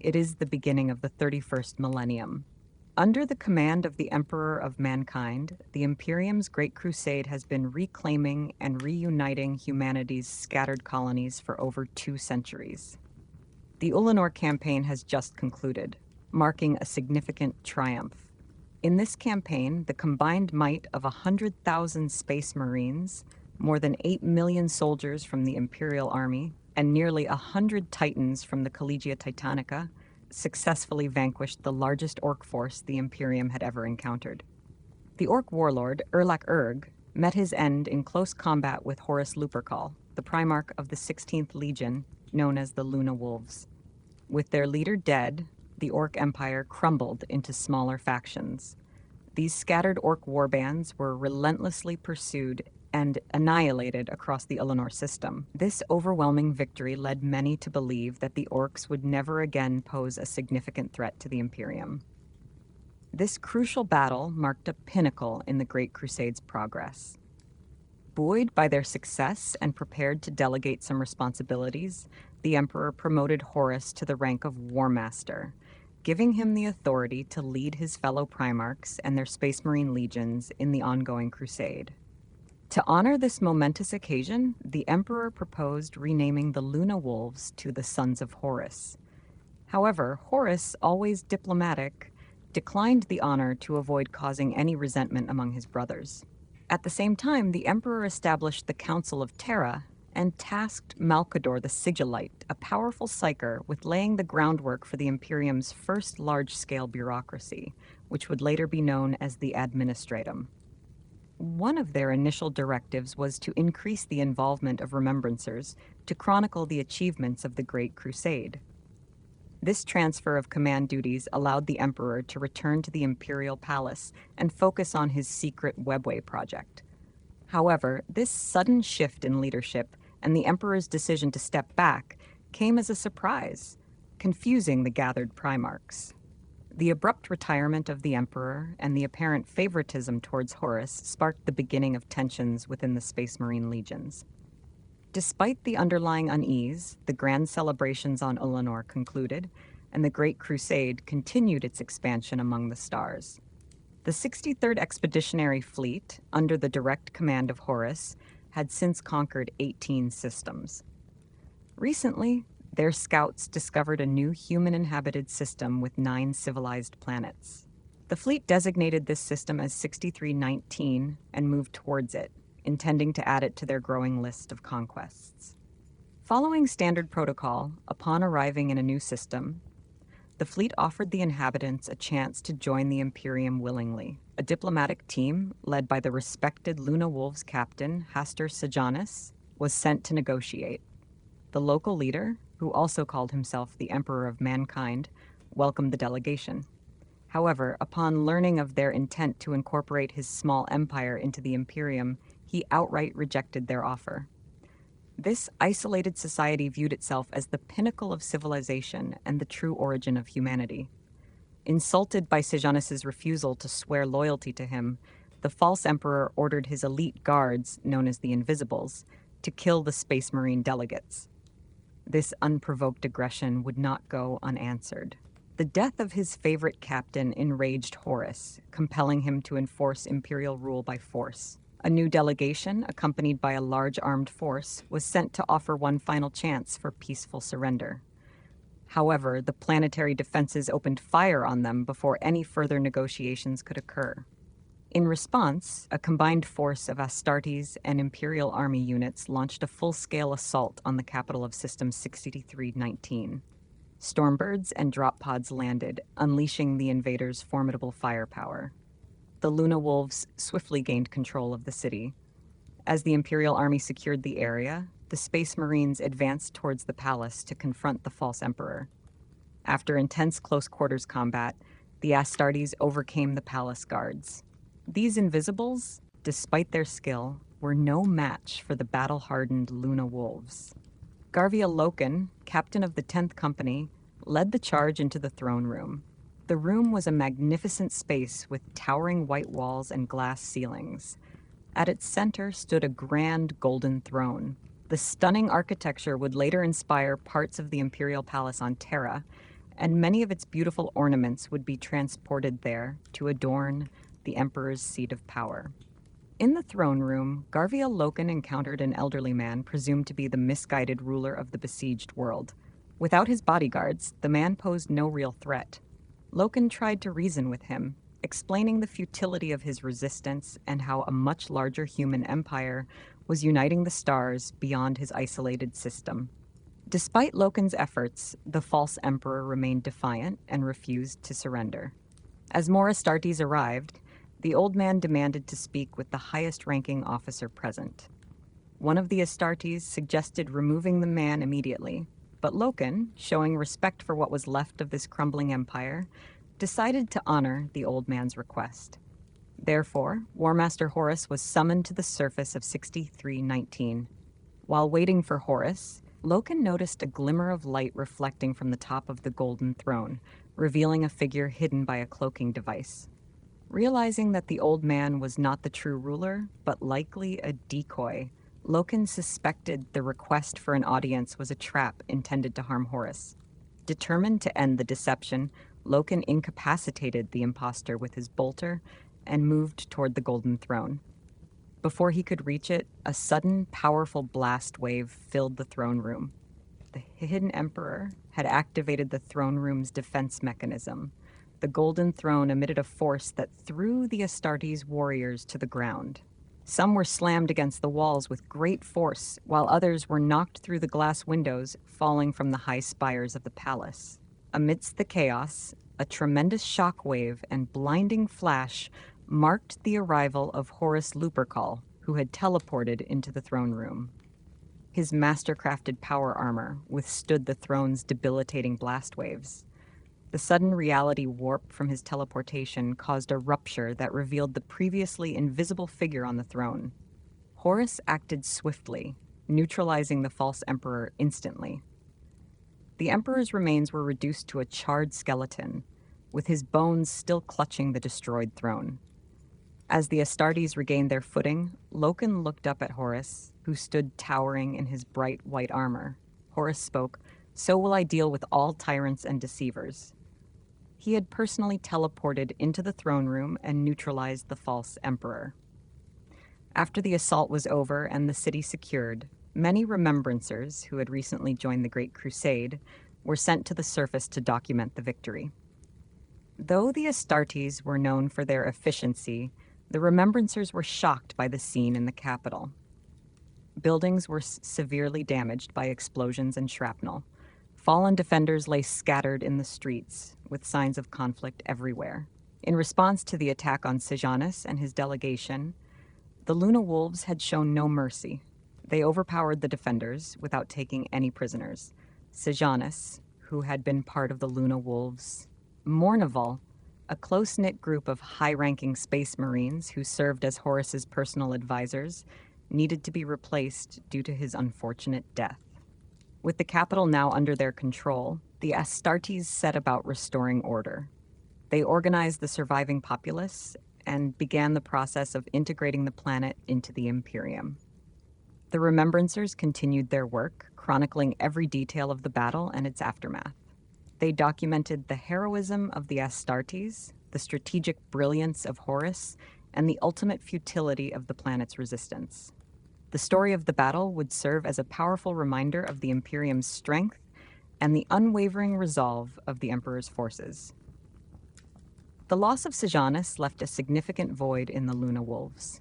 it is the beginning of the 31st millennium. Under the command of the Emperor of Mankind, the Imperium's Great Crusade has been reclaiming and reuniting humanity's scattered colonies for over 2 centuries. The Ulanor campaign has just concluded, marking a significant triumph. In this campaign, the combined might of 100,000 Space Marines, more than 8 million soldiers from the Imperial Army, and nearly 100 Titans from the Collegia Titanica successfully vanquished the largest orc force the Imperium had ever encountered. The orc warlord, Erlak Erg, met his end in close combat with Horus Lupercal, the Primarch of the 16th Legion, known as the Luna Wolves. With their leader dead, the Orc Empire crumbled into smaller factions. These scattered orc warbands were relentlessly pursued and annihilated across the Ulanor system. This overwhelming victory led many to believe that the orcs would never again pose a significant threat to the Imperium. This crucial battle marked a pinnacle in the Great Crusade's progress. Buoyed by their success and prepared to delegate some responsibilities, the Emperor promoted Horus to the rank of Warmaster, giving him the authority to lead his fellow Primarchs and their Space Marine legions in the ongoing crusade. To honor this momentous occasion, the Emperor proposed renaming the Luna Wolves to the Sons of Horus. However, Horus, always diplomatic, declined the honor to avoid causing any resentment among his brothers. At the same time, the Emperor established the Council of Terra and tasked Malkador the Sigillite, a powerful psyker, with laying the groundwork for the Imperium's first large-scale bureaucracy, which would later be known as the Administratum. One of their initial directives was to increase the involvement of remembrancers to chronicle the achievements of the Great Crusade. This transfer of command duties allowed the Emperor to return to the Imperial Palace and focus on his secret Webway project. However, this sudden shift in leadership and the Emperor's decision to step back came as a surprise, confusing the gathered Primarchs. The abrupt retirement of the Emperor and the apparent favoritism towards Horus sparked the beginning of tensions within the Space Marine legions. Despite the underlying unease, the grand celebrations on Ulanor concluded, and the Great Crusade continued its expansion among the stars. The 63rd Expeditionary Fleet, under the direct command of Horus, had since conquered 18 systems. Recently, their scouts discovered a new human-inhabited system with 9 civilized planets. The fleet designated this system as 6319 and moved towards it, intending to add it to their growing list of conquests. Following standard protocol, upon arriving in a new system, the fleet offered the inhabitants a chance to join the Imperium willingly. A diplomatic team, led by the respected Luna Wolves captain, Hastur Sejanus, was sent to negotiate. The local leader, who also called himself the Emperor of Mankind, welcomed the delegation. However, upon learning of their intent to incorporate his small empire into the Imperium, he outright rejected their offer. This isolated society viewed itself as the pinnacle of civilization and the true origin of humanity. Insulted by Sejanus's refusal to swear loyalty to him, the false emperor ordered his elite guards, known as the Invisibles, to kill the Space Marine delegates. This unprovoked aggression would not go unanswered. The death of his favorite captain enraged Horus, compelling him to enforce imperial rule by force. A new delegation, accompanied by a large armed force, was sent to offer one final chance for peaceful surrender. However, the planetary defenses opened fire on them before any further negotiations could occur. In response, a combined force of Astartes and Imperial Army units launched a full-scale assault on the capital of System 6319. Stormbirds and drop pods landed, unleashing the invaders' formidable firepower. The Luna Wolves swiftly gained control of the city. As the Imperial Army secured the area, the Space Marines advanced towards the palace to confront the false emperor. After intense close-quarters combat, the Astartes overcame the palace guards. These Invisibles, despite their skill, were no match for the battle-hardened Luna Wolves. Garvia Loken, captain of the 10th Company, led the charge into the throne room. The room was a magnificent space with towering white walls and glass ceilings. At its center stood a grand golden throne. The stunning architecture would later inspire parts of the Imperial Palace on Terra, and many of its beautiful ornaments would be transported there to adorn the Emperor's seat of power. In the throne room, Garviel Loken encountered an elderly man presumed to be the misguided ruler of the besieged world. Without his bodyguards, the man posed no real threat. Loken tried to reason with him, explaining the futility of his resistance and how a much larger human empire was uniting the stars beyond his isolated system. Despite Loken's efforts, the false emperor remained defiant and refused to surrender. As more Astartes arrived, the old man demanded to speak with the highest-ranking officer present. One of the Astartes suggested removing the man immediately, but Loken, showing respect for what was left of this crumbling empire, decided to honor the old man's request. Therefore, Warmaster Horus was summoned to the surface of 6319. While waiting for Horus, Loken noticed a glimmer of light reflecting from the top of the golden throne, revealing a figure hidden by a cloaking device. Realizing that the old man was not the true ruler, but likely a decoy, Loken suspected the request for an audience was a trap intended to harm Horus. Determined to end the deception, Loken incapacitated the impostor with his bolter and moved toward the golden throne. Before he could reach it, a sudden, powerful blast wave filled the throne room. The hidden emperor had activated the throne room's defense mechanism. The golden throne emitted a force that threw the Astartes warriors to the ground. Some were slammed against the walls with great force, while others were knocked through the glass windows, falling from the high spires of the palace. Amidst the chaos, a tremendous shock wave and blinding flash marked the arrival of Horus Lupercal, who had teleported into the throne room. His master-crafted power armor withstood the throne's debilitating blast waves. The sudden reality warp from his teleportation caused a rupture that revealed the previously invisible figure on the throne. Horus acted swiftly, neutralizing the false emperor instantly. The emperor's remains were reduced to a charred skeleton, with his bones still clutching the destroyed throne. As the Astartes regained their footing, Loken looked up at Horus, who stood towering in his bright white armor. Horus spoke, "So will I deal with all tyrants and deceivers." He had personally teleported into the throne room and neutralized the false emperor. After the assault was over and the city secured, many remembrancers who had recently joined the Great Crusade were sent to the surface to document the victory. Though the Astartes were known for their efficiency, the remembrancers were shocked by the scene in the capital. Buildings were severely damaged by explosions and shrapnel. Fallen defenders lay scattered in the streets, with signs of conflict everywhere. In response to the attack on Sejanus and his delegation, the Luna Wolves had shown no mercy. They overpowered the defenders without taking any prisoners. Sejanus, who had been part of the Luna Wolves, Mournival, a close-knit group of high-ranking space marines who served as Horus's personal advisors, needed to be replaced due to his unfortunate death. With the capital now under their control, the Astartes set about restoring order. They organized the surviving populace and began the process of integrating the planet into the Imperium. The Remembrancers continued their work, chronicling every detail of the battle and its aftermath. They documented the heroism of the Astartes, the strategic brilliance of Horus, and the ultimate futility of the planet's resistance. The story of the battle would serve as a powerful reminder of the Imperium's strength and the unwavering resolve of the Emperor's forces. The loss of Sejanus left a significant void in the Luna Wolves.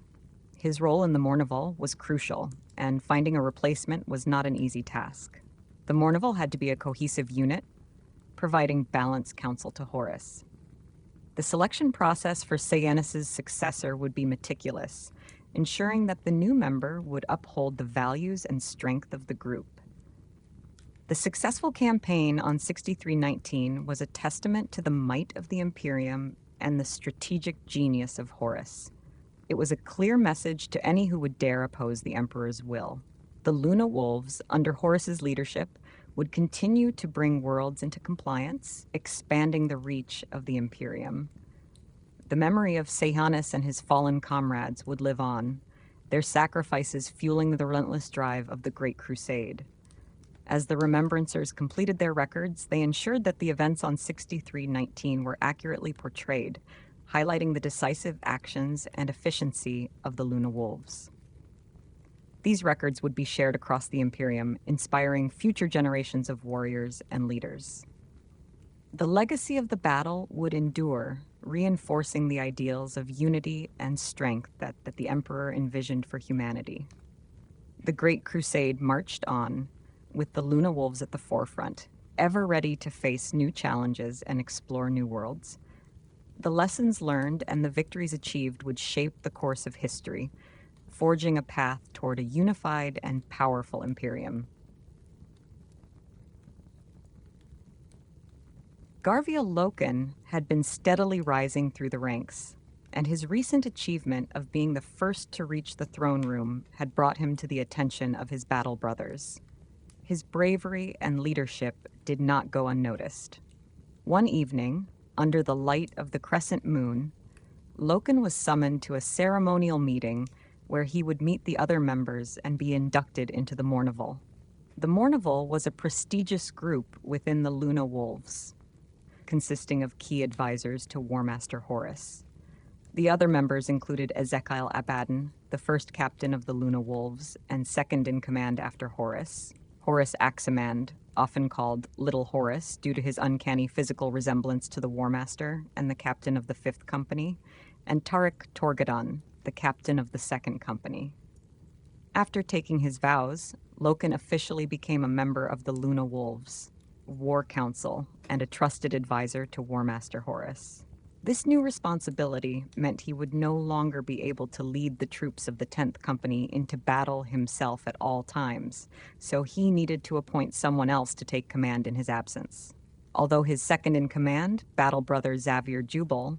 His role in the Mournival was crucial, and finding a replacement was not an easy task. The Mournival had to be a cohesive unit, providing balanced counsel to Horus. The selection process for Sejanus' successor would be meticulous, ensuring that the new member would uphold the values and strength of the group. The successful campaign on 6319 was a testament to the might of the Imperium and the strategic genius of Horus. It was a clear message to any who would dare oppose the Emperor's will. The Luna Wolves, under Horus's leadership, would continue to bring worlds into compliance, expanding the reach of the Imperium. The memory of Sejanus and his fallen comrades would live on, their sacrifices fueling the relentless drive of the Great Crusade. As the Remembrancers completed their records, they ensured that the events on 6319 were accurately portrayed, highlighting the decisive actions and efficiency of the Luna Wolves. These records would be shared across the Imperium, inspiring future generations of warriors and leaders. The legacy of the battle would endure, reinforcing the ideals of unity and strength that the Emperor envisioned for humanity. The Great Crusade marched on, with the Luna Wolves at the forefront, ever ready to face new challenges and explore new worlds. The lessons learned and the victories achieved would shape the course of history, forging a path toward a unified and powerful Imperium. Garviel Loken had been steadily rising through the ranks, and his recent achievement of being the first to reach the throne room had brought him to the attention of his battle brothers. His bravery and leadership did not go unnoticed. One evening, under the light of the crescent moon, Loken was summoned to a ceremonial meeting where he would meet the other members and be inducted into the Mournival. The Mournival was a prestigious group within the Luna Wolves, consisting of key advisors to Warmaster Horus. The other members included Ezekiel Abaddon, the first captain of the Luna Wolves and second in command after Horus, Horus Aximand, often called Little Horus due to his uncanny physical resemblance to the Warmaster and the captain of the 5th Company, and Tarik Torgadon, the captain of the 2nd Company. After taking his vows, Loken officially became a member of the Luna Wolves, War Council, and a trusted advisor to Warmaster Horus. This new responsibility meant he would no longer be able to lead the troops of the 10th Company into battle himself at all times, so he needed to appoint someone else to take command in his absence. Although his second-in-command, battle brother Xavier Jubal,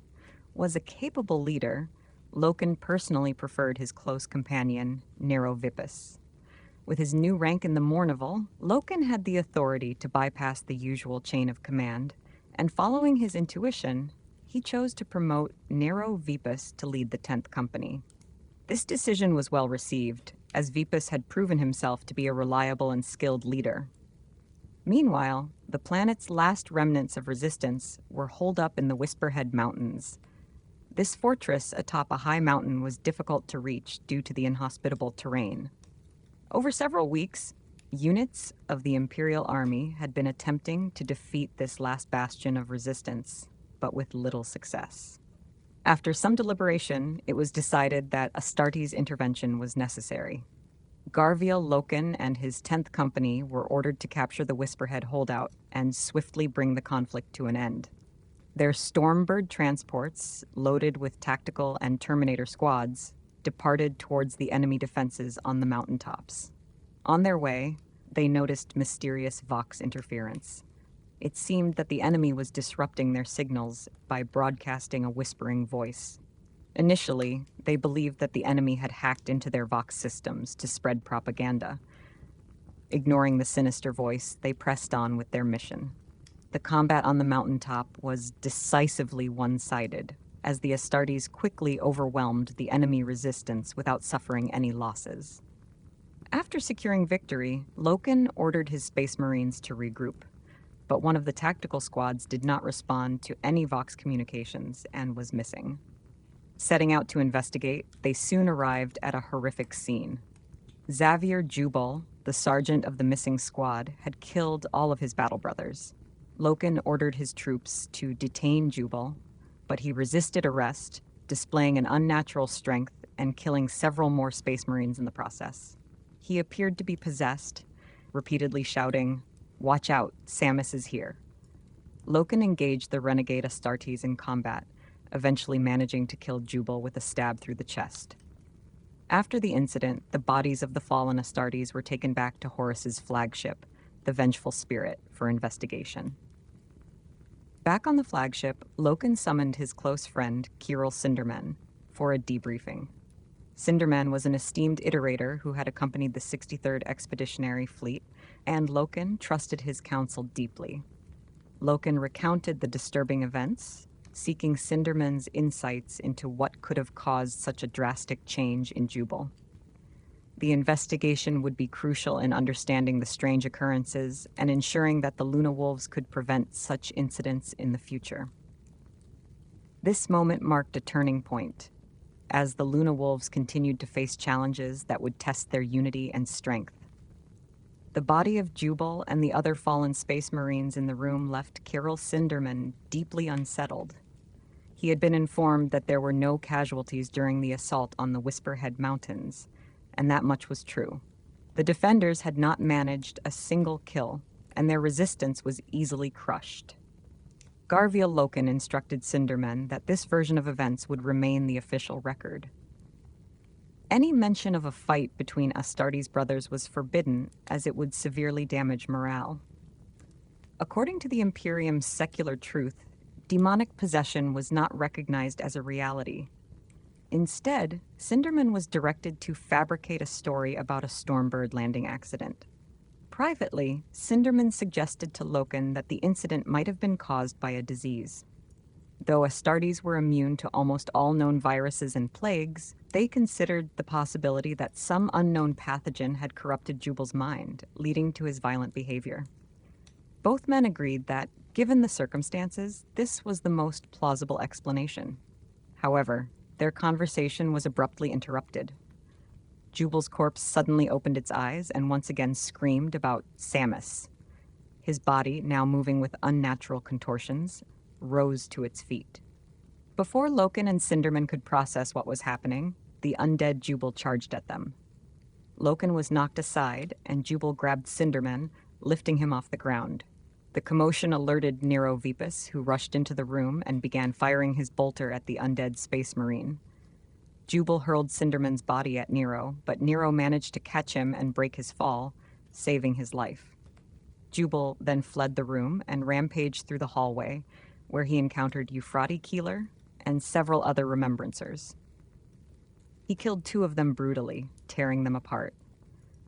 was a capable leader, Loken personally preferred his close companion, Nero Vippus. With his new rank in the Mournival, Loken had the authority to bypass the usual chain of command, and following his intuition, he chose to promote Nero Vippus to lead the 10th Company. This decision was well received, as Vippus had proven himself to be a reliable and skilled leader. Meanwhile, the planet's last remnants of resistance were holed up in the Whisperhead Mountains. This fortress atop a high mountain was difficult to reach due to the inhospitable terrain. Over several weeks, units of the Imperial Army had been attempting to defeat this last bastion of resistance, but with little success. After some deliberation, it was decided that Astartes' intervention was necessary. Garviel Loken and his 10th Company were ordered to capture the Whisperhead holdout and swiftly bring the conflict to an end. Their Stormbird transports, loaded with tactical and Terminator squads, departed towards the enemy defenses on the mountaintops. On their way, they noticed mysterious Vox interference. It seemed that the enemy was disrupting their signals by broadcasting a whispering voice. Initially, they believed that the enemy had hacked into their Vox systems to spread propaganda. Ignoring the sinister voice, they pressed on with their mission. The combat on the mountaintop was decisively one-sided, as the Astartes quickly overwhelmed the enemy resistance without suffering any losses. After securing victory, Loken ordered his Space Marines to regroup, but one of the tactical squads did not respond to any Vox communications and was missing. Setting out to investigate, they soon arrived at a horrific scene. Xavier Jubal, the sergeant of the missing squad, had killed all of his battle brothers. Loken ordered his troops to detain Jubal, but he resisted arrest, displaying an unnatural strength and killing several more Space Marines in the process. He appeared to be possessed, repeatedly shouting, "Watch out, Samus is here." Loken engaged the renegade Astartes in combat, eventually managing to kill Jubal with a stab through the chest. After the incident, the bodies of the fallen Astartes were taken back to Horus's flagship, the Vengeful Spirit, for investigation. Back on the flagship, Loken summoned his close friend, Kirill Cinderman, for a debriefing. Cinderman was an esteemed iterator who had accompanied the 63rd Expeditionary Fleet, and Loken trusted his counsel deeply. Loken recounted the disturbing events, seeking Cinderman's insights into what could have caused such a drastic change in Jubal. The investigation would be crucial in understanding the strange occurrences and ensuring that the Luna Wolves could prevent such incidents in the future. This moment marked a turning point, as the Luna Wolves continued to face challenges that would test their unity and strength. The body of Jubal and the other fallen Space Marines in the room left Kirill Sinderman deeply unsettled. He had been informed that there were no casualties during the assault on the Whisperhead Mountains, and that much was true. The defenders had not managed a single kill, and their resistance was easily crushed. Garviel Loken instructed Sinderman that this version of events would remain the official record. Any mention of a fight between Astartes' brothers was forbidden, as it would severely damage morale. According to the Imperium's secular truth, demonic possession was not recognized as a reality. Instead, Sinderman was directed to fabricate a story about a Stormbird landing accident. Privately, Sinderman suggested to Loken that the incident might have been caused by a disease. Though Astartes were immune to almost all known viruses and plagues, they considered the possibility that some unknown pathogen had corrupted Jubal's mind, leading to his violent behavior. Both men agreed that, given the circumstances, this was the most plausible explanation. However, their conversation was abruptly interrupted. Jubal's corpse suddenly opened its eyes and once again screamed about Samus. His body, now moving with unnatural contortions, rose to its feet. Before Loken and Sinderman could process what was happening, the undead Jubal charged at them. Loken was knocked aside, and Jubal grabbed Sinderman, lifting him off the ground. The commotion alerted Nero Vipus, who rushed into the room and began firing his bolter at the undead Space Marine. Jubal hurled Sinderman's body at Nero, but Nero managed to catch him and break his fall, saving his life. Jubal then fled the room and rampaged through the hallway, where he encountered Euphrates Keeler and several other remembrancers. He killed 2 of them brutally, tearing them apart.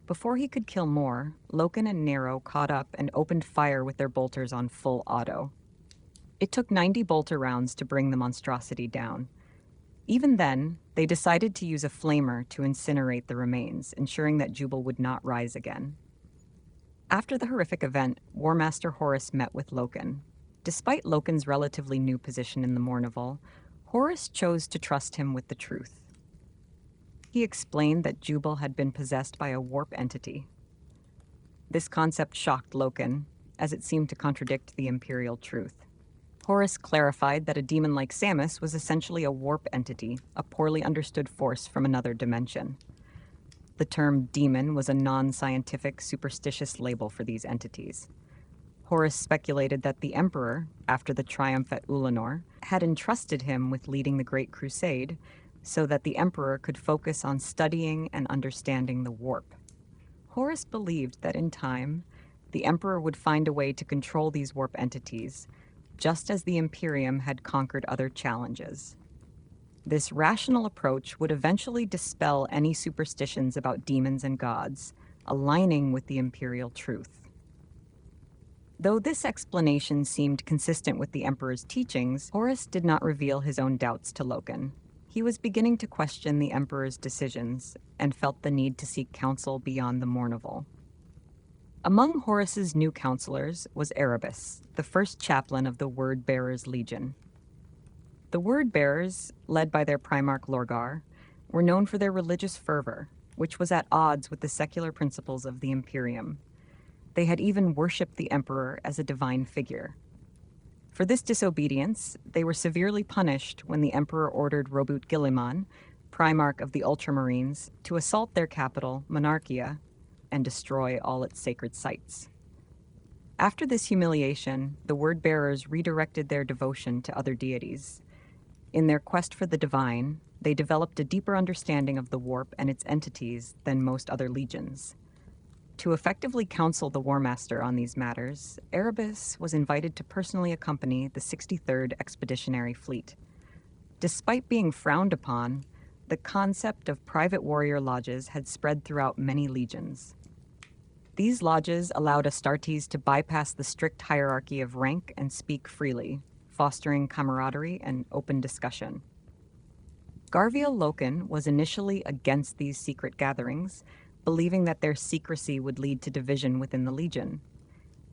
Before he could kill more, Loken and Nero caught up and opened fire with their bolters on full auto. It took 90 bolter rounds to bring the monstrosity down. Even then, they decided to use a flamer to incinerate the remains, ensuring that Jubal would not rise again. After the horrific event, Warmaster Horus met with Loken. Despite Loken's relatively new position in the Mournival, Horus chose to trust him with the truth. He explained that Jubal had been possessed by a warp entity. This concept shocked Loken, as it seemed to contradict the Imperial truth. Horus clarified that a demon like Samus was essentially a warp entity, a poorly understood force from another dimension. The term demon was a non-scientific, superstitious label for these entities. Horus speculated that the Emperor, after the triumph at Ulanor, had entrusted him with leading the Great Crusade, so that the Emperor could focus on studying and understanding the warp. Horus believed that in time, the Emperor would find a way to control these warp entities, just as the Imperium had conquered other challenges. This rational approach would eventually dispel any superstitions about demons and gods, aligning with the Imperial truth. Though this explanation seemed consistent with the Emperor's teachings, Horus did not reveal his own doubts to Loken. He was beginning to question the Emperor's decisions and felt the need to seek counsel beyond the Mournival. Among Horus's new counselors was Erebus, the first chaplain of the Word-Bearers Legion. The Word-Bearers, led by their Primarch Lorgar, were known for their religious fervor, which was at odds with the secular principles of the Imperium. They had even worshipped the Emperor as a divine figure. For this disobedience, they were severely punished when the Emperor ordered Robut Guilliman, Primarch of the Ultramarines, to assault their capital, Monarchia, and destroy all its sacred sites. After this humiliation, the Word-Bearers redirected their devotion to other deities. In their quest for the divine, they developed a deeper understanding of the warp and its entities than most other legions. To effectively counsel the Warmaster on these matters, Erebus was invited to personally accompany the 63rd Expeditionary Fleet. Despite being frowned upon, the concept of private warrior lodges had spread throughout many legions. These lodges allowed Astartes to bypass the strict hierarchy of rank and speak freely, fostering camaraderie and open discussion. Garviel Loken was initially against these secret gatherings, believing that their secrecy would lead to division within the Legion.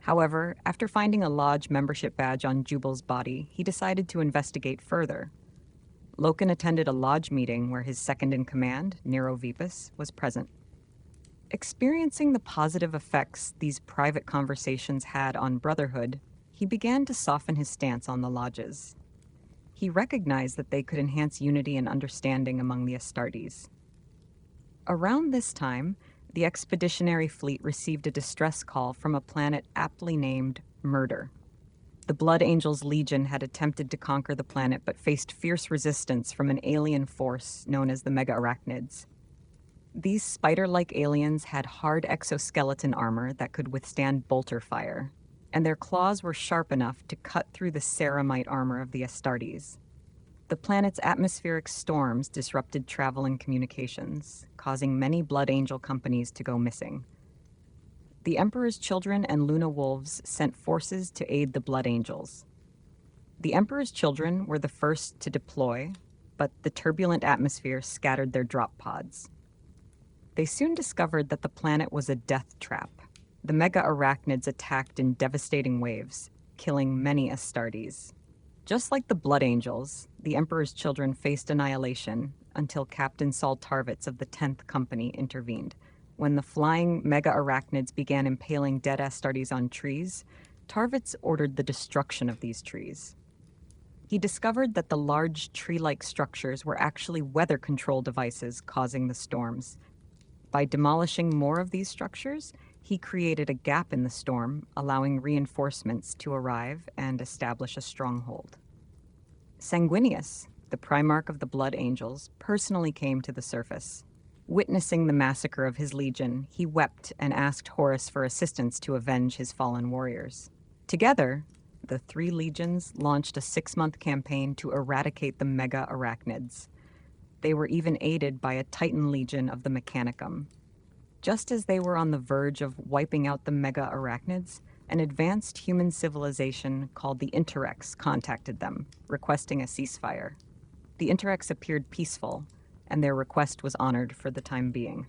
However, after finding a lodge membership badge on Jubal's body, he decided to investigate further. Loken attended a lodge meeting where his second-in-command, Nero Vipus, was present. Experiencing the positive effects these private conversations had on Brotherhood, he began to soften his stance on the lodges. He recognized that they could enhance unity and understanding among the Astartes. Around this time, the expeditionary fleet received a distress call from a planet aptly named Murder. The Blood Angels Legion had attempted to conquer the planet but faced fierce resistance from an alien force known as the Mega-Arachnids. These spider-like aliens had hard exoskeleton armor that could withstand bolter fire, and their claws were sharp enough to cut through the ceramite armor of the Astartes. The planet's atmospheric storms disrupted travel and communications, causing many Blood Angel companies to go missing. The Emperor's Children and Luna Wolves sent forces to aid the Blood Angels. The Emperor's Children were the first to deploy, but the turbulent atmosphere scattered their drop pods. They soon discovered that the planet was a death trap. The Mega-Arachnids attacked in devastating waves, killing many Astartes. Just like the Blood Angels, the Emperor's Children faced annihilation until Captain Saul Tarvitz of the 10th Company intervened. When the flying Mega-Arachnids began impaling dead Astartes on trees, Tarvitz ordered the destruction of these trees. He discovered that the large tree-like structures were actually weather control devices causing the storms. By demolishing more of these structures, he created a gap in the storm, allowing reinforcements to arrive and establish a stronghold. Sanguinius, the Primarch of the Blood Angels, personally came to the surface. Witnessing the massacre of his legion, he wept and asked Horus for assistance to avenge his fallen warriors. Together, the three legions launched a 6-month campaign to eradicate the Mega-Arachnids. They were even aided by a Titan legion of the Mechanicum. Just as they were on the verge of wiping out the Mega-Arachnids, an advanced human civilization called the Interrex contacted them, requesting a ceasefire. The Interrex appeared peaceful, and their request was honored for the time being.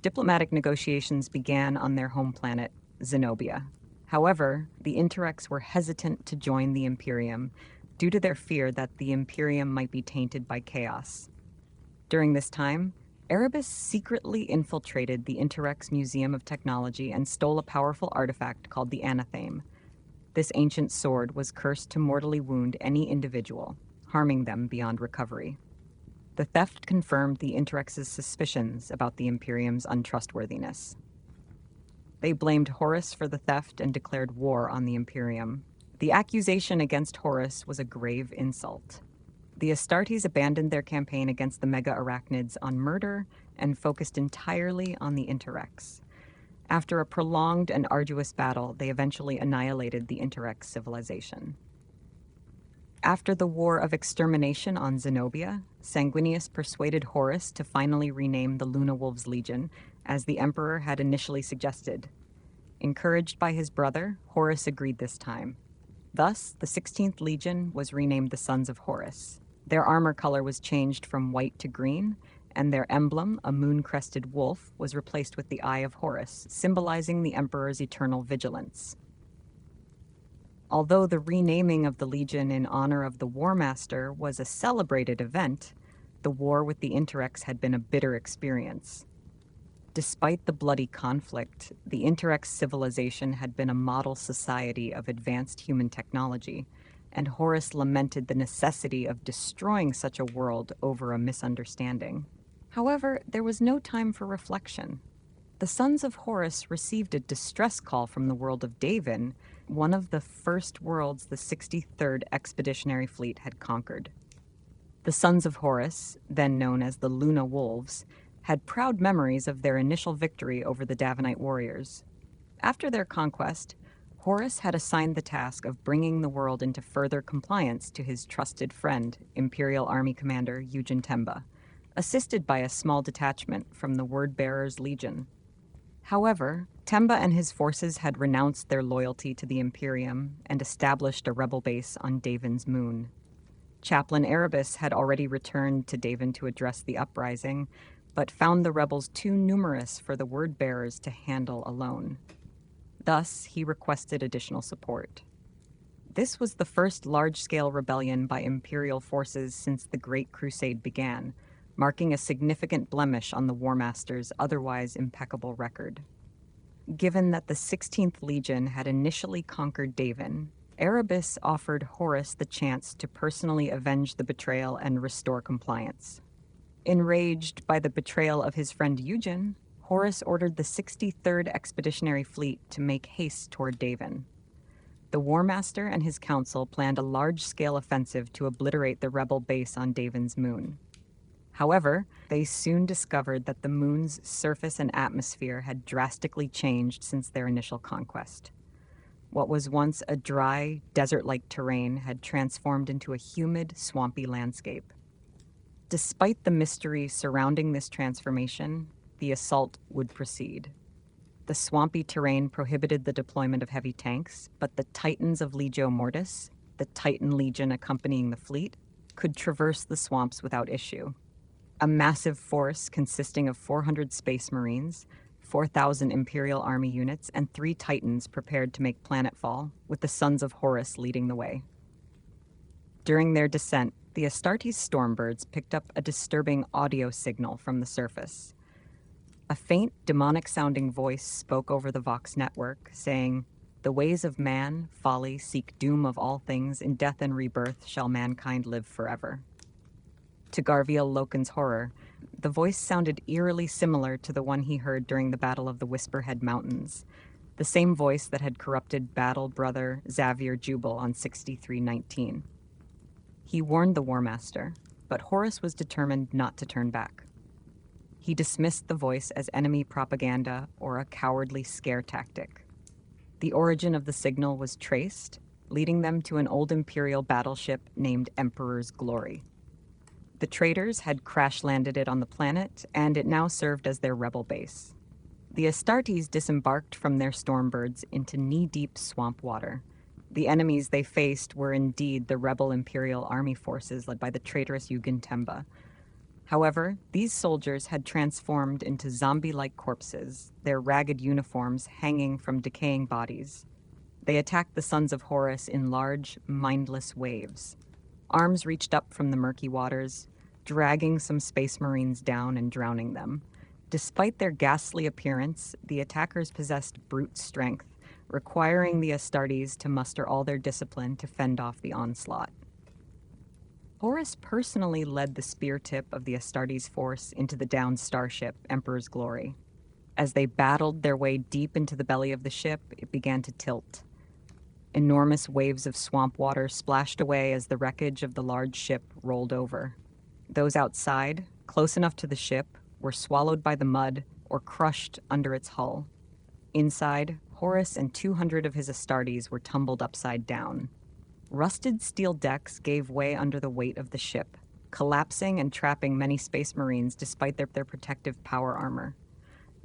Diplomatic negotiations began on their home planet, Zenobia. However, the Interrex were hesitant to join the Imperium due to their fear that the Imperium might be tainted by chaos. During this time, Erebus secretly infiltrated the Interrex Museum of Technology and stole a powerful artifact called the Anathame. This ancient sword was cursed to mortally wound any individual, harming them beyond recovery. The theft confirmed the Interrex's suspicions about the Imperium's untrustworthiness. They blamed Horus for the theft and declared war on the Imperium. The accusation against Horus was a grave insult. The Astartes abandoned their campaign against the Mega-Arachnids on Murder and focused entirely on the Interrex. After a prolonged and arduous battle, they eventually annihilated the Interrex civilization. After the War of Extermination on Zenobia, Sanguinius persuaded Horus to finally rename the Luna Wolves Legion, as the Emperor had initially suggested. Encouraged by his brother, Horus agreed this time. Thus, the 16th Legion was renamed the Sons of Horus. Their armor color was changed from white to green, and their emblem, a moon-crested wolf, was replaced with the Eye of Horus, symbolizing the Emperor's eternal vigilance. Although the renaming of the Legion in honor of the Warmaster was a celebrated event, the war with the Interrex had been a bitter experience. Despite the bloody conflict, the Interrex civilization had been a model society of advanced human technology, and Horus lamented the necessity of destroying such a world over a misunderstanding. However, there was no time for reflection. The Sons of Horus received a distress call from the world of Davin, one of the first worlds the 63rd Expeditionary Fleet had conquered. The Sons of Horus, then known as the Luna Wolves, had proud memories of their initial victory over the Davinite warriors. After their conquest, Horus had assigned the task of bringing the world into further compliance to his trusted friend, Imperial Army Commander Eugen Temba, assisted by a small detachment from the Word-Bearers Legion. However, Temba and his forces had renounced their loyalty to the Imperium and established a rebel base on Davin's moon. Chaplain Erebus had already returned to Davin to address the uprising, but found the rebels too numerous for the word-bearers to handle alone. Thus, he requested additional support. This was the first large-scale rebellion by Imperial forces since the Great Crusade began, marking a significant blemish on the Warmaster's otherwise impeccable record. Given that the 16th Legion had initially conquered Davin, Erebus offered Horus the chance to personally avenge the betrayal and restore compliance. Enraged by the betrayal of his friend Eugen, Horus ordered the 63rd Expeditionary Fleet to make haste toward Davin. The Warmaster and his council planned a large-scale offensive to obliterate the rebel base on Davin's moon. However, they soon discovered that the moon's surface and atmosphere had drastically changed since their initial conquest. What was once a dry, desert-like terrain had transformed into a humid, swampy landscape. Despite the mystery surrounding this transformation, the assault would proceed. The swampy terrain prohibited the deployment of heavy tanks, but the Titans of Legio Mortis, the Titan Legion accompanying the fleet, could traverse the swamps without issue. A massive force consisting of 400 Space Marines, 4,000 Imperial Army units, and 3 Titans prepared to make planetfall, with the Sons of Horus leading the way. During their descent, the Astartes Stormbirds picked up a disturbing audio signal from the surface. A faint, demonic-sounding voice spoke over the Vox network, saying, "The ways of man, folly, seek doom of all things, in death and rebirth shall mankind live forever." To Garviel Loken's horror, the voice sounded eerily similar to the one he heard during the Battle of the Whisperhead Mountains, the same voice that had corrupted battle brother Xavier Jubal on 6319. He warned the Warmaster, but Horus was determined not to turn back. He dismissed the voice as enemy propaganda or a cowardly scare tactic. The origin of the signal was traced, leading them to an old Imperial battleship named Emperor's Glory. The traitors had crash-landed it on the planet, and it now served as their rebel base. The Astartes disembarked from their Stormbirds into knee-deep swamp water. The enemies they faced were indeed the rebel Imperial army forces led by the traitorous Eugen Temba. However, these soldiers had transformed into zombie-like corpses, their ragged uniforms hanging from decaying bodies. They attacked the Sons of Horus in large, mindless waves. Arms reached up from the murky waters, dragging some Space Marines down and drowning them. Despite their ghastly appearance, the attackers possessed brute strength, requiring the Astartes to muster all their discipline to fend off the onslaught. Horus personally led the spear tip of the Astartes force into the downed starship, Emperor's Glory. As they battled their way deep into the belly of the ship, it began to tilt. Enormous waves of swamp water splashed away as the wreckage of the large ship rolled over. Those outside, close enough to the ship, were swallowed by the mud or crushed under its hull. Inside, Horus and 200 of his Astartes were tumbled upside down. Rusted steel decks gave way under the weight of the ship, collapsing and trapping many Space Marines despite their protective power armor.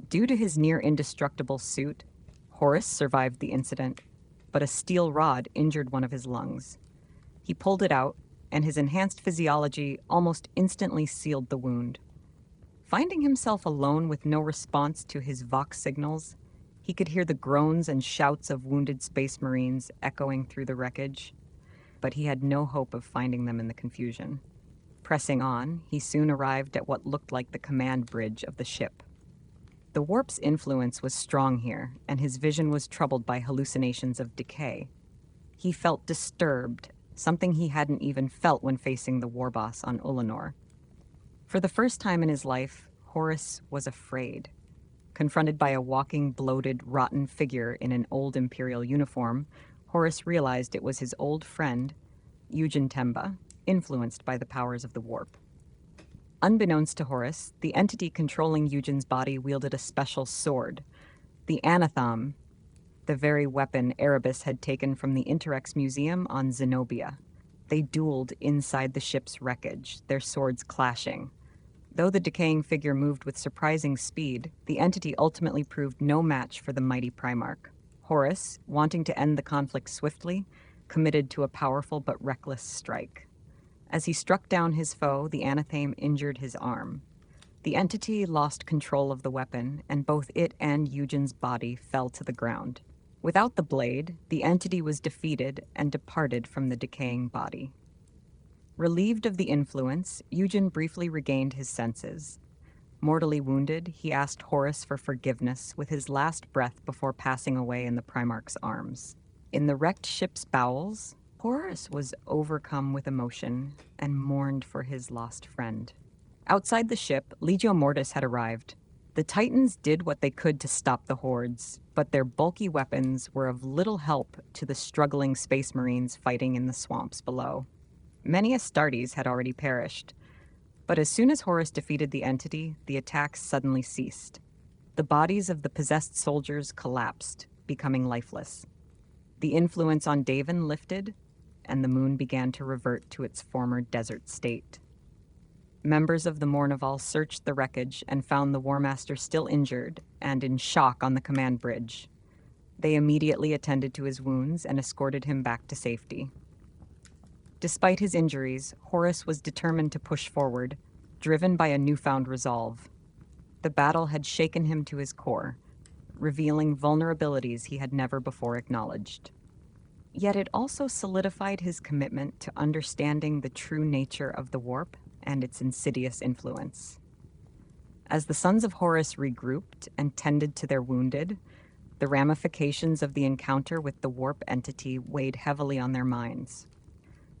Due to his near-indestructible suit, Horus survived the incident, but a steel rod injured one of his lungs. He pulled it out, and his enhanced physiology almost instantly sealed the wound. Finding himself alone with no response to his Vox signals, he could hear the groans and shouts of wounded Space Marines echoing through the wreckage, but he had no hope of finding them in the confusion. Pressing on, he soon arrived at what looked like the command bridge of the ship. The warp's influence was strong here, and his vision was troubled by hallucinations of decay. He felt disturbed, something he hadn't even felt when facing the war boss on Ulanor. For the first time in his life, Horus was afraid. Confronted by a walking, bloated, rotten figure in an old Imperial uniform, Horus realized it was his old friend, Eugen Temba, influenced by the powers of the warp. Unbeknownst to Horus, the entity controlling Eugen's body wielded a special sword, the Anatham, the very weapon Erebus had taken from the Interrex Museum on Zenobia. They dueled inside the ship's wreckage, their swords clashing. Though the decaying figure moved with surprising speed, the entity ultimately proved no match for the mighty Primarch. Horus, wanting to end the conflict swiftly, committed to a powerful but reckless strike. As he struck down his foe, the anatheme injured his arm. The entity lost control of the weapon, and both it and Eugen's body fell to the ground. Without the blade, the entity was defeated and departed from the decaying body. Relieved of the influence, Eugen briefly regained his senses. Mortally wounded, he asked Horus for forgiveness with his last breath before passing away in the Primarch's arms. In the wrecked ship's bowels, Horus was overcome with emotion and mourned for his lost friend. Outside the ship, Legio Mortis had arrived. The Titans did what they could to stop the hordes, but their bulky weapons were of little help to the struggling Space Marines fighting in the swamps below. Many Astartes had already perished, but as soon as Horus defeated the entity, the attacks suddenly ceased. The bodies of the possessed soldiers collapsed, becoming lifeless. The influence on Daven lifted, and the moon began to revert to its former desert state. Members of the Mournival searched the wreckage and found the Warmaster still injured and in shock on the command bridge. They immediately attended to his wounds and escorted him back to safety. Despite his injuries, Horus was determined to push forward, driven by a newfound resolve. The battle had shaken him to his core, revealing vulnerabilities he had never before acknowledged. Yet it also solidified his commitment to understanding the true nature of the warp and its insidious influence. As the sons of Horus regrouped and tended to their wounded, the ramifications of the encounter with the warp entity weighed heavily on their minds.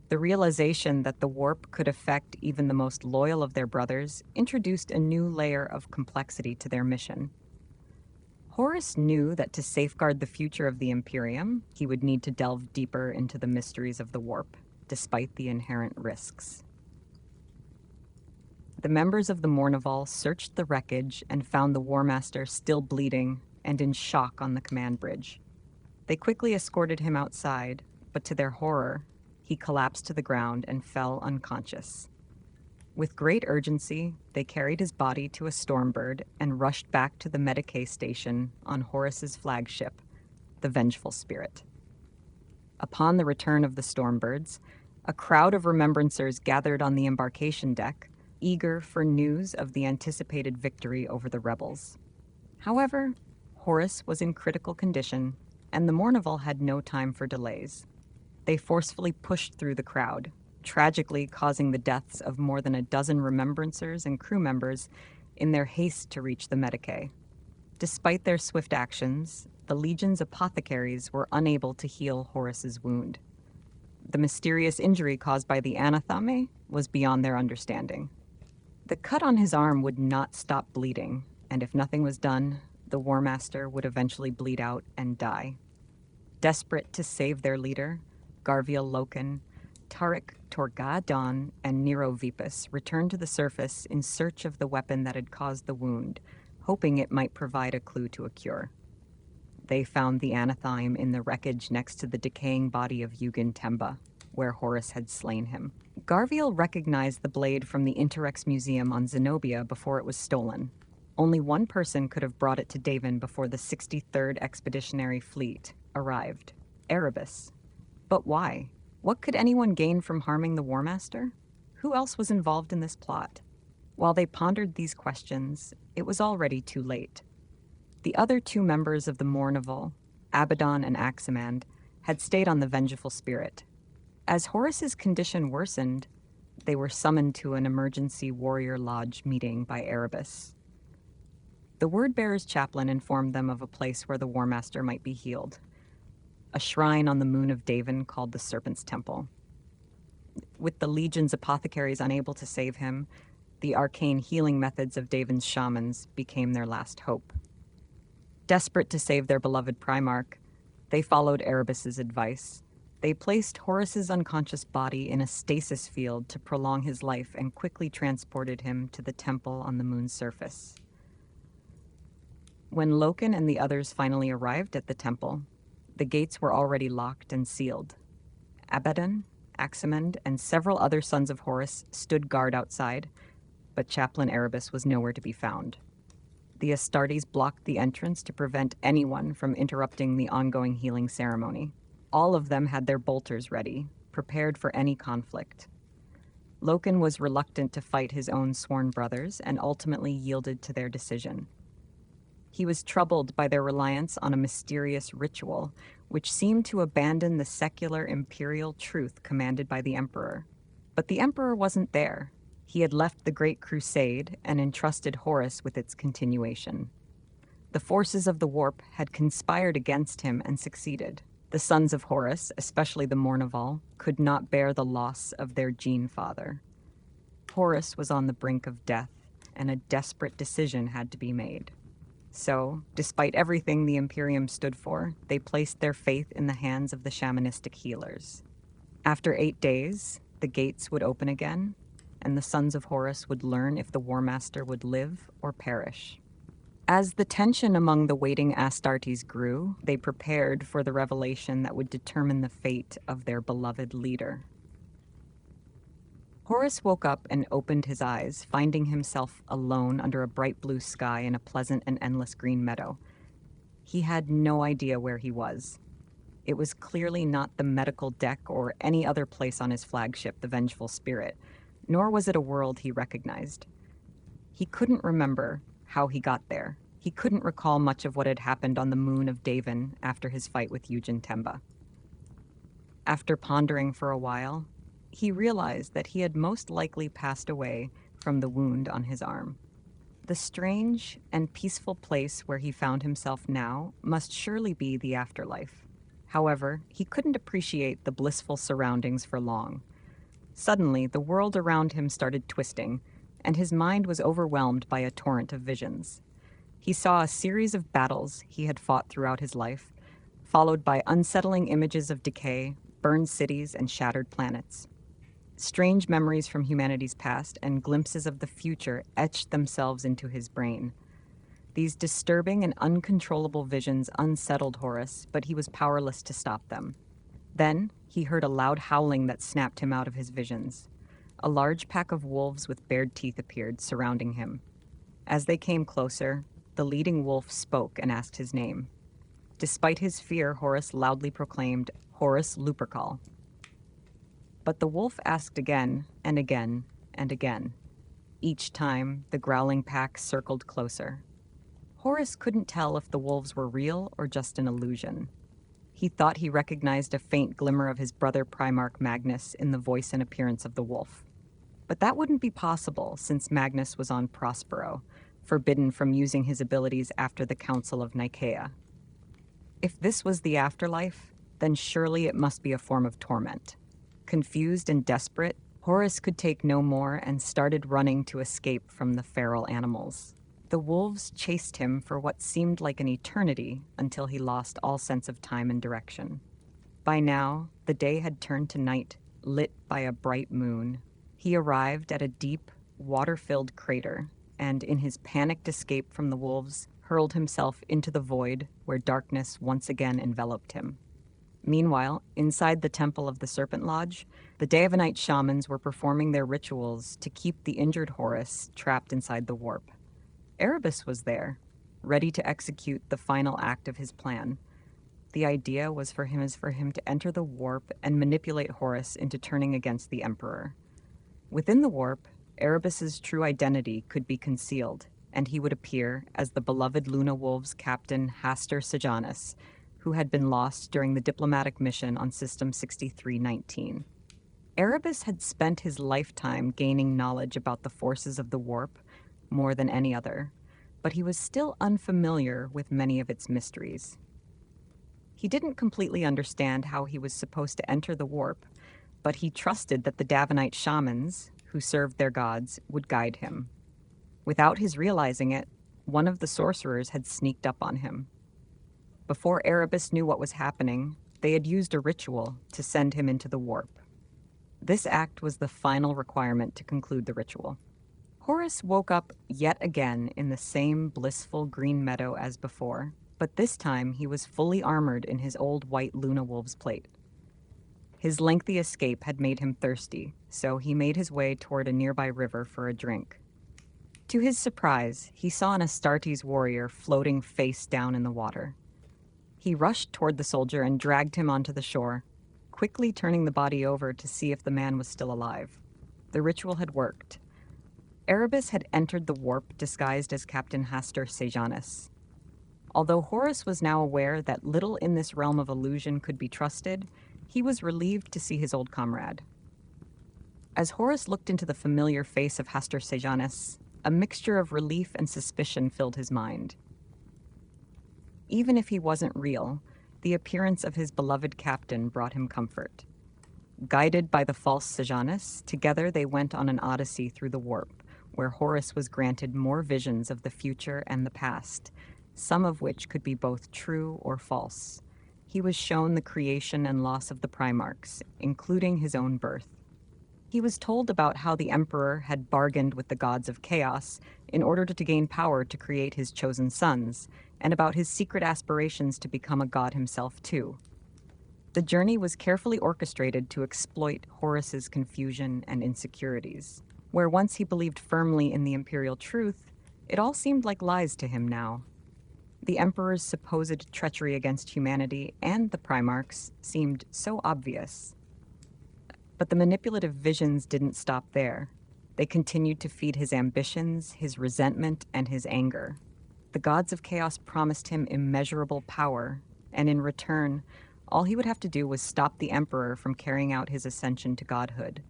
The realization that the warp could affect even the most loyal of their brothers introduced a new layer of complexity to their mission. Horus knew that to safeguard the future of the Imperium, he would need to delve deeper into the mysteries of the warp, despite the inherent risks. The members of the Mournival searched the wreckage and found the Warmaster still bleeding and in shock on the command bridge. They quickly escorted him outside, but to their horror, he collapsed to the ground and fell unconscious. With great urgency, they carried his body to a Stormbird and rushed back to the Medicae station on Horus's flagship, the Vengeful Spirit. Upon the return of the Stormbirds, a crowd of remembrancers gathered on the embarkation deck, eager for news of the anticipated victory over the rebels. However, Horus was in critical condition, and the Mournival had no time for delays. They forcefully pushed through the crowd, tragically causing the deaths of more than a dozen remembrancers and crew members in their haste to reach the Medicae. Despite their swift actions, the Legion's apothecaries were unable to heal Horus's wound. The mysterious injury caused by the anatheme was beyond their understanding. The cut on his arm would not stop bleeding, and if nothing was done, the Warmaster would eventually bleed out and die. Desperate to save their leader, Garviel Loken, Tariq Torgadon, and Nero Vipus returned to the surface in search of the weapon that had caused the wound, hoping it might provide a clue to a cure. They found the anatheme in the wreckage next to the decaying body of Eugen Temba, where Horus had slain him. Garviel recognized the blade from the Interrex Museum on Zenobia before it was stolen. Only one person could have brought it to Daven before the 63rd Expeditionary Fleet arrived, Erebus. But why? What could anyone gain from harming the Warmaster? Who else was involved in this plot? While they pondered these questions, it was already too late. The other two members of the Mournival, Abaddon and Aximand, had stayed on the Vengeful Spirit. As Horus's condition worsened, they were summoned to an emergency Warrior Lodge meeting by Erebus. The Wordbearer's chaplain informed them of a place where the Warmaster might be healed, a shrine on the moon of Daven called the Serpent's Temple. With the Legion's apothecaries unable to save him, the arcane healing methods of Daven's shamans became their last hope. Desperate to save their beloved Primarch, they followed Erebus's advice. They placed Horus's unconscious body in a stasis field to prolong his life and quickly transported him to the temple on the moon's surface. When Loken and the others finally arrived at the temple, the gates were already locked and sealed. Abaddon, Aximand, and several other sons of Horus stood guard outside, but Chaplain Erebus was nowhere to be found. The Astartes blocked the entrance to prevent anyone from interrupting the ongoing healing ceremony. All of them had their bolters ready, prepared for any conflict. Loken was reluctant to fight his own sworn brothers and ultimately yielded to their decision. He was troubled by their reliance on a mysterious ritual, which seemed to abandon the secular imperial truth commanded by the Emperor. But the Emperor wasn't there. He had left the Great Crusade and entrusted Horus with its continuation. The forces of the Warp had conspired against him and succeeded. The sons of Horus, especially the Mournival, could not bear the loss of their gene father. Horus was on the brink of death, and a desperate decision had to be made. So, despite everything the Imperium stood for, they placed their faith in the hands of the shamanistic healers. After 8 days, the gates would open again, and the sons of Horus would learn if the Warmaster would live or perish. As the tension among the waiting Astartes grew, they prepared for the revelation that would determine the fate of their beloved leader. Horus woke up and opened his eyes, finding himself alone under a bright blue sky in a pleasant and endless green meadow. He had no idea where he was. It was clearly not the medical deck or any other place on his flagship, the Vengeful Spirit, nor was it a world he recognized. He couldn't remember how he got there. He couldn't recall much of what had happened on the moon of Davin after his fight with Eugen Temba. After pondering for a while, he realized that he had most likely passed away from the wound on his arm. The strange and peaceful place where he found himself now must surely be the afterlife. However, he couldn't appreciate the blissful surroundings for long. Suddenly, the world around him started twisting, and his mind was overwhelmed by a torrent of visions. He saw a series of battles he had fought throughout his life, followed by unsettling images of decay, burned cities, and shattered planets. Strange memories from humanity's past and glimpses of the future etched themselves into his brain. These disturbing and uncontrollable visions unsettled Horus, but he was powerless to stop them. Then, he heard a loud howling that snapped him out of his visions. A large pack of wolves with bared teeth appeared, surrounding him. As they came closer, the leading wolf spoke and asked his name. Despite his fear, Horus loudly proclaimed, "Horus Lupercal." But the wolf asked again and again and again. Each time, the growling pack circled closer. Horus couldn't tell if the wolves were real or just an illusion. He thought he recognized a faint glimmer of his brother Primarch Magnus in the voice and appearance of the wolf. But that wouldn't be possible since Magnus was on Prospero, forbidden from using his abilities after the Council of Nicaea. If this was the afterlife, then surely it must be a form of torment. Confused and desperate, Horus could take no more and started running to escape from the feral animals. The wolves chased him for what seemed like an eternity until he lost all sense of time and direction. By now, the day had turned to night, lit by a bright moon. He arrived at a deep, water-filled crater, and in his panicked escape from the wolves, hurled himself into the void where darkness once again enveloped him. Meanwhile, inside the temple of the Serpent Lodge, the Daevanite shamans were performing their rituals to keep the injured Horus trapped inside the warp. Erebus was there, ready to execute the final act of his plan. The idea was for him to enter the warp and manipulate Horus into turning against the Emperor. Within the warp, Erebus's true identity could be concealed, and he would appear as the beloved Luna Wolves captain Hastur Sejanus, who had been lost during the diplomatic mission on System 6319. Erebus had spent his lifetime gaining knowledge about the forces of the warp more than any other, but he was still unfamiliar with many of its mysteries. He didn't completely understand how he was supposed to enter the warp, but he trusted that the Daevanite shamans, who served their gods, would guide him. Without his realizing it, one of the sorcerers had sneaked up on him. Before Erebus knew what was happening, they had used a ritual to send him into the warp. This act was the final requirement to conclude the ritual. Horus woke up yet again in the same blissful green meadow as before, but this time he was fully armored in his old white Luna Wolves plate. His lengthy escape had made him thirsty, so he made his way toward a nearby river for a drink. To his surprise, he saw an Astartes warrior floating face down in the water. He rushed toward the soldier and dragged him onto the shore, quickly turning the body over to see if the man was still alive. The ritual had worked. Erebus had entered the warp disguised as Captain Hastur Sejanus. Although Horus was now aware that little in this realm of illusion could be trusted, he was relieved to see his old comrade. As Horus looked into the familiar face of Hastur Sejanus, a mixture of relief and suspicion filled his mind. Even if he wasn't real, the appearance of his beloved captain brought him comfort. Guided by the false Sejanus, together they went on an odyssey through the warp, where Horus was granted more visions of the future and the past, some of which could be both true or false. He was shown the creation and loss of the Primarchs, including his own birth. He was told about how the Emperor had bargained with the gods of chaos in order to gain power to create his chosen sons, and about his secret aspirations to become a god himself too. The journey was carefully orchestrated to exploit Horus's confusion and insecurities. Where once he believed firmly in the imperial truth, it all seemed like lies to him now. The Emperor's supposed treachery against humanity and the Primarchs seemed so obvious. But the manipulative visions didn't stop there. They continued to feed his ambitions, his resentment, and his anger. The gods of chaos promised him immeasurable power, and in return, all he would have to do was stop the Emperor from carrying out his ascension to godhood.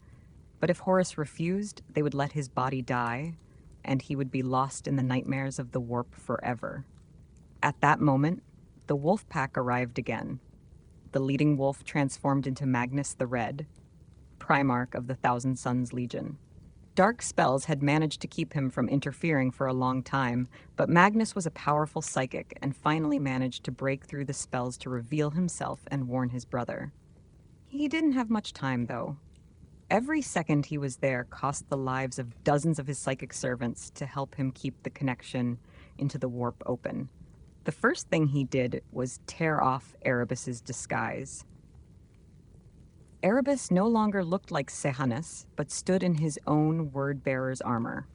But if Horus refused, they would let his body die, and he would be lost in the nightmares of the warp forever. At that moment, the wolf pack arrived again. The leading wolf transformed into Magnus the Red, Primarch of the Thousand Suns Legion. Dark spells had managed to keep him from interfering for a long time, but Magnus was a powerful psychic and finally managed to break through the spells to reveal himself and warn his brother. He didn't have much time, though. Every second he was there cost the lives of dozens of his psychic servants to help him keep the connection into the warp open. The first thing he did was tear off Erebus's disguise. Erebus no longer looked like Sejanus, but stood in his own word-bearer's armor.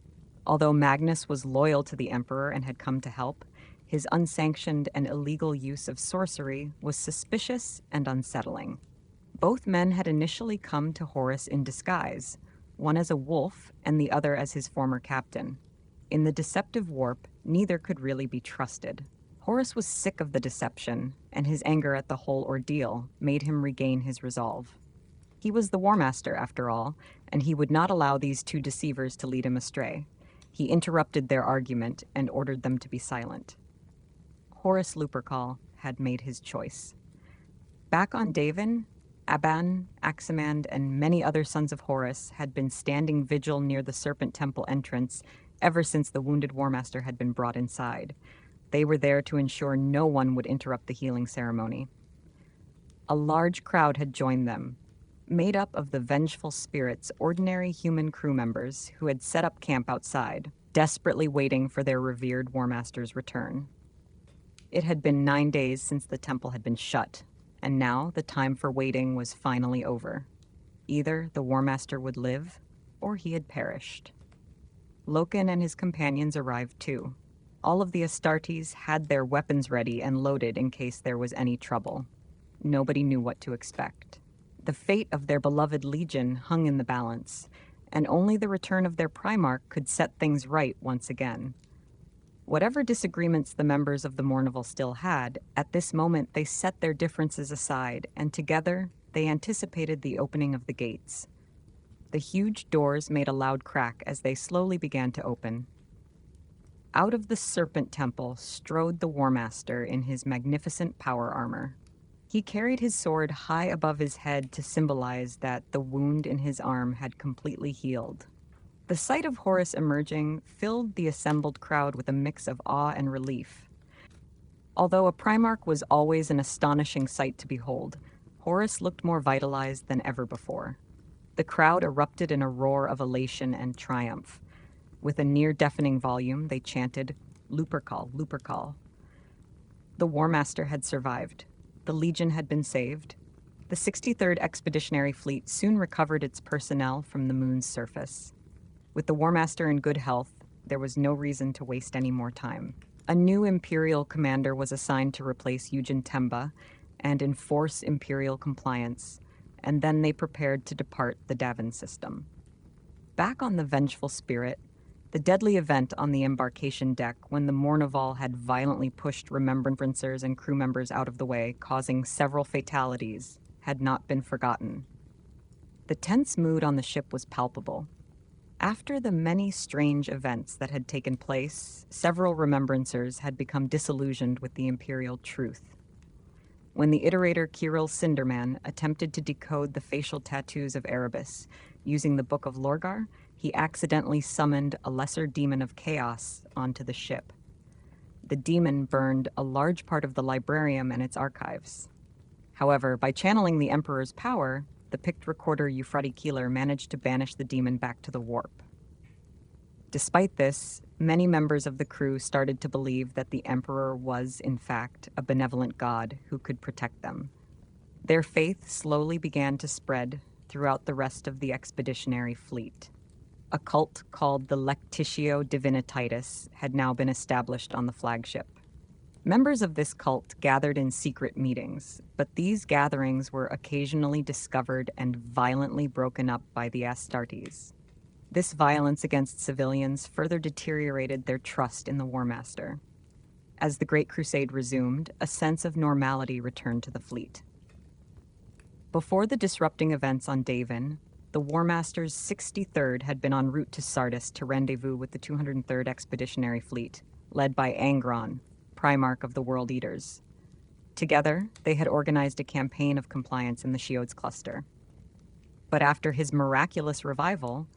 Although Magnus was loyal to the Emperor and had come to help, his unsanctioned and illegal use of sorcery was suspicious and unsettling. Both men had initially come to Horus in disguise, one as a wolf and the other as his former captain. In the deceptive warp, neither could really be trusted. Horus was sick of the deception, and his anger at the whole ordeal made him regain his resolve. He was the Warmaster, after all, and he would not allow these two deceivers to lead him astray. He interrupted their argument and ordered them to be silent. Horus Lupercal had made his choice. Back on Davin, Aban, Aximand, and many other sons of Horus had been standing vigil near the Serpent Temple entrance ever since the wounded Warmaster had been brought inside. They were there to ensure no one would interrupt the healing ceremony. A large crowd had joined them, made up of the vengeful spirits, ordinary human crew members who had set up camp outside, desperately waiting for their revered Warmaster's return. It had been 9 days since the temple had been shut, and now the time for waiting was finally over. Either the Warmaster would live, or he had perished. Loken and his companions arrived too. All of the Astartes had their weapons ready and loaded in case there was any trouble. Nobody knew what to expect. The fate of their beloved legion hung in the balance, and only the return of their Primarch could set things right once again. Whatever disagreements the members of the Mournival still had, at this moment they set their differences aside, and together they anticipated the opening of the gates. The huge doors made a loud crack as they slowly began to open. Out of the Serpent Temple strode the Warmaster in his magnificent power armor. He carried his sword high above his head to symbolize that the wound in his arm had completely healed. The sight of Horus emerging filled the assembled crowd with a mix of awe and relief. Although a Primarch was always an astonishing sight to behold, Horus looked more vitalized than ever before. The crowd erupted in a roar of elation and triumph. With a near-deafening volume, they chanted, "Lupercal, Lupercal." The Warmaster had survived. The Legion had been saved. The 63rd Expeditionary Fleet soon recovered its personnel from the moon's surface. With the Warmaster in good health, there was no reason to waste any more time. A new Imperial commander was assigned to replace Eugen Temba and enforce Imperial compliance, and then they prepared to depart the Davin system. Back on the Vengeful Spirit, the deadly event on the embarkation deck when the Mournival had violently pushed remembrancers and crew members out of the way, causing several fatalities, had not been forgotten. The tense mood on the ship was palpable. After the many strange events that had taken place, several remembrancers had become disillusioned with the Imperial truth. When the iterator Kirill Cinderman attempted to decode the facial tattoos of Erebus using the Book of Lorgar, he accidentally summoned a lesser demon of chaos onto the ship. The demon burned a large part of the librarium and its archives. However, by channeling the Emperor's power, the Pict recorder Euphrates Keeler managed to banish the demon back to the warp. Despite this, many members of the crew started to believe that the Emperor was, in fact, a benevolent god who could protect them. Their faith slowly began to spread throughout the rest of the expeditionary fleet. A cult called the Lectitio Divinitatis had now been established on the flagship. Members of this cult gathered in secret meetings, but these gatherings were occasionally discovered and violently broken up by the Astartes. This violence against civilians further deteriorated their trust in the Warmaster. As the Great Crusade resumed, a sense of normality returned to the fleet. Before the disrupting events on Davin, the Warmaster's 63rd had been en route to Sardis to rendezvous with the 203rd Expeditionary Fleet, led by Angron, Primarch of the World Eaters. Together, they had organized a campaign of compliance in the Sheodes cluster. But after his miraculous revival,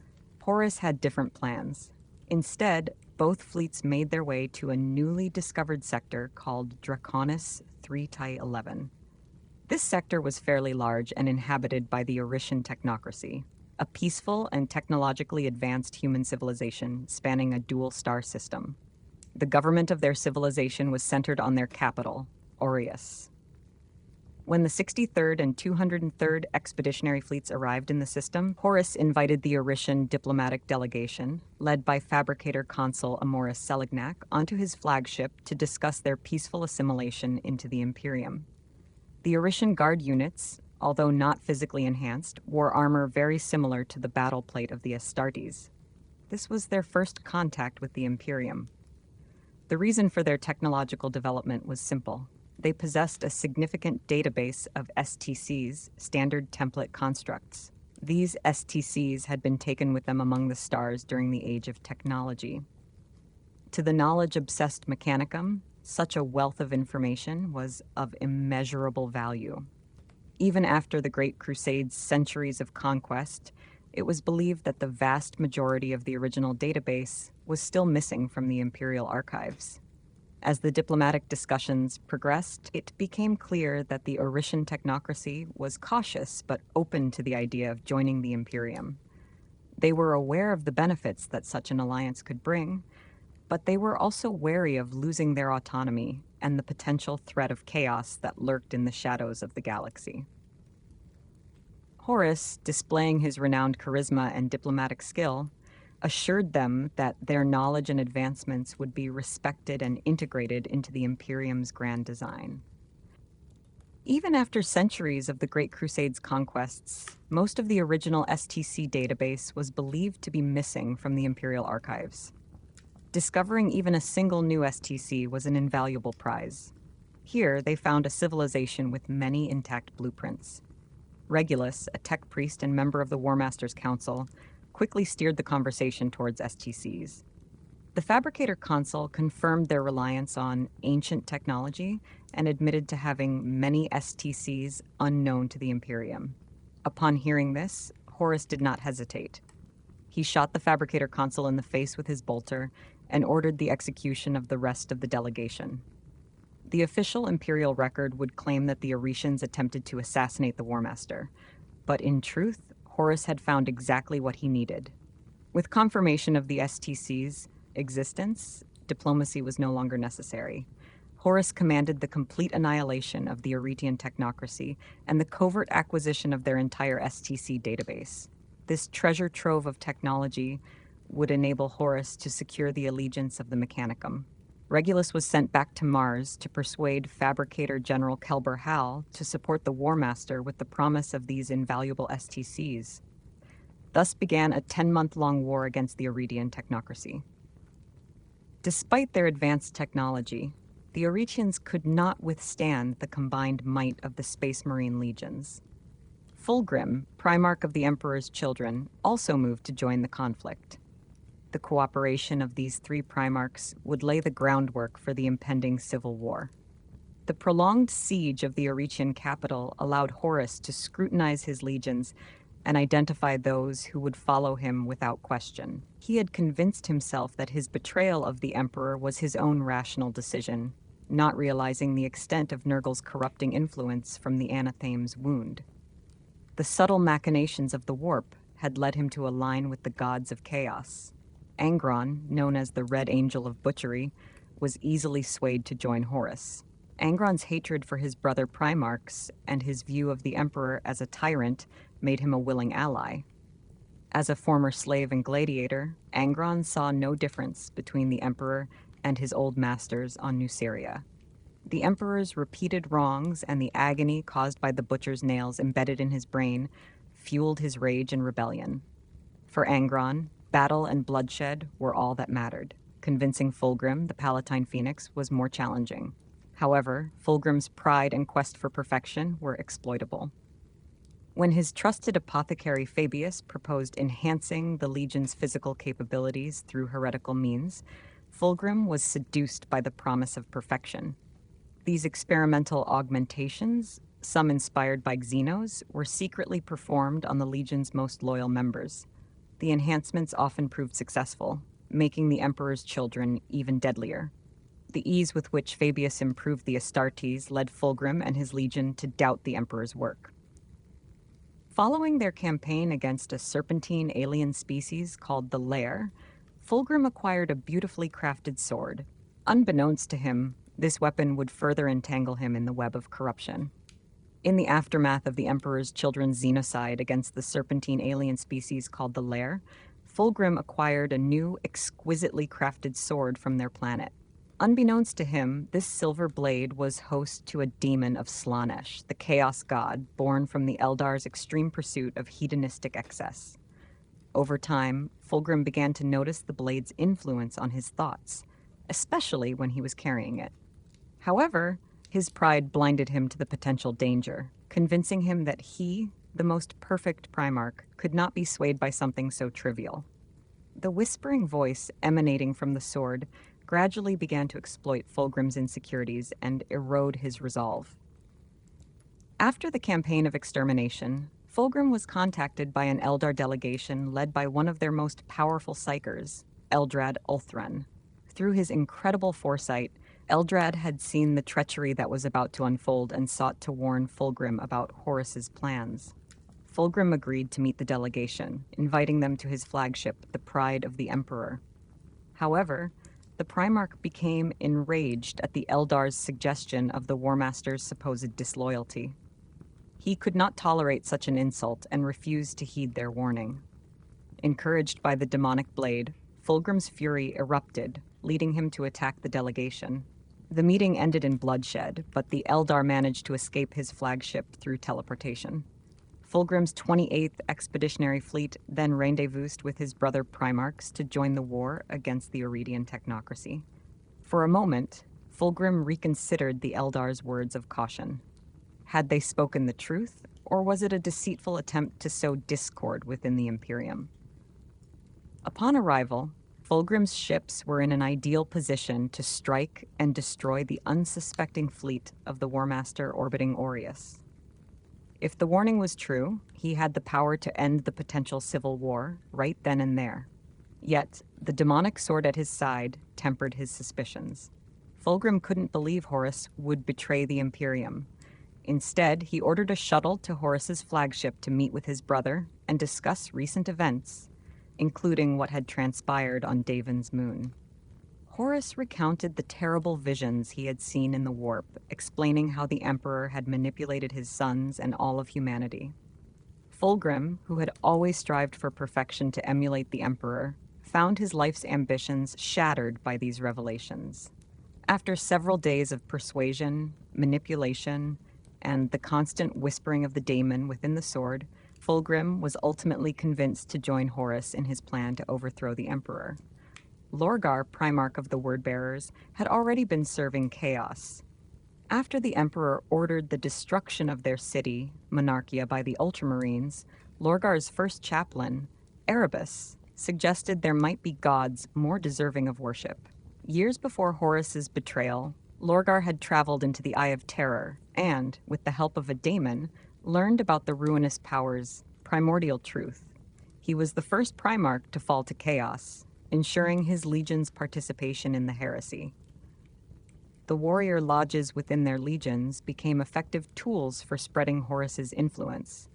Horus had different plans. Instead, both fleets made their way to a newly discovered sector called Draconis 3-11. This sector was fairly large and inhabited by the Orishan technocracy, a peaceful and technologically advanced human civilization spanning a dual star system. The government of their civilization was centered on their capital, Aureus. When the 63rd and 203rd Expeditionary Fleets arrived in the system, Horus invited the Orishan diplomatic delegation, led by fabricator consul Amoris Selignac, onto his flagship to discuss their peaceful assimilation into the Imperium. The Orishan guard units, although not physically enhanced, wore armor very similar to the battle plate of the Astartes. This was their first contact with the Imperium. The reason for their technological development was simple. They possessed a significant database of STCs, standard template constructs. These STCs had been taken with them among the stars during the Age of Technology. To the knowledge-obsessed Mechanicum, such a wealth of information was of immeasurable value. Even after the Great Crusade's centuries of conquest, it was believed that the vast majority of the original database was still missing from the Imperial archives. As the diplomatic discussions progressed, it became clear that the Orishan technocracy was cautious but open to the idea of joining the Imperium. They were aware of the benefits that such an alliance could bring, but they were also wary of losing their autonomy and the potential threat of chaos that lurked in the shadows of the galaxy. Horus, displaying his renowned charisma and diplomatic skill, assured them that their knowledge and advancements would be respected and integrated into the Imperium's grand design. Even after centuries of the Great Crusade's conquests, most of the original STC database was believed to be missing from the Imperial archives. Discovering even a single new STC was an invaluable prize. Here, they found a civilization with many intact blueprints. Regulus, a tech priest and member of the Warmaster's Council, quickly steered the conversation towards STCs. The fabricator consul confirmed their reliance on ancient technology and admitted to having many STCs unknown to the Imperium. Upon hearing this, Horus did not hesitate. He shot the fabricator consul in the face with his bolter and ordered the execution of the rest of the delegation. The official Imperial record would claim that the Orishans attempted to assassinate the Warmaster, but in truth, Horus had found exactly what he needed. With confirmation of the STC's existence, diplomacy was no longer necessary. Horus commanded the complete annihilation of the Oretian technocracy and the covert acquisition of their entire STC database. This treasure trove of technology would enable Horus to secure the allegiance of the Mechanicum. Regulus was sent back to Mars to persuade Fabricator General Kelber Hal to support the Warmaster with the promise of these invaluable STCs. Thus began a 10-month-long war against the Aurelian technocracy. Despite their advanced technology, the Aurelians could not withstand the combined might of the Space Marine legions. Fulgrim, Primarch of the Emperor's children, also moved to join the conflict. The cooperation of these three Primarchs would lay the groundwork for the impending civil war. The prolonged siege of the Aurelian capital allowed Horus to scrutinize his legions and identify those who would follow him without question. He had convinced himself that his betrayal of the Emperor was his own rational decision, not realizing the extent of Nurgle's corrupting influence from the Anathame's wound. The subtle machinations of the warp had led him to align with the gods of chaos. Angron, known as the Red Angel of Butchery, was easily swayed to join Horus. Angron's hatred for his brother Primarchs and his view of the Emperor as a tyrant made him a willing ally. As a former slave and gladiator, Angron saw no difference between the Emperor and his old masters on Nuceria. The Emperor's repeated wrongs and the agony caused by the butcher's nails embedded in his brain fueled his rage and rebellion. For Angron, battle and bloodshed were all that mattered. Convincing Fulgrim, the Palatine Phoenix, was more challenging. However, Fulgrim's pride and quest for perfection were exploitable. When his trusted apothecary Fabius proposed enhancing the Legion's physical capabilities through heretical means, Fulgrim was seduced by the promise of perfection. These experimental augmentations, some inspired by Xenos, were secretly performed on the Legion's most loyal members. The enhancements often proved successful, making the Emperor's children even deadlier. The ease with which Fabius improved the Astartes led Fulgrim and his legion to doubt the Emperor's work. Following their campaign against a serpentine alien species called the Lair, Fulgrim acquired a beautifully crafted sword. Unbeknownst to him, this weapon would further entangle him in the web of corruption. In the aftermath of the Emperor's children's xenocide against the serpentine alien species called the Lair, Fulgrim acquired a new, exquisitely crafted sword from their planet. Unbeknownst to him, this silver blade was host to a demon of Slaanesh, the chaos god born from the Eldar's extreme pursuit of hedonistic excess. Over time, Fulgrim began to notice the blade's influence on his thoughts, especially when he was carrying it. However, his pride blinded him to the potential danger, convincing him that he, the most perfect Primarch, could not be swayed by something so trivial. The whispering voice emanating from the sword gradually began to exploit Fulgrim's insecurities and erode his resolve. After the campaign of extermination, Fulgrim was contacted by an Eldar delegation led by one of their most powerful psychers, Eldrad Ulthran. Through his incredible foresight, Eldrad had seen the treachery that was about to unfold and sought to warn Fulgrim about Horus's plans. Fulgrim agreed to meet the delegation, inviting them to his flagship, the Pride of the Emperor. However, the Primarch became enraged at the Eldar's suggestion of the Warmaster's supposed disloyalty. He could not tolerate such an insult and refused to heed their warning. Encouraged by the demonic blade, Fulgrim's fury erupted, leading him to attack the delegation. The meeting ended in bloodshed, but the Eldar managed to escape his flagship through teleportation. Fulgrim's 28th Expeditionary Fleet then rendezvoused with his brother Primarchs to join the war against the Aurelian technocracy. For a moment, Fulgrim reconsidered the Eldar's words of caution. Had they spoken the truth, or was it a deceitful attempt to sow discord within the Imperium? Upon arrival, Fulgrim's ships were in an ideal position to strike and destroy the unsuspecting fleet of the Warmaster orbiting Aureus. If the warning was true, he had the power to end the potential civil war right then and there. Yet, the demonic sword at his side tempered his suspicions. Fulgrim couldn't believe Horus would betray the Imperium. Instead, he ordered a shuttle to Horus's flagship to meet with his brother and discuss recent events, including what had transpired on Daven's moon. Horus recounted the terrible visions he had seen in the warp, explaining how the Emperor had manipulated his sons and all of humanity. Fulgrim, who had always strived for perfection to emulate the Emperor, found his life's ambitions shattered by these revelations. After several days of persuasion, manipulation, and the constant whispering of the daemon within the sword, Fulgrim was ultimately convinced to join Horus in his plan to overthrow the Emperor. Lorgar, Primarch of the Wordbearers, had already been serving chaos. After the Emperor ordered the destruction of their city, Monarchia, by the Ultramarines, Lorgar's first chaplain, Erebus, suggested there might be gods more deserving of worship. Years before Horus's betrayal, Lorgar had traveled into the Eye of Terror and, with the help of a daemon, learned about the ruinous power's primordial truth. He was the first Primarch to fall to chaos, ensuring his legion's participation in the heresy. The warrior lodges within their legions became effective tools for spreading Horus's influence.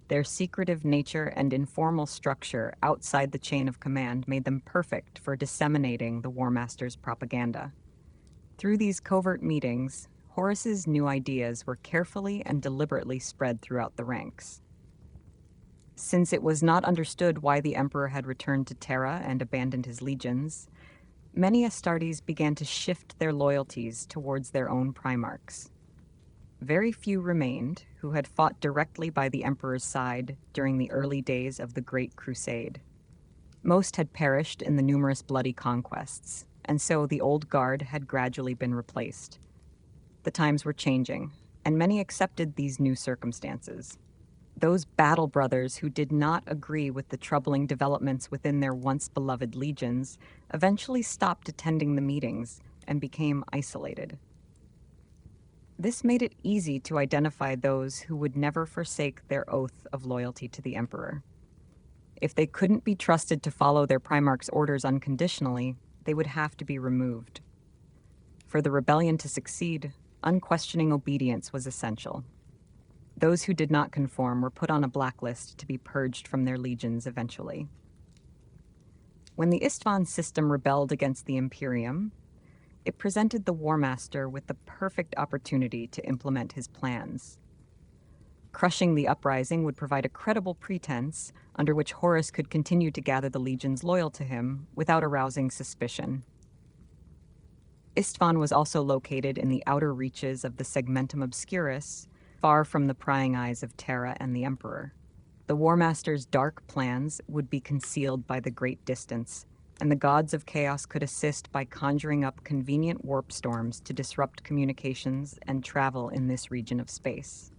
Their secretive nature and informal structure outside the chain of command made them perfect for disseminating the Warmaster's propaganda. Through these covert meetings, Horus's new ideas were carefully and deliberately spread throughout the ranks. Since it was not understood why the Emperor had returned to Terra and abandoned his legions, many Astartes began to shift their loyalties towards their own Primarchs. Very few remained who had fought directly by the Emperor's side during the early days of the Great Crusade. Most had perished in the numerous bloody conquests, and so the old guard had gradually been replaced. The times were changing, and many accepted these new circumstances. Those battle brothers who did not agree with the troubling developments within their once beloved legions eventually stopped attending the meetings and became isolated. This made it easy to identify those who would never forsake their oath of loyalty to the Emperor. If they couldn't be trusted to follow their Primarch's orders unconditionally, they would have to be removed. For the rebellion to succeed, unquestioning obedience was essential. Those who did not conform were put on a blacklist to be purged from their legions eventually. When the Istvan system rebelled against the Imperium, it presented the Warmaster with the perfect opportunity to implement his plans. Crushing the uprising would provide a credible pretense under which Horus could continue to gather the legions loyal to him without arousing suspicion. Istvan was also located in the outer reaches of the Segmentum Obscurus, far from the prying eyes of Terra and the Emperor. The Warmaster's dark plans would be concealed by the Great Distance, and the gods of chaos could assist by conjuring up convenient warp storms to disrupt communications and travel in this region of space.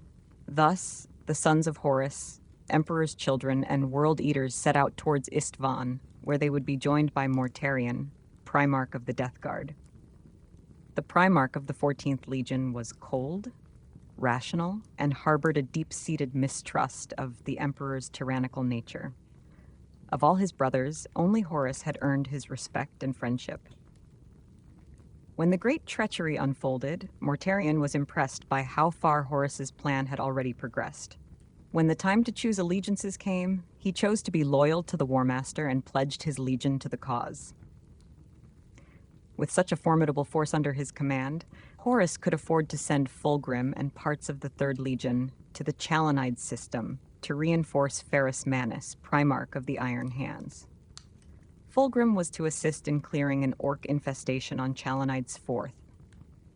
Thus, the sons of Horus, Emperor's children, and World Eaters set out towards Istvan, where they would be joined by Mortarion, Primarch of the Death Guard. The Primarch of the 14th Legion was cold, rational, and harbored a deep-seated mistrust of the Emperor's tyrannical nature. Of all his brothers, only Horus had earned his respect and friendship. When the great treachery unfolded, Mortarion was impressed by how far Horus's plan had already progressed. When the time to choose allegiances came, he chose to be loyal to the Warmaster and pledged his legion to the cause. With such a formidable force under his command, Horus could afford to send Fulgrim and parts of the Third Legion to the Chalonide system to reinforce Ferrus Manus, Primarch of the Iron Hands. Fulgrim was to assist in clearing an orc infestation on Chalonide's 4th.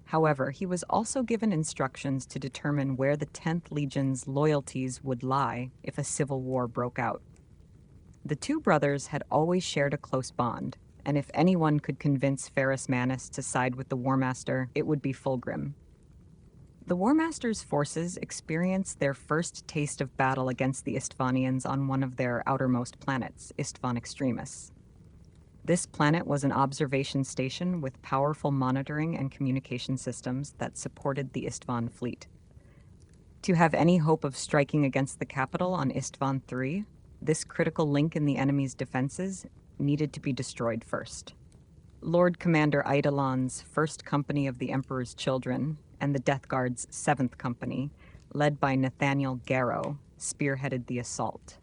However, he was also given instructions to determine where the 10th Legion's loyalties would lie if a civil war broke out. The two brothers had always shared a close bond, and if anyone could convince Ferrus Manus to side with the Warmaster, it would be Fulgrim. The Warmaster's forces experienced their first taste of battle against the Istvanians on one of their outermost planets, Istvan Extremis. This planet was an observation station with powerful monitoring and communication systems that supported the Istvan fleet. To have any hope of striking against the capital on Istvan III, this critical link in the enemy's defenses needed to be destroyed first. Lord Commander Eidolon's 1st Company of the Emperor's Children and the Death Guard's 7th Company, led by Nathaniel Garrow, spearheaded the assault.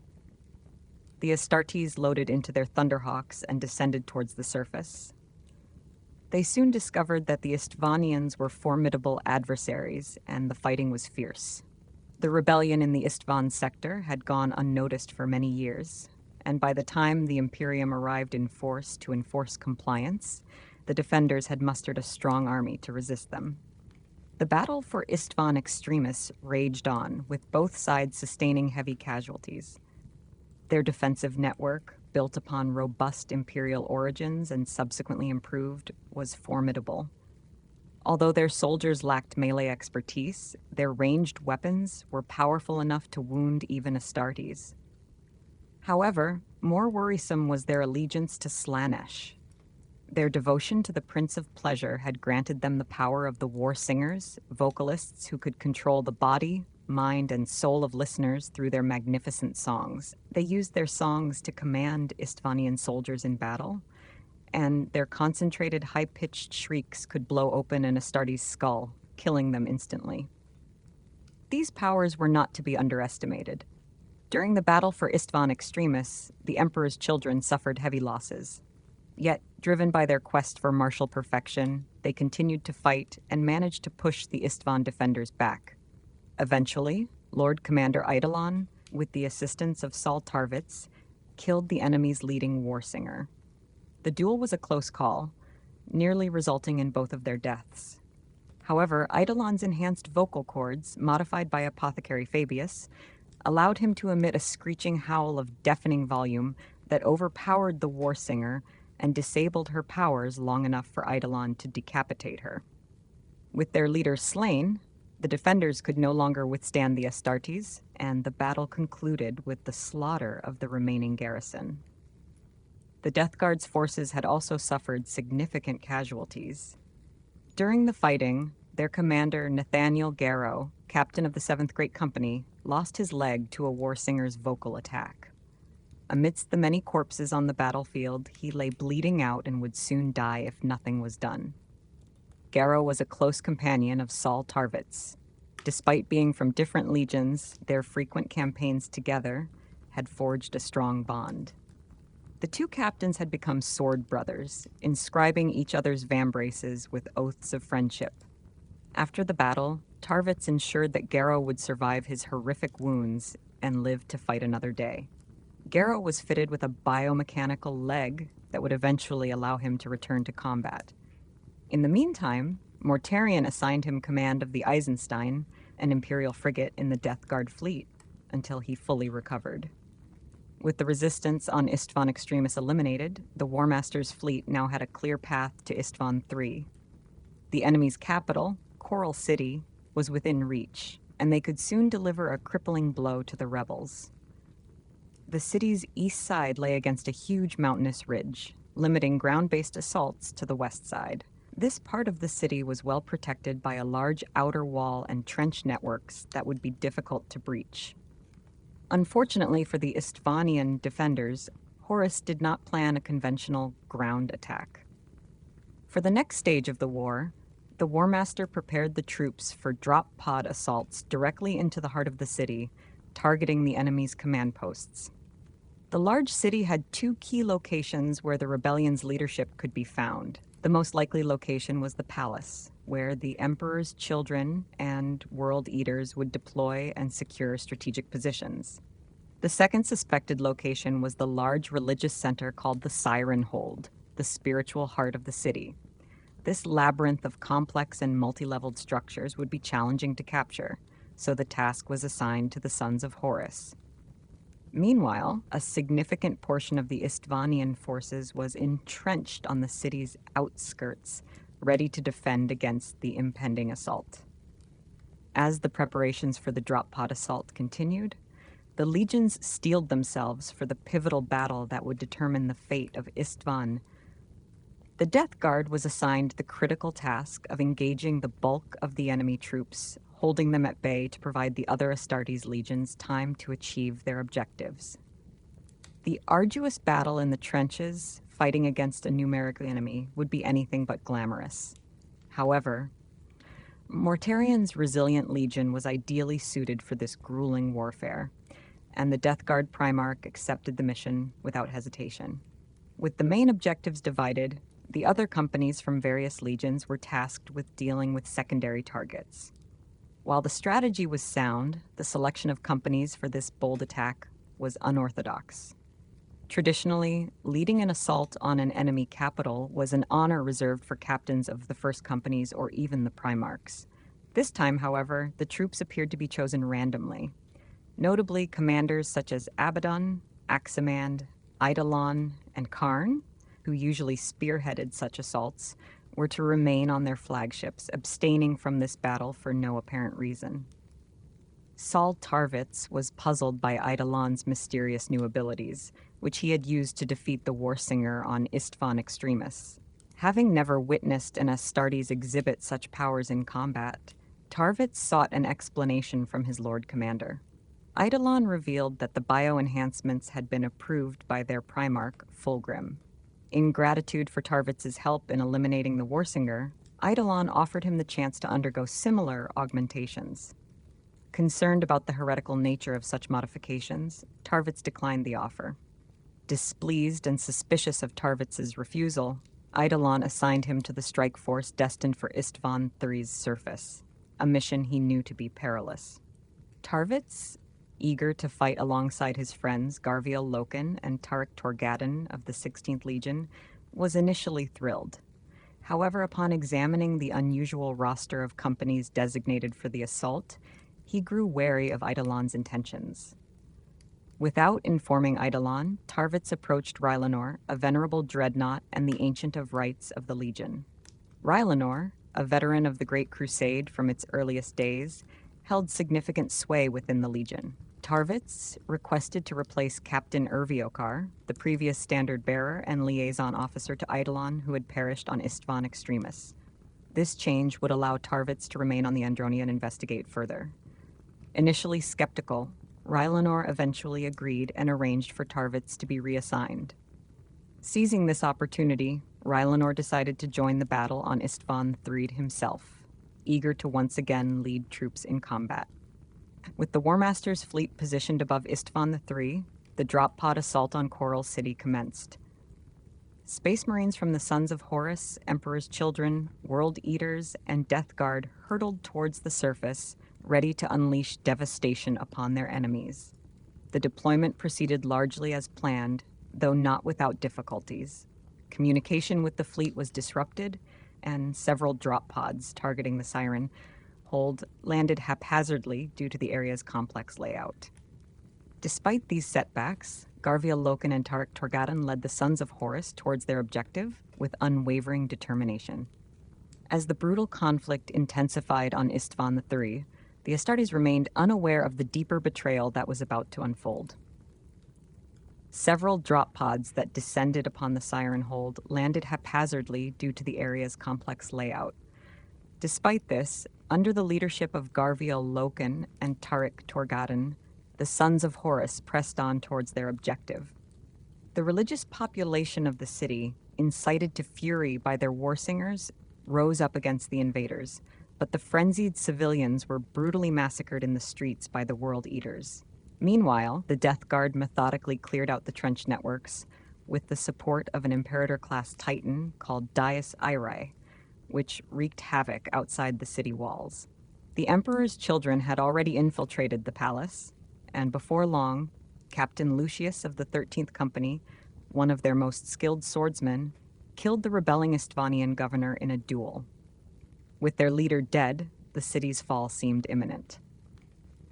The Astartes loaded into their Thunderhawks and descended towards the surface. They soon discovered that the Istvanians were formidable adversaries, and the fighting was fierce. The rebellion in the Istvan sector had gone unnoticed for many years, and by the time the Imperium arrived in force to enforce compliance, the defenders had mustered a strong army to resist them. The battle for Istvan Extremis raged on, with both sides sustaining heavy casualties. Their defensive network, built upon robust imperial origins and subsequently improved, was formidable. Although their soldiers lacked melee expertise, their ranged weapons were powerful enough to wound even Astartes. However, more worrisome was their allegiance to Slaanesh. Their devotion to the Prince of Pleasure had granted them the power of the war singers, vocalists who could control the body, mind, and soul of listeners through their magnificent songs. They used their songs to command Istvanian soldiers in battle, and their concentrated, high-pitched shrieks could blow open an Astartes skull, killing them instantly. These powers were not to be underestimated. During the battle for Istvan Extremis, the Emperor's children suffered heavy losses. Yet, driven by their quest for martial perfection, they continued to fight and managed to push the Istvan defenders back. Eventually, Lord Commander Eidolon, with the assistance of Saul Tarvitz, killed the enemy's leading war singer. The duel was a close call, nearly resulting in both of their deaths. However, Eidolon's enhanced vocal cords, modified by Apothecary Fabius, allowed him to emit a screeching howl of deafening volume that overpowered the war singer and disabled her powers long enough for Eidolon to decapitate her. With their leader slain, the defenders could no longer withstand the Astartes, and the battle concluded with the slaughter of the remaining garrison. The Death Guard's forces had also suffered significant casualties. During the fighting, their commander, Nathaniel Garrow, captain of the 7th Great Company, lost his leg to a war singer's vocal attack. Amidst the many corpses on the battlefield, he lay bleeding out and would soon die if nothing was done. Garrow was a close companion of Saul Tarvitz. Despite being from different legions, their frequent campaigns together had forged a strong bond. The two captains had become sword brothers, inscribing each other's vambraces with oaths of friendship. After the battle, Tarvitz ensured that Garrow would survive his horrific wounds and live to fight another day. Garrow was fitted with a biomechanical leg that would eventually allow him to return to combat. In the meantime, Mortarion assigned him command of the Eisenstein, an Imperial frigate in the Death Guard fleet, until he fully recovered. With the resistance on Istvan Extremis eliminated, the Warmaster's fleet now had a clear path to Istvan III. The enemy's capital, Coral City, was within reach, and they could soon deliver a crippling blow to the rebels. The city's east side lay against a huge mountainous ridge, limiting ground-based assaults to the west side. This part of the city was well protected by a large outer wall and trench networks that would be difficult to breach. Unfortunately for the Istvanian defenders, Horus did not plan a conventional ground attack. For the next stage of the war, the Warmaster prepared the troops for drop pod assaults directly into the heart of the city, targeting the enemy's command posts. The large city had two key locations where the rebellion's leadership could be found. The most likely location was the palace, where the Emperor's children and world eaters would deploy and secure strategic positions. The second suspected location was the large religious center called the Siren Hold, the spiritual heart of the city. This labyrinth of complex and multi-leveled structures would be challenging to capture, so the task was assigned to the Sons of Horus. Meanwhile, a significant portion of the Istvanian forces was entrenched on the city's outskirts, ready to defend against the impending assault. As the preparations for the drop pod assault continued, the legions steeled themselves for the pivotal battle that would determine the fate of Istvan. The Death Guard was assigned the critical task of engaging the bulk of the enemy troops, holding them at bay to provide the other Astartes legions time to achieve their objectives. The arduous battle in the trenches, fighting against a numeric enemy, would be anything but glamorous. However, Mortarion's resilient legion was ideally suited for this grueling warfare, and the Death Guard Primarch accepted the mission without hesitation. With the main objectives divided, the other companies from various legions were tasked with dealing with secondary targets. While the strategy was sound, the selection of companies for this bold attack was unorthodox. Traditionally, leading an assault on an enemy capital was an honor reserved for captains of the first companies or even the Primarchs. This time, however, the troops appeared to be chosen randomly. Notably, commanders such as Abaddon, Aximand, Eidolon, and Karn, who usually spearheaded such assaults, were to remain on their flagships, abstaining from this battle for no apparent reason. Saul Tarvitz was puzzled by Eidolon's mysterious new abilities, which he had used to defeat the Warsinger on Istvan Extremis. Having never witnessed an Astartes exhibit such powers in combat, Tarvitz sought an explanation from his Lord Commander. Eidolon revealed that the bioenhancements had been approved by their Primarch, Fulgrim. In gratitude for Tarvitz's help in eliminating the Warsinger, Eidolon offered him the chance to undergo similar augmentations. Concerned about the heretical nature of such modifications, Tarvitz declined the offer. Displeased and suspicious of Tarvitz's refusal, Eidolon assigned him to the strike force destined for Istvan III's surface, a mission he knew to be perilous. Tarvitz, eager to fight alongside his friends Garviel Loken and Tarik Torgadon of the 16th Legion, was initially thrilled. However, upon examining the unusual roster of companies designated for the assault, he grew wary of Eidolon's intentions. Without informing Eidolon, Tarvitz approached Rylanor, a venerable dreadnought and the Ancient of Rites of the Legion. Rylanor, a veteran of the Great Crusade from its earliest days, held significant sway within the Legion. Tarvitz requested to replace Captain Erviokar, the previous standard-bearer and liaison officer to Eidolon who had perished on Istvan Extremis. This change would allow Tarvitz to remain on the Andronia and investigate further. Initially skeptical, Rylanor eventually agreed and arranged for Tarvitz to be reassigned. Seizing this opportunity, Rylanor decided to join the battle on Istvan III himself, eager to once again lead troops in combat. With the Warmaster's fleet positioned above Istvan III, the drop pod assault on Coral City commenced. Space Marines from the Sons of Horus, Emperor's Children, World Eaters, and Death Guard hurtled towards the surface, ready to unleash devastation upon their enemies. The deployment proceeded largely as planned, though not without difficulties. Communication with the fleet was disrupted, and several drop pods targeting the Siren hold landed haphazardly due to the area's complex layout. Despite these setbacks, Garviel Loken and Tarik Torgadon led the Sons of Horus towards their objective with unwavering determination. As the brutal conflict intensified on Istvan III, the Astartes remained unaware of the deeper betrayal that was about to unfold. Several drop pods that descended upon the Siren hold landed haphazardly due to the area's complex layout. Despite this, under the leadership of Garviel Loken and Tarik Torgadon, the Sons of Horus pressed on towards their objective. The religious population of the city, incited to fury by their warsingers, rose up against the invaders, but the frenzied civilians were brutally massacred in the streets by the World Eaters. Meanwhile, the Death Guard methodically cleared out the trench networks with the support of an Imperator-class Titan called Dias Irae, which wreaked havoc outside the city walls. The Emperor's Children had already infiltrated the palace, and before long, Captain Lucius of the 13th Company, one of their most skilled swordsmen, killed the rebelling Istvanian governor in a duel. With their leader dead, the city's fall seemed imminent.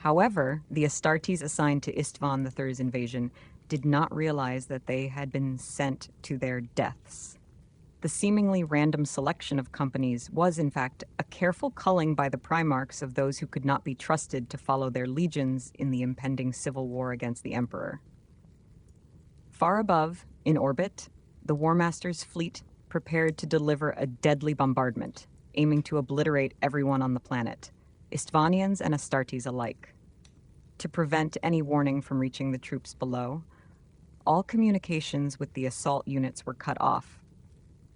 However, the Astartes assigned to Istvan III's invasion did not realize that they had been sent to their deaths. The seemingly random selection of companies was, in fact, a careful culling by the Primarchs of those who could not be trusted to follow their legions in the impending civil war against the Emperor. Far above, in orbit, the Warmaster's fleet prepared to deliver a deadly bombardment, aiming to obliterate everyone on the planet, Istvanians and Astartes alike. To prevent any warning from reaching the troops below, all communications with the assault units were cut off.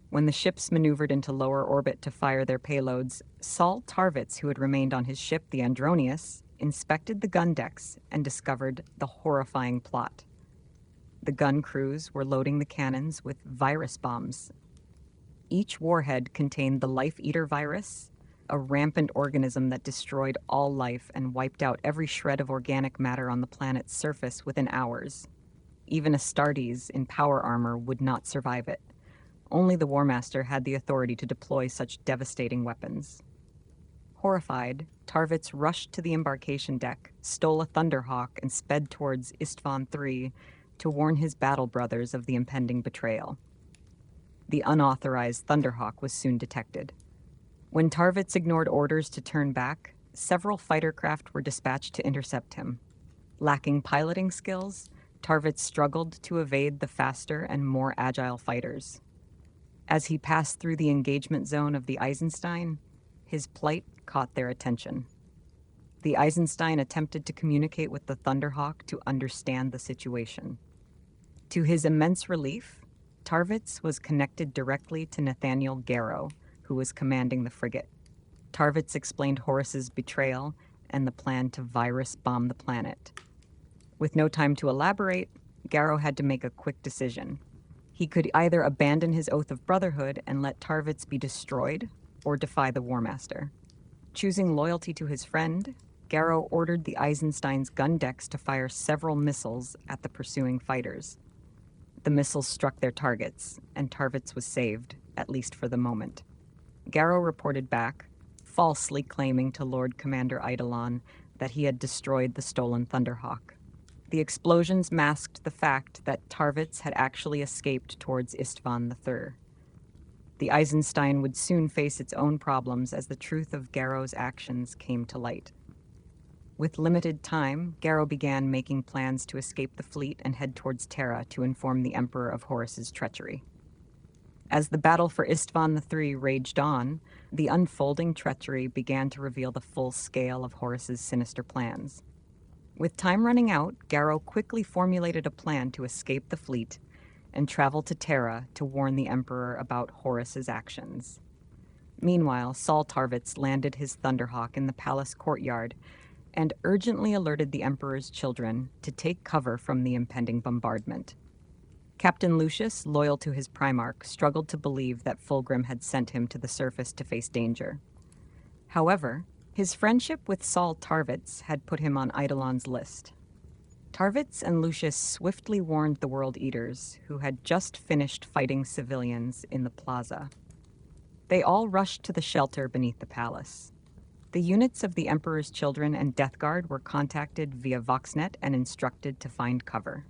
When the ships maneuvered into lower orbit to fire their payloads, Saul Tarvitz, who had remained on his ship, the Andronius, inspected the gun decks and discovered the horrifying plot. The gun crews were loading the cannons with virus bombs. Each warhead contained the Life Eater virus, a rampant organism that destroyed all life and wiped out every shred of organic matter on the planet's surface within hours. Even Astartes in power armor would not survive it. Only the Warmaster had the authority to deploy such devastating weapons. Horrified, Tarvitz rushed to the embarkation deck, stole a Thunderhawk, and sped towards Istvan III to warn his battle brothers of the impending betrayal. The unauthorized Thunderhawk was soon detected. When Tarvitz ignored orders to turn back, several fighter craft were dispatched to intercept him. Lacking piloting skills, Tarvitz struggled to evade the faster and more agile fighters. As he passed through the engagement zone of the Eisenstein, his plight caught their attention. The Eisenstein attempted to communicate with the Thunderhawk to understand the situation. To his immense relief, Tarvitz was connected directly to Nathaniel Garrow, who was commanding the frigate. Tarvitz explained Horus's betrayal and the plan to virus bomb the planet. With no time to elaborate, Garrow had to make a quick decision. He could either abandon his oath of brotherhood and let Tarvitz be destroyed, or defy the Warmaster. Choosing loyalty to his friend, Garrow ordered the Eisenstein's gun decks to fire several missiles at the pursuing fighters. The missiles struck their targets, and Tarvitz was saved, at least for the moment. Garrow reported back, falsely claiming to Lord Commander Eidolon that he had destroyed the stolen Thunderhawk. The explosions masked the fact that Tarvitz had actually escaped towards Istvan III. The Eisenstein would soon face its own problems as the truth of Garrow's actions came to light. With limited time, Garrow began making plans to escape the fleet and head towards Terra to inform the Emperor of Horus's treachery. As the battle for Istvan III raged on, the unfolding treachery began to reveal the full scale of Horus's sinister plans. With time running out, Garrow quickly formulated a plan to escape the fleet and travel to Terra to warn the Emperor about Horus's actions. Meanwhile, Saul Tarvitz landed his Thunderhawk in the palace courtyard and urgently alerted the Emperor's children to take cover from the impending bombardment. Captain Lucius, loyal to his Primarch, struggled to believe that Fulgrim had sent him to the surface to face danger. However, his friendship with Saul Tarvitz had put him on Eidolon's list. Tarvitz and Lucius swiftly warned the World Eaters, who had just finished fighting civilians in the plaza. They all rushed to the shelter beneath the palace. The units of the Emperor's Children and Death Guard were contacted via Voxnet and instructed to find cover.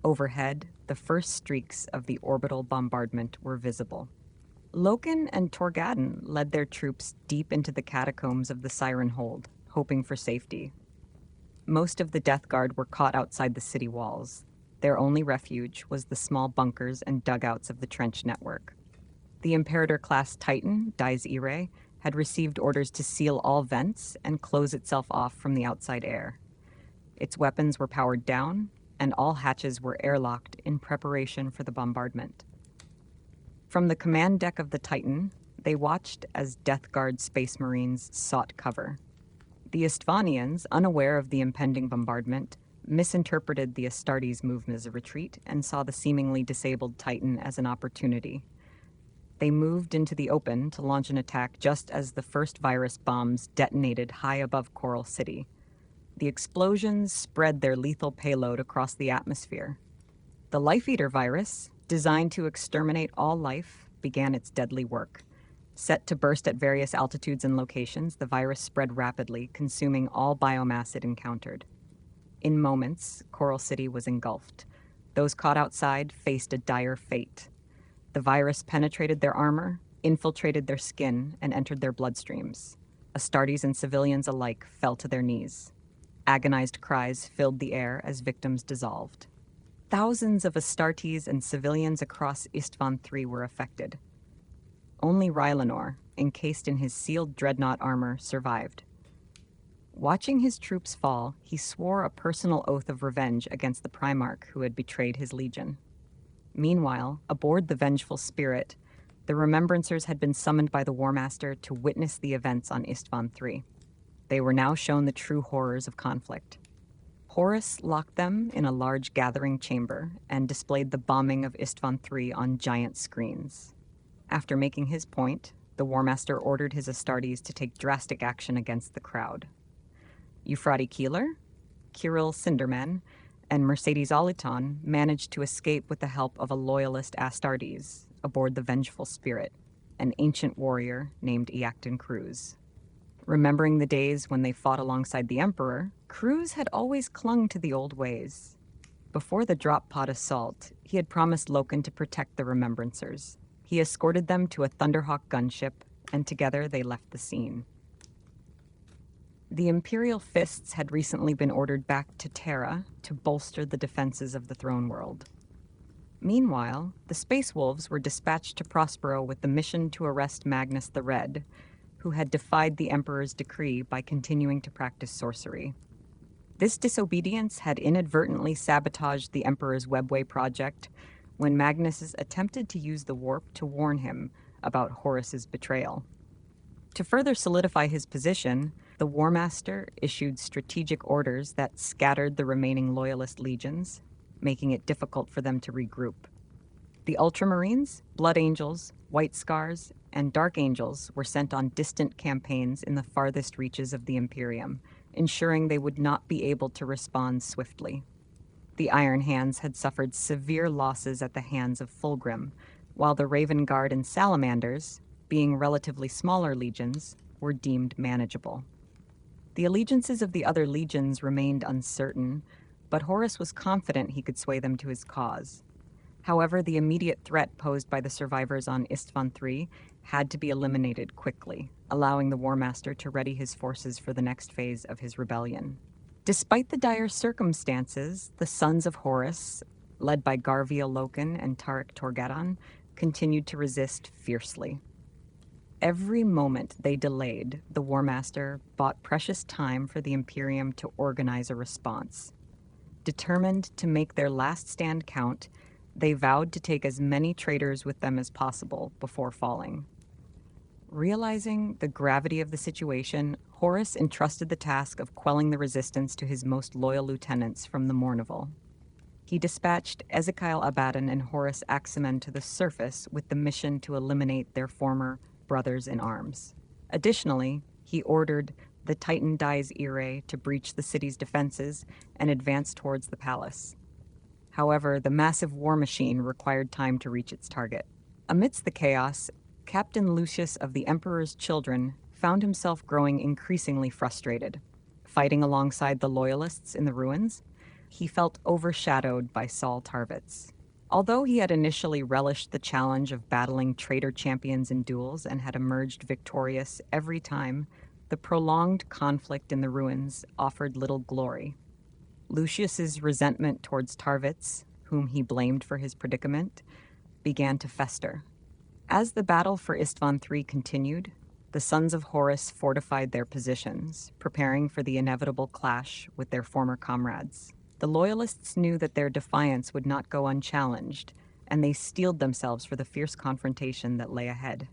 Overhead, the first streaks of the orbital bombardment were visible. Loken and Torgadon led their troops deep into the catacombs of the Siren Hold, hoping for safety. Most of the Death Guard were caught outside the city walls. Their only refuge was the small bunkers and dugouts of the trench network. The Imperator-class Titan, Dies Irae, had received orders to seal all vents and close itself off from the outside air. Its weapons were powered down, and all hatches were airlocked in preparation for the bombardment. From the command deck of the Titan, they watched as Death Guard Space Marines sought cover. The Istvanians, unaware of the impending bombardment, misinterpreted the Astartes' movement as a retreat and saw the seemingly disabled Titan as an opportunity. They moved into the open to launch an attack just as the first virus bombs detonated high above Coral City. The explosions spread their lethal payload across the atmosphere. The Life Eater virus, designed to exterminate all life, began its deadly work. Set to burst at various altitudes and locations, the virus spread rapidly, consuming all biomass it encountered. In moments, Coral City was engulfed. Those caught outside faced a dire fate. The virus penetrated their armor, infiltrated their skin, and entered their bloodstreams. Astartes and civilians alike fell to their knees. Agonized cries filled the air as victims dissolved. Thousands of Astartes and civilians across Istvan III were affected. Only Rylanor, encased in his sealed dreadnought armor, survived. Watching his troops fall, he swore a personal oath of revenge against the Primarch who had betrayed his legion. Meanwhile, aboard the Vengeful Spirit, the Remembrancers had been summoned by the Warmaster to witness the events on Istvan III. They were now shown the true horrors of conflict. Horus locked them in a large gathering chamber and displayed the bombing of Istvan III on giant screens. After making his point, the Warmaster ordered his Astartes to take drastic action against the crowd. Euphrates Keeler, Kirill Cinderman, and Mercedes Oliton managed to escape with the help of a loyalist Astartes aboard the Vengeful Spirit, an ancient warrior named Iacton Cruz. Remembering the days when they fought alongside the Emperor, crews had always clung to the old ways. Before the drop pod assault, he had promised Loken to protect the Remembrancers. He escorted them to a Thunderhawk gunship, and together they left the scene. The Imperial Fists had recently been ordered back to Terra to bolster the defenses of the throne world. Meanwhile, the Space Wolves were dispatched to Prospero with the mission to arrest Magnus the Red, who had defied the Emperor's decree by continuing to practice sorcery. This disobedience had inadvertently sabotaged the Emperor's Webway project when Magnus attempted to use the warp to warn him about Horus's betrayal. To further solidify his position, the Warmaster issued strategic orders that scattered the remaining Loyalist legions, making it difficult for them to regroup. The Ultramarines, Blood Angels, White Scars, and Dark Angels were sent on distant campaigns in the farthest reaches of the Imperium, ensuring they would not be able to respond swiftly. The Iron Hands had suffered severe losses at the hands of Fulgrim, while the Raven Guard and Salamanders, being relatively smaller legions, were deemed manageable. The allegiances of the other legions remained uncertain, but Horus was confident he could sway them to his cause. However, the immediate threat posed by the survivors on Istvan III had to be eliminated quickly, allowing the Warmaster to ready his forces for the next phase of his rebellion. Despite the dire circumstances, the Sons of Horus, led by Garviel Loken and Tarik Torgadon, continued to resist fiercely. Every moment they delayed, the Warmaster bought precious time for the Imperium to organize a response. Determined to make their last stand count, they vowed to take as many traitors with them as possible before falling. Realizing the gravity of the situation, Horus entrusted the task of quelling the resistance to his most loyal lieutenants from the Mournival. He dispatched Ezekiel Abaddon and Horus Aximen to the surface with the mission to eliminate their former brothers-in-arms. Additionally, he ordered the Titan Dies Irae to breach the city's defenses and advance towards the palace. However, the massive war machine required time to reach its target. Amidst the chaos, Captain Lucius of the Emperor's Children found himself growing increasingly frustrated. Fighting alongside the Loyalists in the ruins, he felt overshadowed by Saul Tarvitz. Although he had initially relished the challenge of battling traitor champions in duels and had emerged victorious every time, the prolonged conflict in the ruins offered little glory. Lucius's resentment towards Tarvitz, whom he blamed for his predicament, began to fester. As the battle for Istvan III continued, the Sons of Horus fortified their positions, preparing for the inevitable clash with their former comrades. The Loyalists knew that their defiance would not go unchallenged, and they steeled themselves for the fierce confrontation that lay ahead.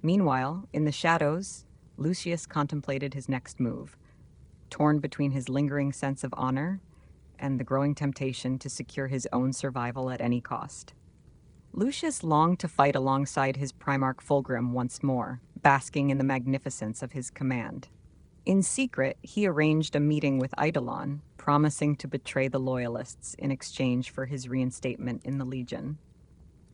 Meanwhile, in the shadows, Lucius contemplated his next move, torn between his lingering sense of honor and the growing temptation to secure his own survival at any cost. Lucius longed to fight alongside his Primarch Fulgrim once more, basking in the magnificence of his command. In secret, he arranged a meeting with Eidolon, promising to betray the Loyalists in exchange for his reinstatement in the Legion.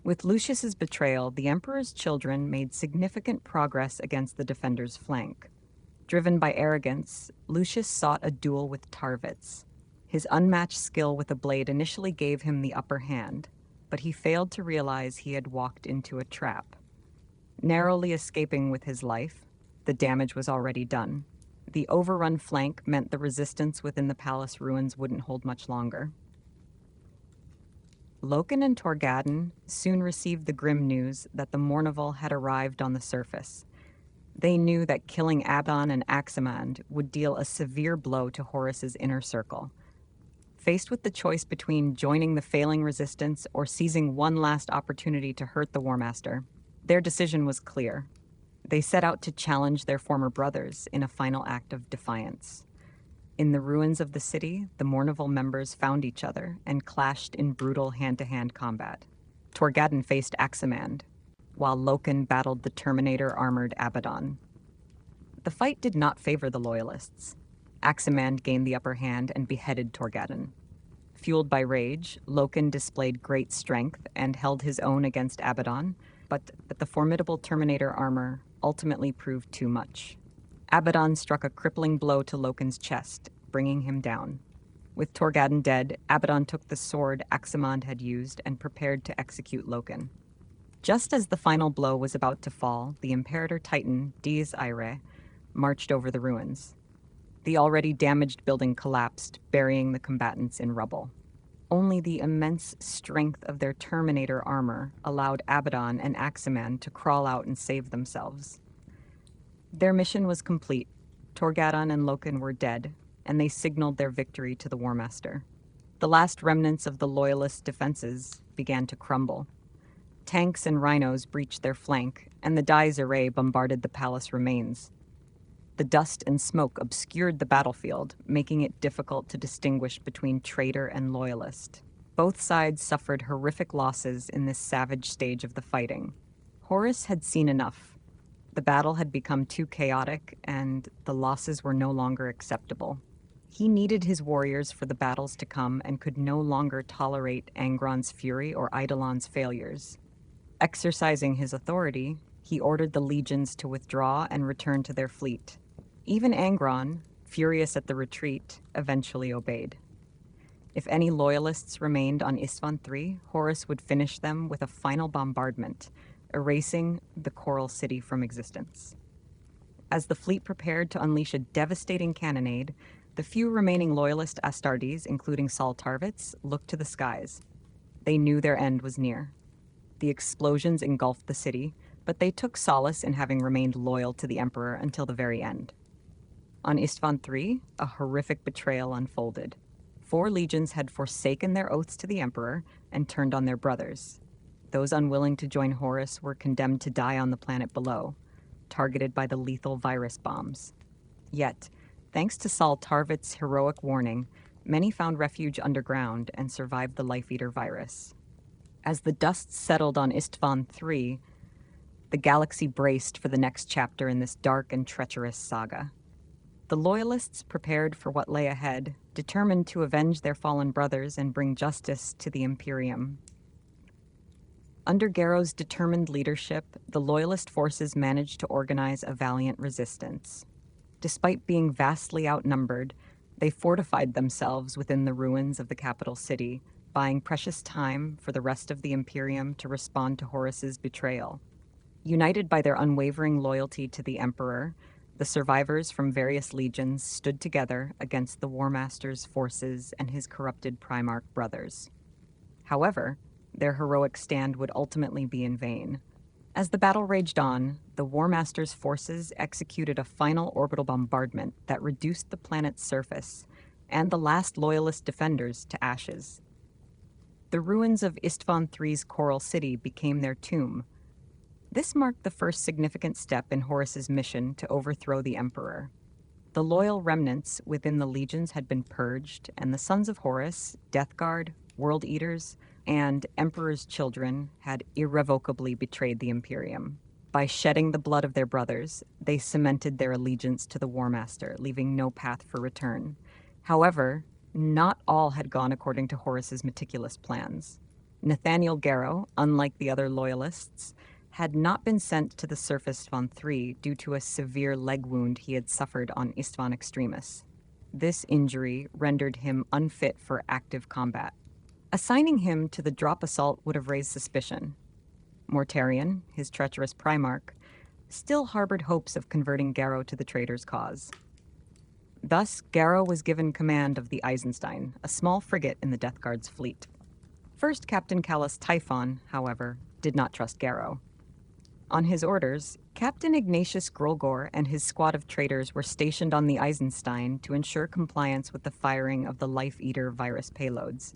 With Lucius's betrayal, the Emperor's Children made significant progress against the Defender's flank. Driven by arrogance, Lucius sought a duel with Tarvitz. His unmatched skill with a blade initially gave him the upper hand, but he failed to realize he had walked into a trap. Narrowly escaping with his life, the damage was already done. The overrun flank meant the resistance within the palace ruins wouldn't hold much longer. Loken and Torgadon soon received the grim news that the Mournival had arrived on the surface. They knew that killing Abaddon and Aximand would deal a severe blow to Horus's inner circle. Faced with the choice between joining the failing resistance or seizing one last opportunity to hurt the Warmaster, their decision was clear. They set out to challenge their former brothers in a final act of defiance. In the ruins of the city, the Mournival members found each other and clashed in brutal hand-to-hand combat. Torgadon faced Aximand, while Loken battled the Terminator-armored Abaddon. The fight did not favor the Loyalists. Aximand gained the upper hand and beheaded Torgadon. Fueled by rage, Loken displayed great strength and held his own against Abaddon, but the formidable Terminator armor ultimately proved too much. Abaddon struck a crippling blow to Loken's chest, bringing him down. With Torgadon dead, Abaddon took the sword Aximand had used and prepared to execute Loken. Just as the final blow was about to fall, the Imperator Titan, Dies Irae, marched over the ruins. The already damaged building collapsed, burying the combatants in rubble. Only the immense strength of their Terminator armor allowed Abaddon and Aximand to crawl out and save themselves. Their mission was complete. Torgadon and Loken were dead, and they signaled their victory to the Warmaster. The last remnants of the Loyalist defenses began to crumble. Tanks and rhinos breached their flank, and the Dies Irae bombarded the palace remains. The dust and smoke obscured the battlefield, making it difficult to distinguish between traitor and loyalist. Both sides suffered horrific losses in this savage stage of the fighting. Horus had seen enough. The battle had become too chaotic, and the losses were no longer acceptable. He needed his warriors for the battles to come and could no longer tolerate Angron's fury or Eidolon's failures. Exercising his authority, he ordered the legions to withdraw and return to their fleet. Even Angron, furious at the retreat, eventually obeyed. If any loyalists remained on Istvan III, Horus would finish them with a final bombardment, erasing the Coral City from existence. As the fleet prepared to unleash a devastating cannonade, the few remaining loyalist Astartes, including Saul Tarvitz, looked to the skies. They knew their end was near. The explosions engulfed the city, but they took solace in having remained loyal to the Emperor until the very end. On Istvan III, a horrific betrayal unfolded. 4 legions had forsaken their oaths to the Emperor and turned on their brothers. Those unwilling to join Horus were condemned to die on the planet below, targeted by the lethal virus bombs. Yet, thanks to Saul Tarvitz's heroic warning, many found refuge underground and survived the Life Eater virus. As the dust settled on Istvan III, the galaxy braced for the next chapter in this dark and treacherous saga. The Loyalists prepared for what lay ahead, determined to avenge their fallen brothers and bring justice to the Imperium. Under Garrow's determined leadership, the Loyalist forces managed to organize a valiant resistance. Despite being vastly outnumbered, they fortified themselves within the ruins of the capital city, buying precious time for the rest of the Imperium to respond to Horus's betrayal. United by their unwavering loyalty to the Emperor, the survivors from various legions stood together against the Warmaster's forces and his corrupted Primarch brothers. However, their heroic stand would ultimately be in vain. As the battle raged on, the Warmaster's forces executed a final orbital bombardment that reduced the planet's surface and the last Loyalist defenders to ashes. The ruins of Istvan III's Coral City became their tomb. This marked the first significant step in Horus's mission to overthrow the Emperor. The loyal remnants within the legions had been purged, and the sons of Horus, Death Guard, World Eaters, and Emperor's children had irrevocably betrayed the Imperium. By shedding the blood of their brothers, they cemented their allegiance to the Warmaster, leaving no path for return. However, not all had gone according to Horus's meticulous plans. Nathaniel Garrow, unlike the other Loyalists, had not been sent to the surface Istvan III due to a severe leg wound he had suffered on Istvan Extremis. This injury rendered him unfit for active combat. Assigning him to the drop assault would have raised suspicion. Mortarion, his treacherous Primarch, still harbored hopes of converting Garrow to the traitor's cause. Thus, Garrow was given command of the Eisenstein, a small frigate in the Death Guard's fleet. First Captain Callus Typhon, however, did not trust Garrow. On his orders, Captain Ignatius Grolgor and his squad of traitors were stationed on the Eisenstein to ensure compliance with the firing of the Life Eater virus payloads.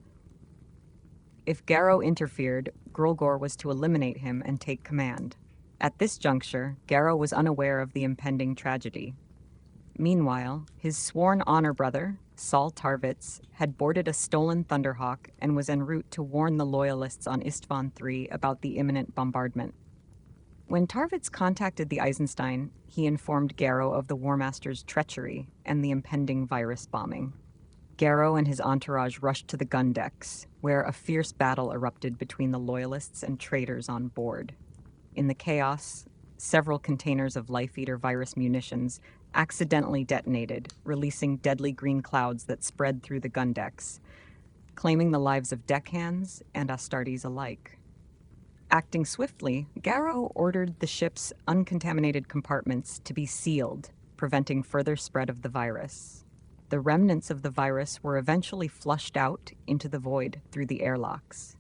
If Garrow interfered, Grolgor was to eliminate him and take command. At this juncture, Garrow was unaware of the impending tragedy. Meanwhile, his sworn honor brother, Saul Tarvitz, had boarded a stolen Thunderhawk and was en route to warn the Loyalists on Istvan III about the imminent bombardment. When Tarvitz contacted the Eisenstein, he informed Garrow of the Warmaster's treachery and the impending virus bombing. Garrow and his entourage rushed to the gun decks, where a fierce battle erupted between the Loyalists and traitors on board. In the chaos, several containers of Life Eater virus munitions accidentally detonated, releasing deadly green clouds that spread through the gun decks, claiming the lives of deckhands and Astartes alike. Acting swiftly, Garrow ordered the ship's uncontaminated compartments to be sealed, preventing further spread of the virus. The remnants of the virus were eventually flushed out into the void through the airlocks.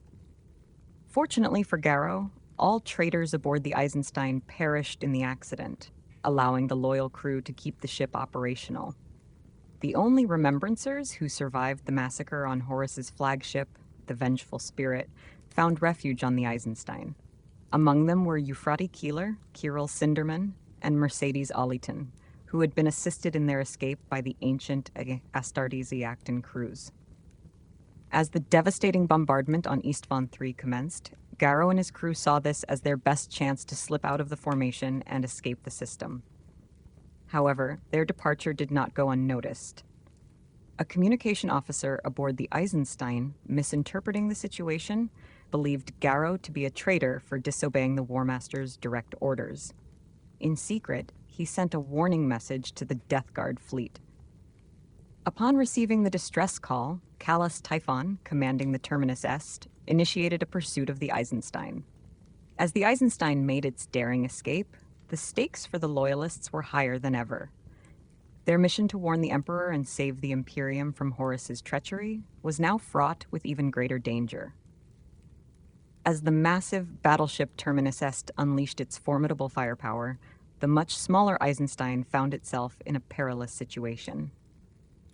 Fortunately for Garrow, all traitors aboard the Eisenstein perished in the accident, allowing the loyal crew to keep the ship operational. The only remembrancers who survived the massacre on Horus's flagship, the Vengeful Spirit, found refuge on the Eisenstein. Among them were Euphrates Keeler, Kirill Sinderman, and Mercedes Oliton, who had been assisted in their escape by the ancient Astartes-Iactan crews. As the devastating bombardment on Isstvan III commenced, Garrow and his crew saw this as their best chance to slip out of the formation and escape the system. However, their departure did not go unnoticed. A communication officer aboard the Eisenstein, misinterpreting the situation, believed Garrow to be a traitor for disobeying the Warmaster's direct orders. In secret, he sent a warning message to the Death Guard fleet. Upon receiving the distress call, Callus Typhon, commanding the Terminus Est, initiated a pursuit of the Eisenstein. As the Eisenstein made its daring escape, the stakes for the Loyalists were higher than ever. Their mission to warn the Emperor and save the Imperium from Horus's treachery was now fraught with even greater danger. As the massive battleship Terminus Est unleashed its formidable firepower, the much smaller Eisenstein found itself in a perilous situation.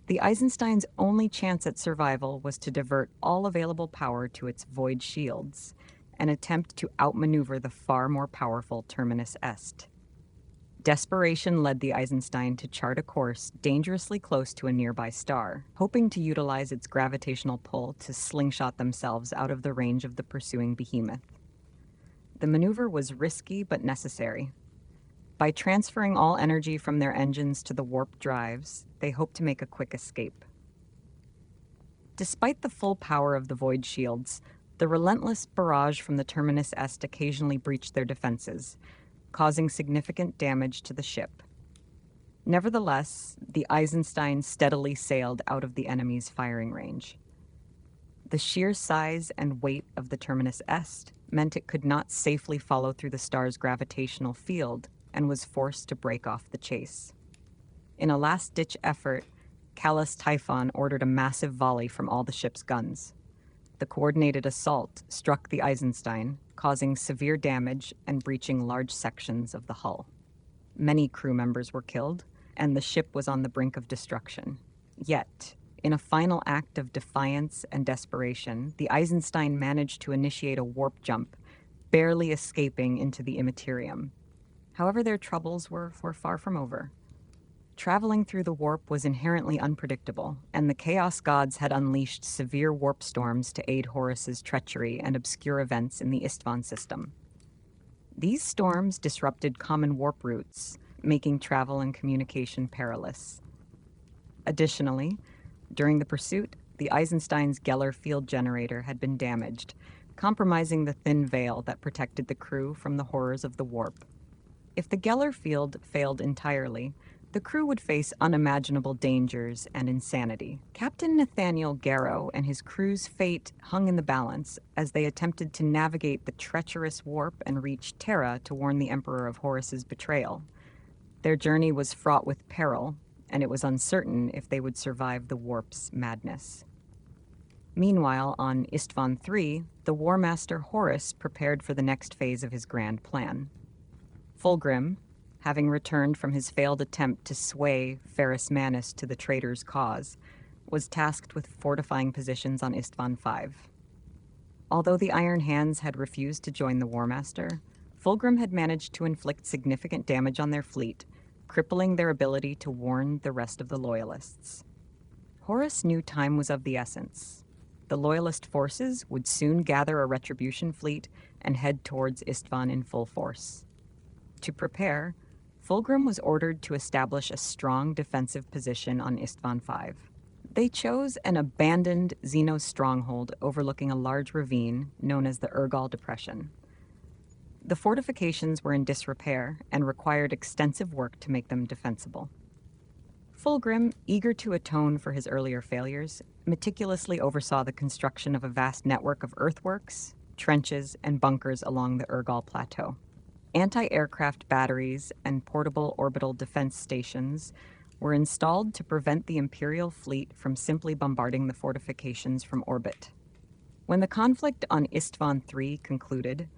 The Eisenstein's only chance at survival was to divert all available power to its void shields and attempt to outmaneuver the far more powerful Terminus Est. Desperation led the Eisenstein to chart a course dangerously close to a nearby star, hoping to utilize its gravitational pull to slingshot themselves out of the range of the pursuing behemoth. The maneuver was risky but necessary. By transferring all energy from their engines to the warp drives, they hoped to make a quick escape. Despite the full power of the void shields, the relentless barrage from the Terminus Est occasionally breached their defenses, causing significant damage to the ship. Nevertheless, the Eisenstein steadily sailed out of the enemy's firing range. The sheer size and weight of the Terminus Est meant it could not safely follow through the star's gravitational field and was forced to break off the chase. In a last-ditch effort, Callus Typhon ordered a massive volley from all the ship's guns. The coordinated assault struck the Eisenstein, causing severe damage and breaching large sections of the hull. Many crew members were killed, and the ship was on the brink of destruction. Yet, in a final act of defiance and desperation, the Eisenstein managed to initiate a warp jump, barely escaping into the Imperium. However, their troubles were far from over. Traveling through the warp was inherently unpredictable, and the Chaos Gods had unleashed severe warp storms to aid Horus's treachery and obscure events in the Isstvan system. These storms disrupted common warp routes, making travel and communication perilous. Additionally, during the pursuit, the Eisenstein's Geller field generator had been damaged, compromising the thin veil that protected the crew from the horrors of the warp. If the Geller field failed entirely, the crew would face unimaginable dangers and insanity. Captain Nathaniel Garrow and his crew's fate hung in the balance as they attempted to navigate the treacherous warp and reach Terra to warn the Emperor of Horus's betrayal. Their journey was fraught with peril, and it was uncertain if they would survive the warp's madness. Meanwhile, on Isstvan III, the Warmaster Horus prepared for the next phase of his grand plan. Fulgrim, having returned from his failed attempt to sway Ferrus Manus to the traitor's cause, was tasked with fortifying positions on Isstvan V. Although the Iron Hands had refused to join the Warmaster, Fulgrim had managed to inflict significant damage on their fleet, crippling their ability to warn the rest of the Loyalists. Horus knew time was of the essence. The Loyalist forces would soon gather a retribution fleet and head towards Isstvan in full force. To prepare, Fulgrim was ordered to establish a strong defensive position on Isstvan V. They chose an abandoned Xenos stronghold overlooking a large ravine known as the Urgal Depression. The fortifications were in disrepair and required extensive work to make them defensible. Fulgrim, eager to atone for his earlier failures, meticulously oversaw the construction of a vast network of earthworks, trenches, and bunkers along the Urgal Plateau. Anti-aircraft batteries and portable orbital defense stations were installed to prevent the Imperial fleet from simply bombarding the fortifications from orbit. When the conflict on Istvan III concluded,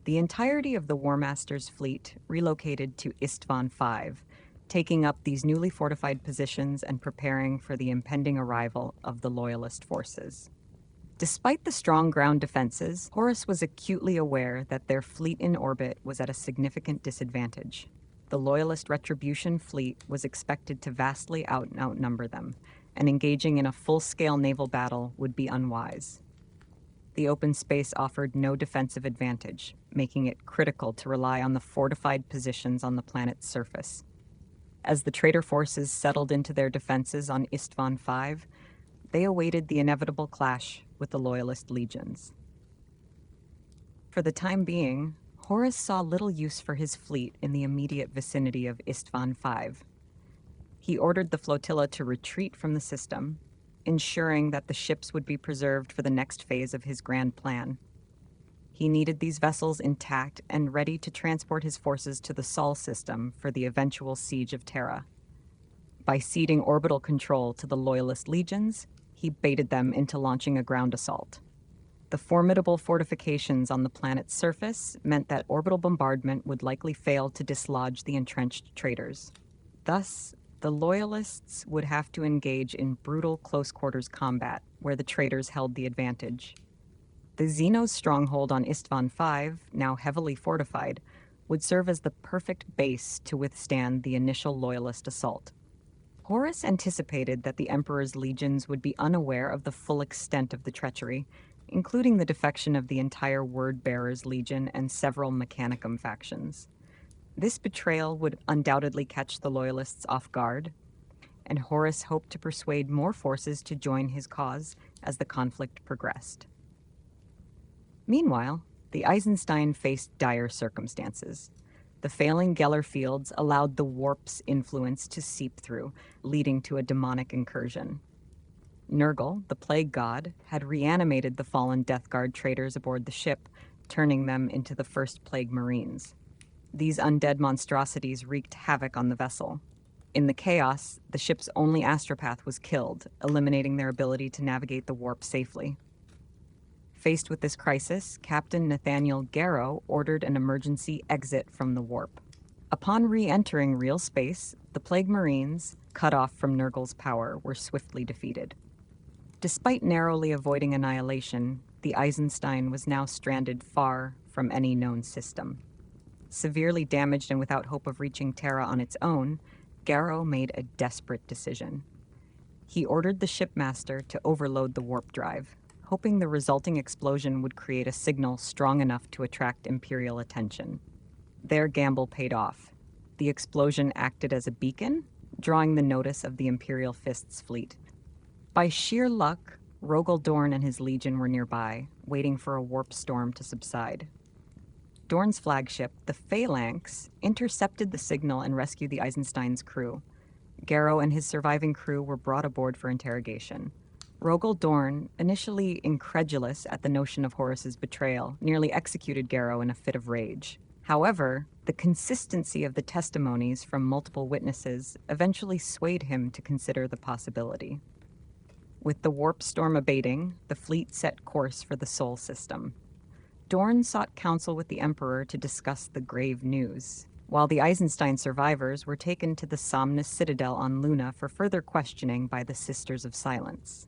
the entirety of the Warmaster's fleet relocated to Istvan V, taking up these newly fortified positions and preparing for the impending arrival of the Loyalist forces. Despite the strong ground defenses, Horus was acutely aware that their fleet in orbit was at a significant disadvantage. The Loyalist Retribution fleet was expected to vastly outnumber them, and engaging in a full-scale naval battle would be unwise. The open space offered no defensive advantage, making it critical to rely on the fortified positions on the planet's surface. As the traitor forces settled into their defenses on Istvan V, they awaited the inevitable clash with the Loyalist legions. For the time being, Horus saw little use for his fleet in the immediate vicinity of Istvan V. He ordered the flotilla to retreat from the system, ensuring that the ships would be preserved for the next phase of his grand plan. He needed these vessels intact and ready to transport his forces to the Sol system for the eventual siege of Terra. By ceding orbital control to the Loyalist legions, he baited them into launching a ground assault. The formidable fortifications on the planet's surface meant that orbital bombardment would likely fail to dislodge the entrenched traitors. Thus, the Loyalists would have to engage in brutal close-quarters combat, where the traitors held the advantage. The Xenos stronghold on Istvan V, now heavily fortified, would serve as the perfect base to withstand the initial Loyalist assault. Horus anticipated that the Emperor's legions would be unaware of the full extent of the treachery, including the defection of the entire Word-Bearers Legion and several Mechanicum factions. This betrayal would undoubtedly catch the Loyalists off guard, and Horus hoped to persuade more forces to join his cause as the conflict progressed. Meanwhile, the Eisenstein faced dire circumstances. The failing Geller fields allowed the warp's influence to seep through, leading to a demonic incursion. Nurgle, the plague god, had reanimated the fallen Death Guard traitors aboard the ship, turning them into the first Plague Marines. These undead monstrosities wreaked havoc on the vessel. In the chaos, the ship's only astropath was killed, eliminating their ability to navigate the warp safely. Faced with this crisis, Captain Nathaniel Garrow ordered an emergency exit from the warp. Upon re-entering real space, the Plague Marines, cut off from Nurgle's power, were swiftly defeated. Despite narrowly avoiding annihilation, the Eisenstein was now stranded far from any known system. Severely damaged and without hope of reaching Terra on its own, Garrow made a desperate decision. He ordered the shipmaster to overload the warp drive, hoping the resulting explosion would create a signal strong enough to attract Imperial attention. Their gamble paid off. The explosion acted as a beacon, drawing the notice of the Imperial Fist's fleet. By sheer luck, Rogel Dorn and his legion were nearby, waiting for a warp storm to subside. Dorn's flagship, the Phalanx, intercepted the signal and rescued the Eisenstein's crew. Garrow and his surviving crew were brought aboard for interrogation. Rogel Dorn, initially incredulous at the notion of Horus's betrayal, nearly executed Garrow in a fit of rage. However, the consistency of the testimonies from multiple witnesses eventually swayed him to consider the possibility. With the warp storm abating, the fleet set course for the Sol system. Dorn sought counsel with the Emperor to discuss the grave news, while the Eisenstein survivors were taken to the Somnus Citadel on Luna for further questioning by the Sisters of Silence.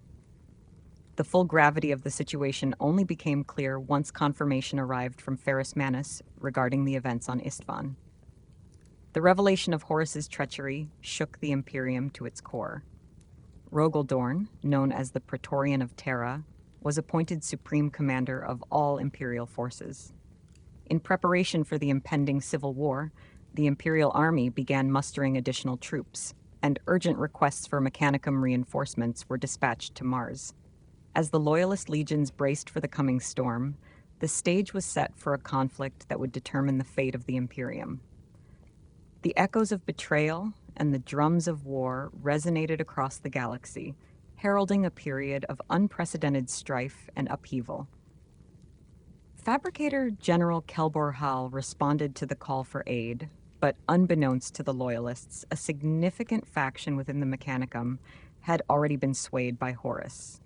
The full gravity of the situation only became clear once confirmation arrived from Ferrus Manus regarding the events on Istvan. The revelation of Horus's treachery shook the Imperium to its core. Rogel Dorn, known as the Praetorian of Terra, was appointed supreme commander of all Imperial forces. In preparation for the impending civil war, the Imperial army began mustering additional troops, and urgent requests for Mechanicum reinforcements were dispatched to Mars. As the Loyalist legions braced for the coming storm, the stage was set for a conflict that would determine the fate of the Imperium. The echoes of betrayal and the drums of war resonated across the galaxy, heralding a period of unprecedented strife and upheaval. Fabricator General Kelbor Hal responded to the call for aid, but unbeknownst to the Loyalists, a significant faction within the Mechanicum had already been swayed by Horus.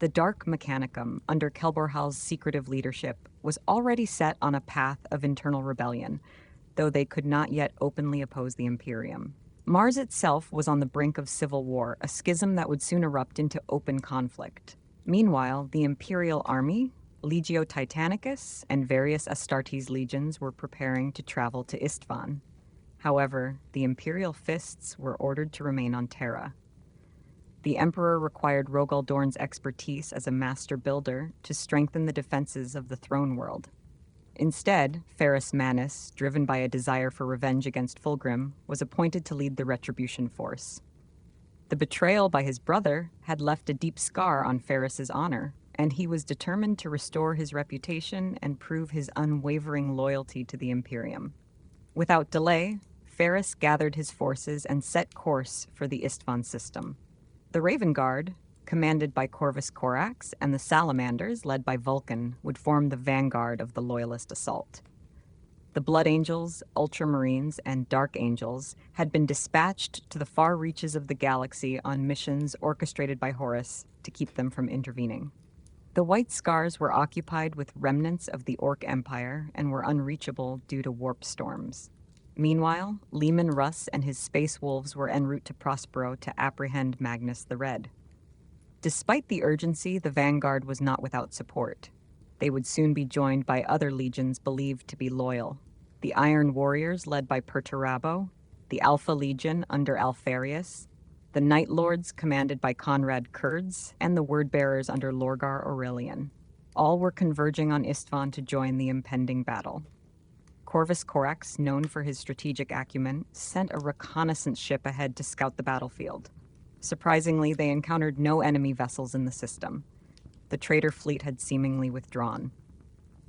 The Dark Mechanicum, under Kelbor Hal's secretive leadership, was already set on a path of internal rebellion, though they could not yet openly oppose the Imperium. Mars itself was on the brink of civil war, a schism that would soon erupt into open conflict. Meanwhile, the Imperial army, Legio Titanicus, and various Astartes legions were preparing to travel to Istvan. However, the Imperial fists were ordered to remain on Terra. The Emperor required Rogal Dorn's expertise as a master builder to strengthen the defenses of the throne world. Instead, Ferrus Manus, driven by a desire for revenge against Fulgrim, was appointed to lead the Retribution Force. The betrayal by his brother had left a deep scar on Ferrus's honor, and he was determined to restore his reputation and prove his unwavering loyalty to the Imperium. Without delay, Ferrus gathered his forces and set course for the Istvan system. The Raven Guard, commanded by Corvus Corax, and the Salamanders, led by Vulcan, would form the vanguard of the Loyalist assault. The Blood Angels, Ultramarines, and Dark Angels had been dispatched to the far reaches of the galaxy on missions orchestrated by Horus to keep them from intervening. The White Scars were occupied with remnants of the Orc Empire and were unreachable due to warp storms. Meanwhile, Leman Russ and his Space Wolves were en route to Prospero to apprehend Magnus the Red. Despite the urgency, the vanguard was not without support. They would soon be joined by other legions believed to be loyal. The Iron Warriors led by Perturabo, the Alpha Legion under Alfarius, the Night Lords commanded by Conrad Kurds, and the Wordbearers under Lorgar Aurelian. All were converging on Istvan to join the impending battle. Corvus Corax, known for his strategic acumen, sent a reconnaissance ship ahead to scout the battlefield. Surprisingly, they encountered no enemy vessels in the system. The traitor fleet had seemingly withdrawn.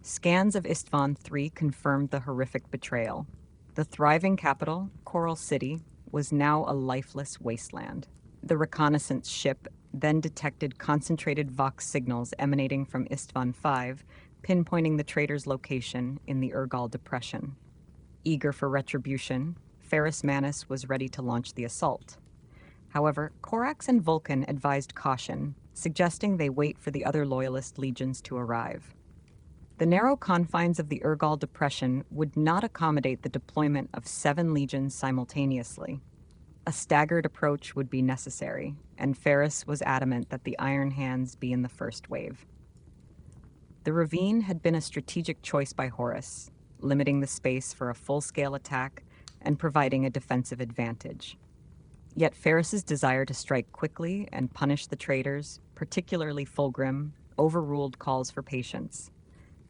Scans of Istvan III confirmed the horrific betrayal. The thriving capital, Coral City, was now a lifeless wasteland. The reconnaissance ship then detected concentrated Vox signals emanating from Istvan V, pinpointing the traitor's location in the Urgal Depression. Eager for retribution, Ferrus Manus was ready to launch the assault. However, Corax and Vulcan advised caution, suggesting they wait for the other Loyalist legions to arrive. The narrow confines of the Urgal Depression would not accommodate the deployment of 7 legions simultaneously. A staggered approach would be necessary, and Ferrus was adamant that the Iron Hands be in the first wave. The ravine had been a strategic choice by Horus, limiting the space for a full-scale attack and providing a defensive advantage. Yet Ferrus's desire to strike quickly and punish the traitors, particularly Fulgrim, overruled calls for patience.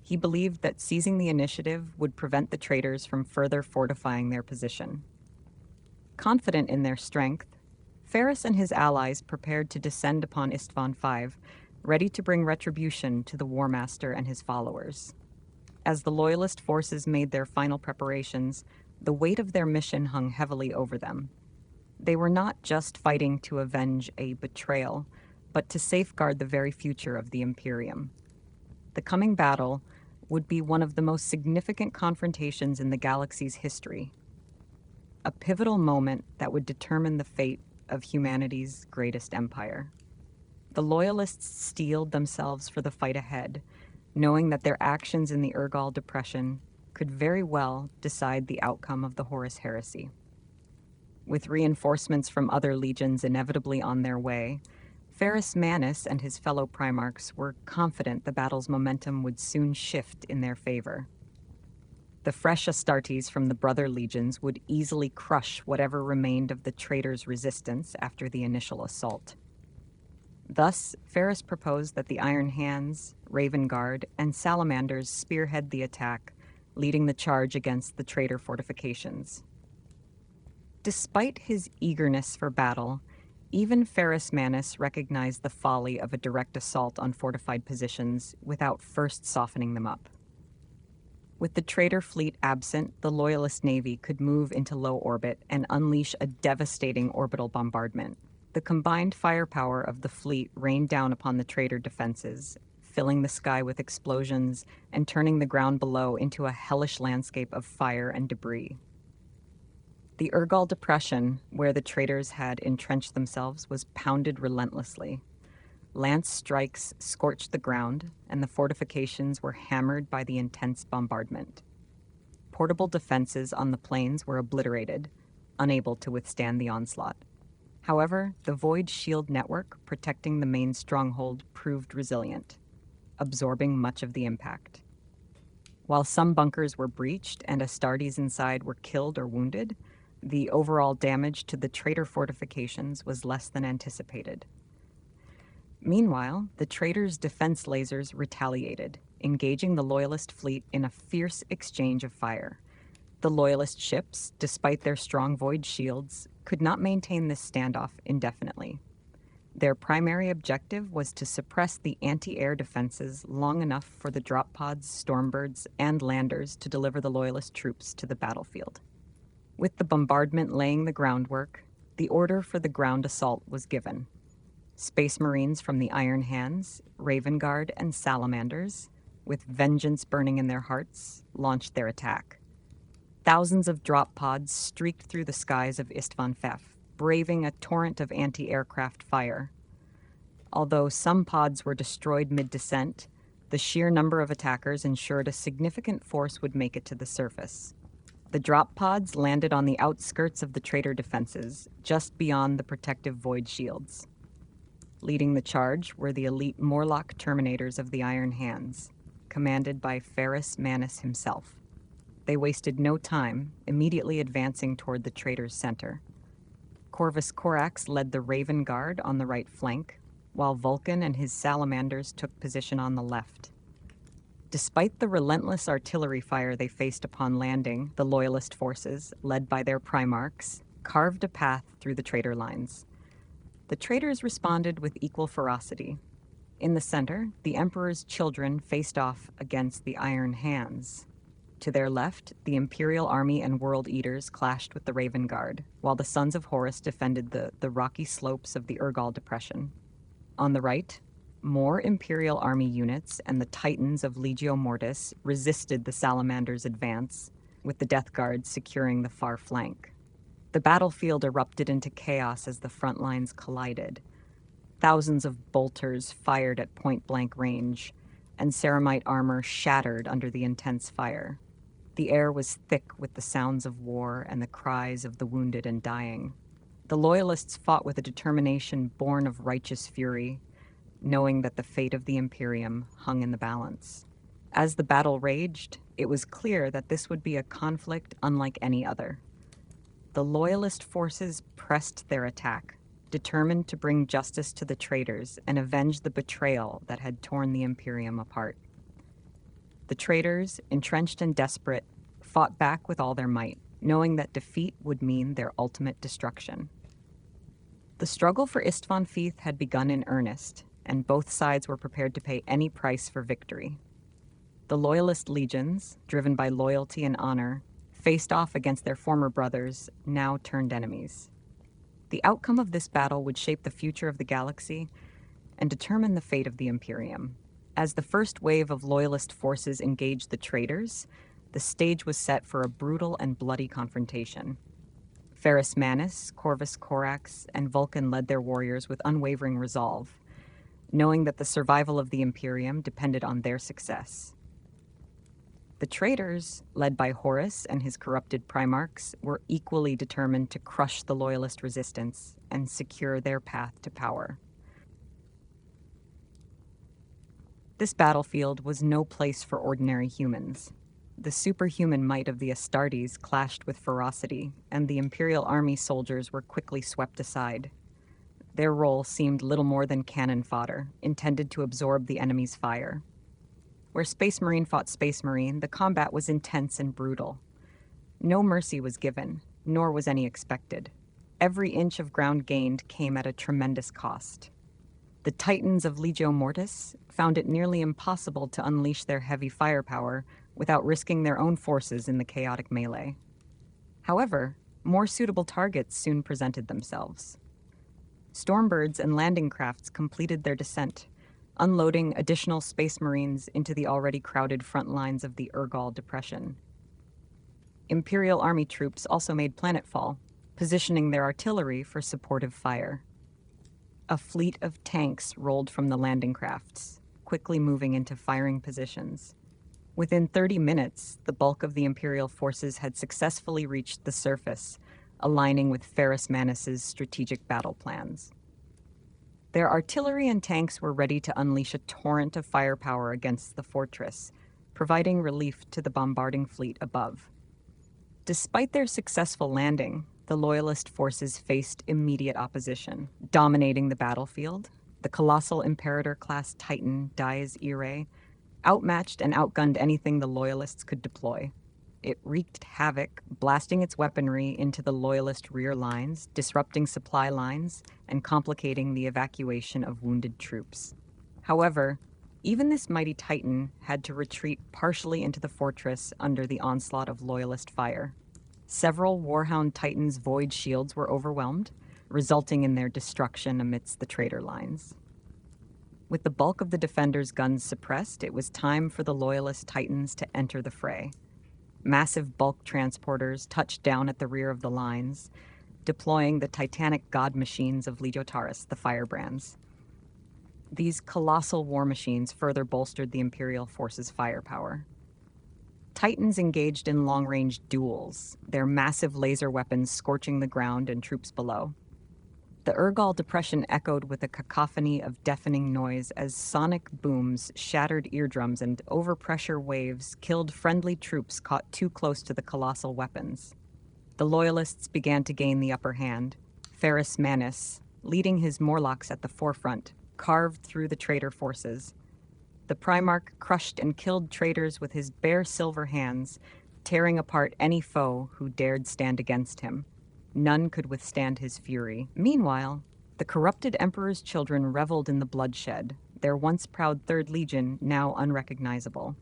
He believed that seizing the initiative would prevent the traitors from further fortifying their position. Confident in their strength, Ferrus and his allies prepared to descend upon Istvan V, ready to bring retribution to the Warmaster and his followers. As the Loyalist forces made their final preparations, the weight of their mission hung heavily over them. They were not just fighting to avenge a betrayal, but to safeguard the very future of the Imperium. The coming battle would be one of the most significant confrontations in the galaxy's history, a pivotal moment that would determine the fate of humanity's greatest empire. The Loyalists steeled themselves for the fight ahead, knowing that their actions in the Urgal Depression could very well decide the outcome of the Horus Heresy. With reinforcements from other legions inevitably on their way, Ferrus Manus and his fellow Primarchs were confident the battle's momentum would soon shift in their favor. The fresh Astartes from the brother legions would easily crush whatever remained of the traitors' resistance after the initial assault. Thus, Ferrus proposed that the Iron Hands, Raven Guard, and Salamanders spearhead the attack, leading the charge against the traitor fortifications. Despite his eagerness for battle, even Ferrus Manus recognized the folly of a direct assault on fortified positions without first softening them up. With the traitor fleet absent, the Loyalist Navy could move into low orbit and unleash a devastating orbital bombardment. The combined firepower of the fleet rained down upon the traitor defenses, filling the sky with explosions and turning the ground below into a hellish landscape of fire and debris. The Urgal Depression, where the traitors had entrenched themselves, was pounded relentlessly. Lance strikes scorched the ground, and the fortifications were hammered by the intense bombardment. Portable defenses on the plains were obliterated, unable to withstand the onslaught. However, the Void Shield network protecting the main stronghold proved resilient, absorbing much of the impact. While some bunkers were breached and Astartes inside were killed or wounded, the overall damage to the traitor fortifications was less than anticipated. Meanwhile, the traitors' defense lasers retaliated, engaging the Loyalist fleet in a fierce exchange of fire. The Loyalist ships, despite their strong void shields, could not maintain this standoff indefinitely. Their primary objective was to suppress the anti-air defenses long enough for the drop pods, stormbirds, and landers to deliver the Loyalist troops to the battlefield. With the bombardment laying the groundwork, the order for the ground assault was given. Space Marines from the Iron Hands, Raven Guard, and Salamanders, with vengeance burning in their hearts, launched their attack. Thousands of drop pods streaked through the skies of Istvan Fef, braving a torrent of anti-aircraft fire. Although some pods were destroyed mid-descent, the sheer number of attackers ensured a significant force would make it to the surface. The drop pods landed on the outskirts of the traitor defenses, just beyond the protective void shields. Leading the charge were the elite Morlock Terminators of the Iron Hands, commanded by Horus Manus himself. They wasted no time, immediately advancing toward the traitor's center. Corvus Corax led the Raven Guard on the right flank, while Vulcan and his Salamanders took position on the left. Despite the relentless artillery fire they faced upon landing, the Loyalist forces, led by their Primarchs, carved a path through the traitor lines. The traitors responded with equal ferocity. In the center, the Emperor's children faced off against the Iron Hands. To their left, the Imperial Army and World Eaters clashed with the Raven Guard, while the Sons of Horus defended the rocky slopes of the Urgal Depression. On the right, more Imperial Army units and the Titans of Legio Mortis resisted the Salamanders' advance, with the Death Guard securing the far flank. The battlefield erupted into chaos as the front lines collided. Thousands of bolters fired at point-blank range, and ceramite armor shattered under the intense fire. The air was thick with the sounds of war and the cries of the wounded and dying. The Loyalists fought with a determination born of righteous fury, knowing that the fate of the Imperium hung in the balance. As the battle raged, it was clear that this would be a conflict unlike any other. The Loyalist forces pressed their attack, determined to bring justice to the traitors and avenge the betrayal that had torn the Imperium apart. The traitors, entrenched and desperate, fought back with all their might, knowing that defeat would mean their ultimate destruction. The struggle for Istvan Fith had begun in earnest, and both sides were prepared to pay any price for victory. The Loyalist legions, driven by loyalty and honor, faced off against their former brothers, now turned enemies. The outcome of this battle would shape the future of the galaxy and determine the fate of the Imperium. As the first wave of Loyalist forces engaged the traitors, the stage was set for a brutal and bloody confrontation. Horus Manus, Corvus Corax, and Vulcan led their warriors with unwavering resolve, knowing that the survival of the Imperium depended on their success. The traitors, led by Horus and his corrupted Primarchs, were equally determined to crush the Loyalist resistance and secure their path to power. This battlefield was no place for ordinary humans. The superhuman might of the Astartes clashed with ferocity, and the Imperial Army soldiers were quickly swept aside. Their role seemed little more than cannon fodder, intended to absorb the enemy's fire. Where Space Marine fought Space Marine, the combat was intense and brutal. No mercy was given, nor was any expected. Every inch of ground gained came at a tremendous cost. The Titans of Legio Mortis found it nearly impossible to unleash their heavy firepower without risking their own forces in the chaotic melee. However, more suitable targets soon presented themselves. Stormbirds and landing crafts completed their descent, unloading additional Space Marines into the already crowded front lines of the Urgal Depression. Imperial Army troops also made planetfall, positioning their artillery for supportive fire. A fleet of tanks rolled from the landing crafts, quickly moving into firing positions. Within 30 minutes, the bulk of the Imperial forces had successfully reached the surface, aligning with Ferrus Manus's strategic battle plans. Their artillery and tanks were ready to unleash a torrent of firepower against the fortress, providing relief to the bombarding fleet above. Despite their successful landing, the Loyalist forces faced immediate opposition. Dominating the battlefield, the colossal Imperator-class Titan Dies Irae outmatched and outgunned anything the Loyalists could deploy. It wreaked havoc, blasting its weaponry into the Loyalist rear lines, disrupting supply lines, and complicating the evacuation of wounded troops. However, even this mighty Titan had to retreat partially into the fortress under the onslaught of Loyalist fire. Several Warhound Titans' void shields were overwhelmed, resulting in their destruction amidst the traitor lines. With the bulk of the defenders' guns suppressed, it was time for the Loyalist Titans to enter the fray. Massive bulk transporters touched down at the rear of the lines, deploying the titanic god machines of Legiotaris, the Firebrands. These colossal war machines further bolstered the Imperial forces' firepower. Titans engaged in long-range duels, their massive laser weapons scorching the ground and troops below. The Urgal Depression echoed with a cacophony of deafening noise as sonic booms shattered eardrums and overpressure waves killed friendly troops caught too close to the colossal weapons. The Loyalists began to gain the upper hand. Ferrus Manus, leading his Morlocks at the forefront, carved through the traitor forces. The Primarch crushed and killed traitors with his bare silver hands, tearing apart any foe who dared stand against him. None could withstand his fury. Meanwhile, the corrupted Emperor's children reveled in the bloodshed, their once proud Third Legion now unrecognizable.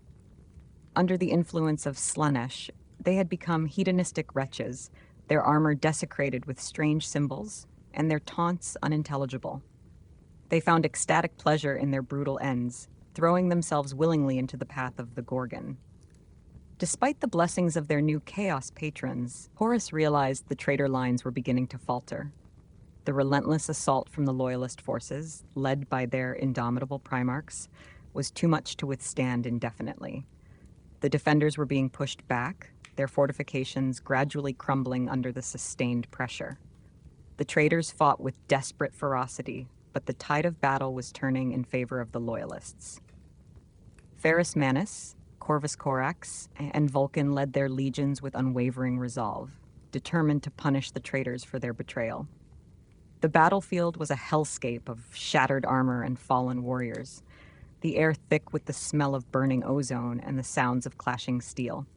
Under the influence of Slaanesh, they had become hedonistic wretches, their armor desecrated with strange symbols, and their taunts unintelligible. They found ecstatic pleasure in their brutal ends, throwing themselves willingly into the path of the Gorgon. Despite the blessings of their new Chaos patrons, Horus realized the traitor lines were beginning to falter. The relentless assault from the Loyalist forces, led by their indomitable Primarchs, was too much to withstand indefinitely. The defenders were being pushed back, their fortifications gradually crumbling under the sustained pressure. The traitors fought with desperate ferocity, but the tide of battle was turning in favor of the Loyalists. Ferrus Manus, Corvus Corax, and Vulcan led their legions with unwavering resolve, determined to punish the traitors for their betrayal. The battlefield was a hellscape of shattered armor and fallen warriors, the air thick with the smell of burning ozone and the sounds of clashing steel.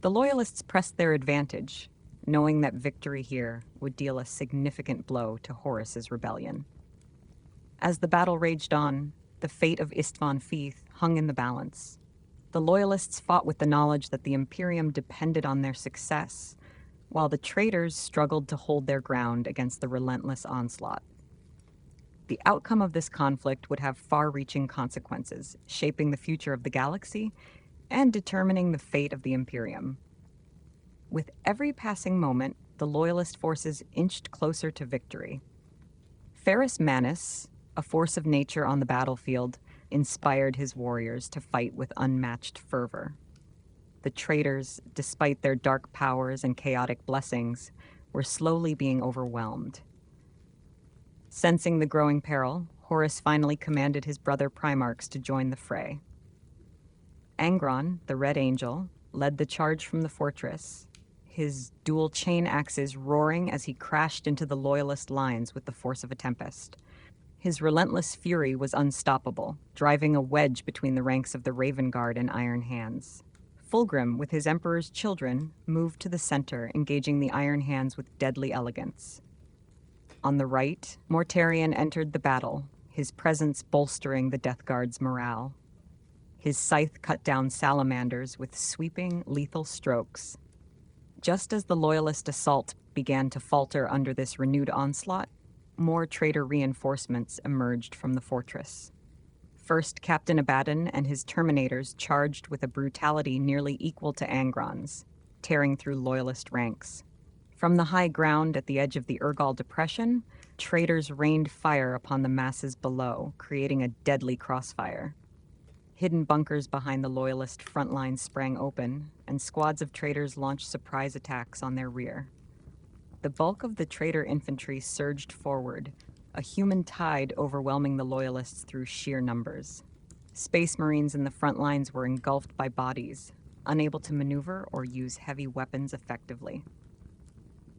The Loyalists pressed their advantage, knowing that victory here would deal a significant blow to Horus's rebellion. As the battle raged on, the fate of Istvan Feith hung in the balance. The Loyalists fought with the knowledge that the Imperium depended on their success, while the traitors struggled to hold their ground against the relentless onslaught. The outcome of this conflict would have far-reaching consequences, shaping the future of the galaxy and determining the fate of the Imperium. With every passing moment, the Loyalist forces inched closer to victory. Ferrus Manus, a force of nature on the battlefield, inspired his warriors to fight with unmatched fervor. The traitors, despite their dark powers and chaotic blessings, were slowly being overwhelmed. Sensing the growing peril, Horus finally commanded his brother Primarchs to join the fray. Angron, the Red Angel, led the charge from the fortress, his dual chain axes roaring as he crashed into the Loyalist lines with the force of a tempest. His relentless fury was unstoppable, driving a wedge between the ranks of the Raven Guard and Iron Hands. Fulgrim, with his Emperor's children, moved to the center, engaging the Iron Hands with deadly elegance. On the right, Mortarion entered the battle, his presence bolstering the Death Guard's morale. His scythe cut down salamanders with sweeping, lethal strokes. Just as the Loyalist assault began to falter under this renewed onslaught, more traitor reinforcements emerged from the fortress. First, Captain Abaddon and his Terminators charged with a brutality nearly equal to Angron's, tearing through Loyalist ranks. From the high ground at the edge of the Urgal Depression, traitors rained fire upon the masses below, creating a deadly crossfire. Hidden bunkers behind the Loyalist front lines sprang open, and squads of traitors launched surprise attacks on their rear. The bulk of the traitor infantry surged forward, a human tide overwhelming the Loyalists through sheer numbers. Space Marines in the front lines were engulfed by bodies, unable to maneuver or use heavy weapons effectively.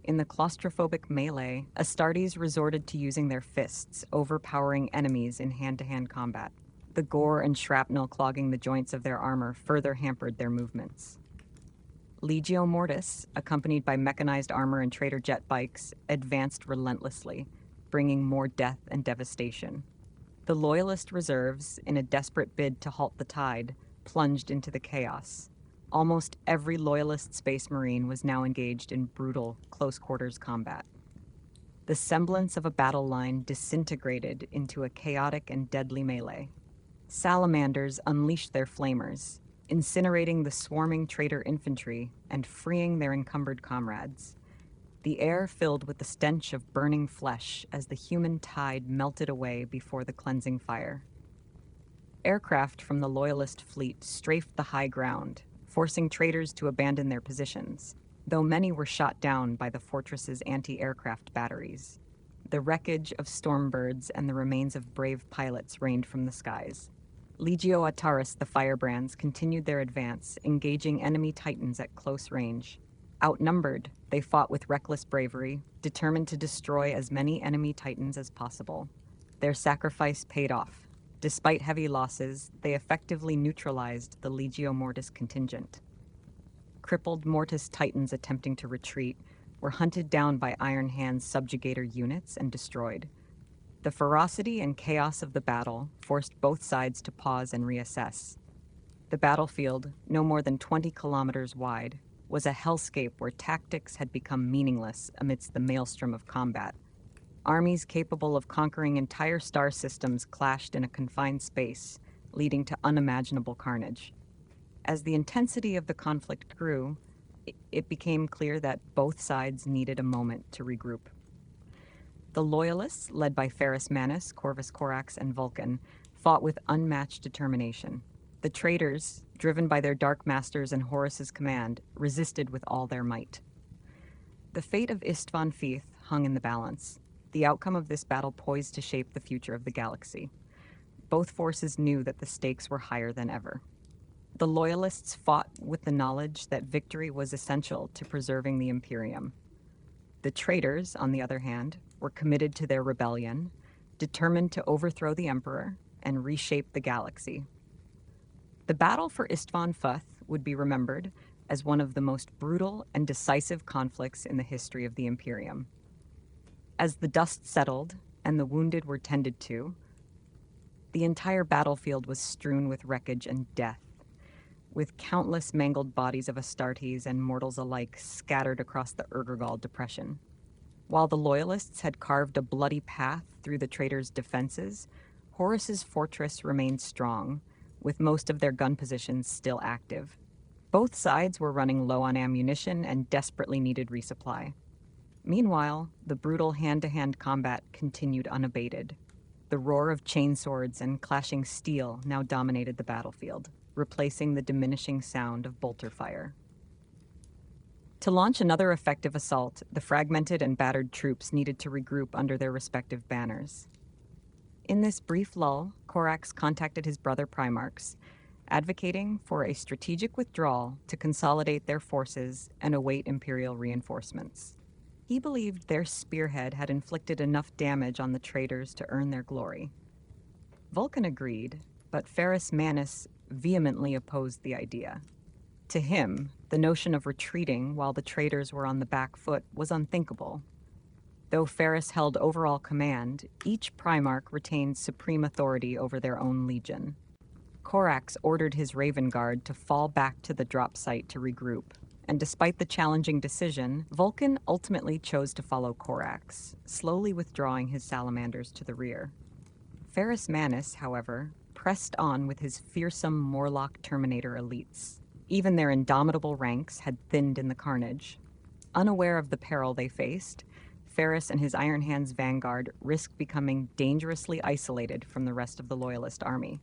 In the claustrophobic melee, Astartes resorted to using their fists, overpowering enemies in hand-to-hand combat. The gore and shrapnel clogging the joints of their armor further hampered their movements. Legio Mortis, accompanied by mechanized armor and traitor jet bikes, advanced relentlessly, bringing more death and devastation. The Loyalist reserves, in a desperate bid to halt the tide, plunged into the chaos. Almost every Loyalist Space Marine was now engaged in brutal, close-quarters combat. The semblance of a battle line disintegrated into a chaotic and deadly melee. Salamanders unleashed their flamers, incinerating the swarming traitor infantry and freeing their encumbered comrades. The air filled with the stench of burning flesh as the human tide melted away before the cleansing fire. Aircraft from the Loyalist fleet strafed the high ground, forcing traitors to abandon their positions, though many were shot down by the fortress's anti-aircraft batteries. The wreckage of stormbirds and the remains of brave pilots rained from the skies. Legio Ataris, the Firebrands, continued their advance, engaging enemy titans at close range. Outnumbered, they fought with reckless bravery, determined to destroy as many enemy titans as possible. Their sacrifice paid off. Despite heavy losses, they effectively neutralized the Legio Mortis contingent. Crippled Mortis titans attempting to retreat were hunted down by Iron Hand's subjugator units and destroyed. The ferocity and chaos of the battle forced both sides to pause and reassess. The battlefield, no more than 20 kilometers wide, was a hellscape where tactics had become meaningless amidst the maelstrom of combat. Armies capable of conquering entire star systems clashed in a confined space, leading to unimaginable carnage. As the intensity of the conflict grew, it became clear that both sides needed a moment to regroup. The Loyalists, led by Ferrus Manus, Corvus Corax, and Vulcan, fought with unmatched determination. The traitors, driven by their Dark Masters and Horus's command, resisted with all their might. The fate of Istvan Feith hung in the balance, the outcome of this battle poised to shape the future of the galaxy. Both forces knew that the stakes were higher than ever. The Loyalists fought with the knowledge that victory was essential to preserving the Imperium. The traitors, on the other hand, were committed to their rebellion, determined to overthrow the Emperor and reshape the galaxy. The battle for Istvan Futh would be remembered as one of the most brutal and decisive conflicts in the history of the Imperium. As the dust settled and the wounded were tended to, the entire battlefield was strewn with wreckage and death, with countless mangled bodies of Astartes and mortals alike scattered across the Urgal Depression. While the Loyalists had carved a bloody path through the traitors' defenses, Horus's fortress remained strong, with most of their gun positions still active. Both sides were running low on ammunition and desperately needed resupply. Meanwhile, the brutal hand-to-hand combat continued unabated. The roar of chainswords and clashing steel now dominated the battlefield, replacing the diminishing sound of bolter fire. To launch another effective assault, the fragmented and battered troops needed to regroup under their respective banners. In this brief lull, Corax contacted his brother Primarchs, advocating for a strategic withdrawal to consolidate their forces and await Imperial reinforcements. He believed their spearhead had inflicted enough damage on the traitors to earn their glory. Vulcan agreed, but Ferrus Manus vehemently opposed the idea. To him, the notion of retreating while the traitors were on the back foot was unthinkable. Though Ferrus held overall command, each Primarch retained supreme authority over their own legion. Corax ordered his Raven Guard to fall back to the drop site to regroup, and despite the challenging decision, Vulcan ultimately chose to follow Corax, slowly withdrawing his salamanders to the rear. Ferrus Manus, however, pressed on with his fearsome Morlock Terminator elites. Even their indomitable ranks had thinned in the carnage. Unaware of the peril they faced, Ferrus and his Iron Hands vanguard risked becoming dangerously isolated from the rest of the Loyalist army.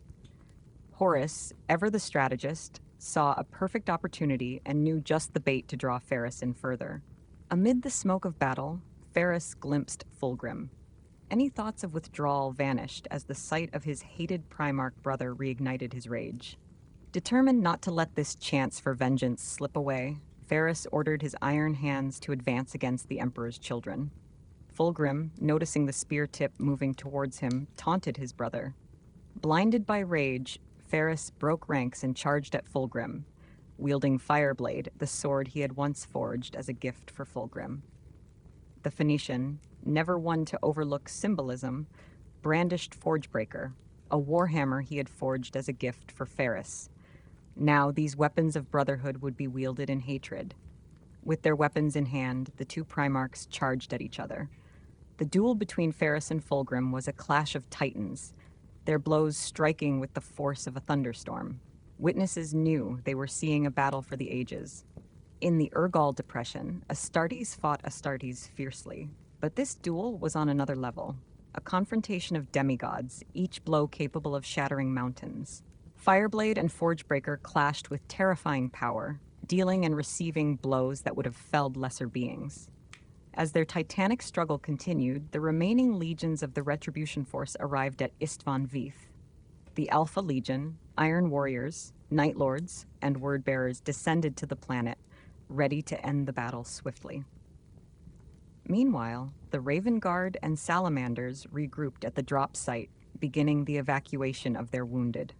Horus, ever the strategist, saw a perfect opportunity and knew just the bait to draw Ferrus in further. Amid the smoke of battle, Ferrus glimpsed Fulgrim. Any thoughts of withdrawal vanished as the sight of his hated Primarch brother reignited his rage. Determined not to let this chance for vengeance slip away, Ferrus ordered his Iron Hands to advance against the Emperor's children. Fulgrim, noticing the spear tip moving towards him, taunted his brother. Blinded by rage, Ferrus broke ranks and charged at Fulgrim, wielding Fireblade, the sword he had once forged as a gift for Fulgrim. The Phoenician, never one to overlook symbolism, brandished Forgebreaker, a warhammer he had forged as a gift for Ferrus. Now these weapons of brotherhood would be wielded in hatred. With their weapons in hand, the two Primarchs charged at each other. The duel between Ferrus and Fulgrim was a clash of titans, their blows striking with the force of a thunderstorm. Witnesses knew they were seeing a battle for the ages. In the Urgal Depression, Astartes fought Astartes fiercely, but this duel was on another level. A confrontation of demigods, each blow capable of shattering mountains. Fireblade and Forgebreaker clashed with terrifying power, dealing and receiving blows that would have felled lesser beings. As their titanic struggle continued, the remaining legions of the Retribution Force arrived at Istvan Vith. The Alpha Legion, Iron Warriors, Night Lords, and Wordbearers descended to the planet, ready to end the battle swiftly. Meanwhile, the Raven Guard and Salamanders regrouped at the drop site, beginning the evacuation of their wounded.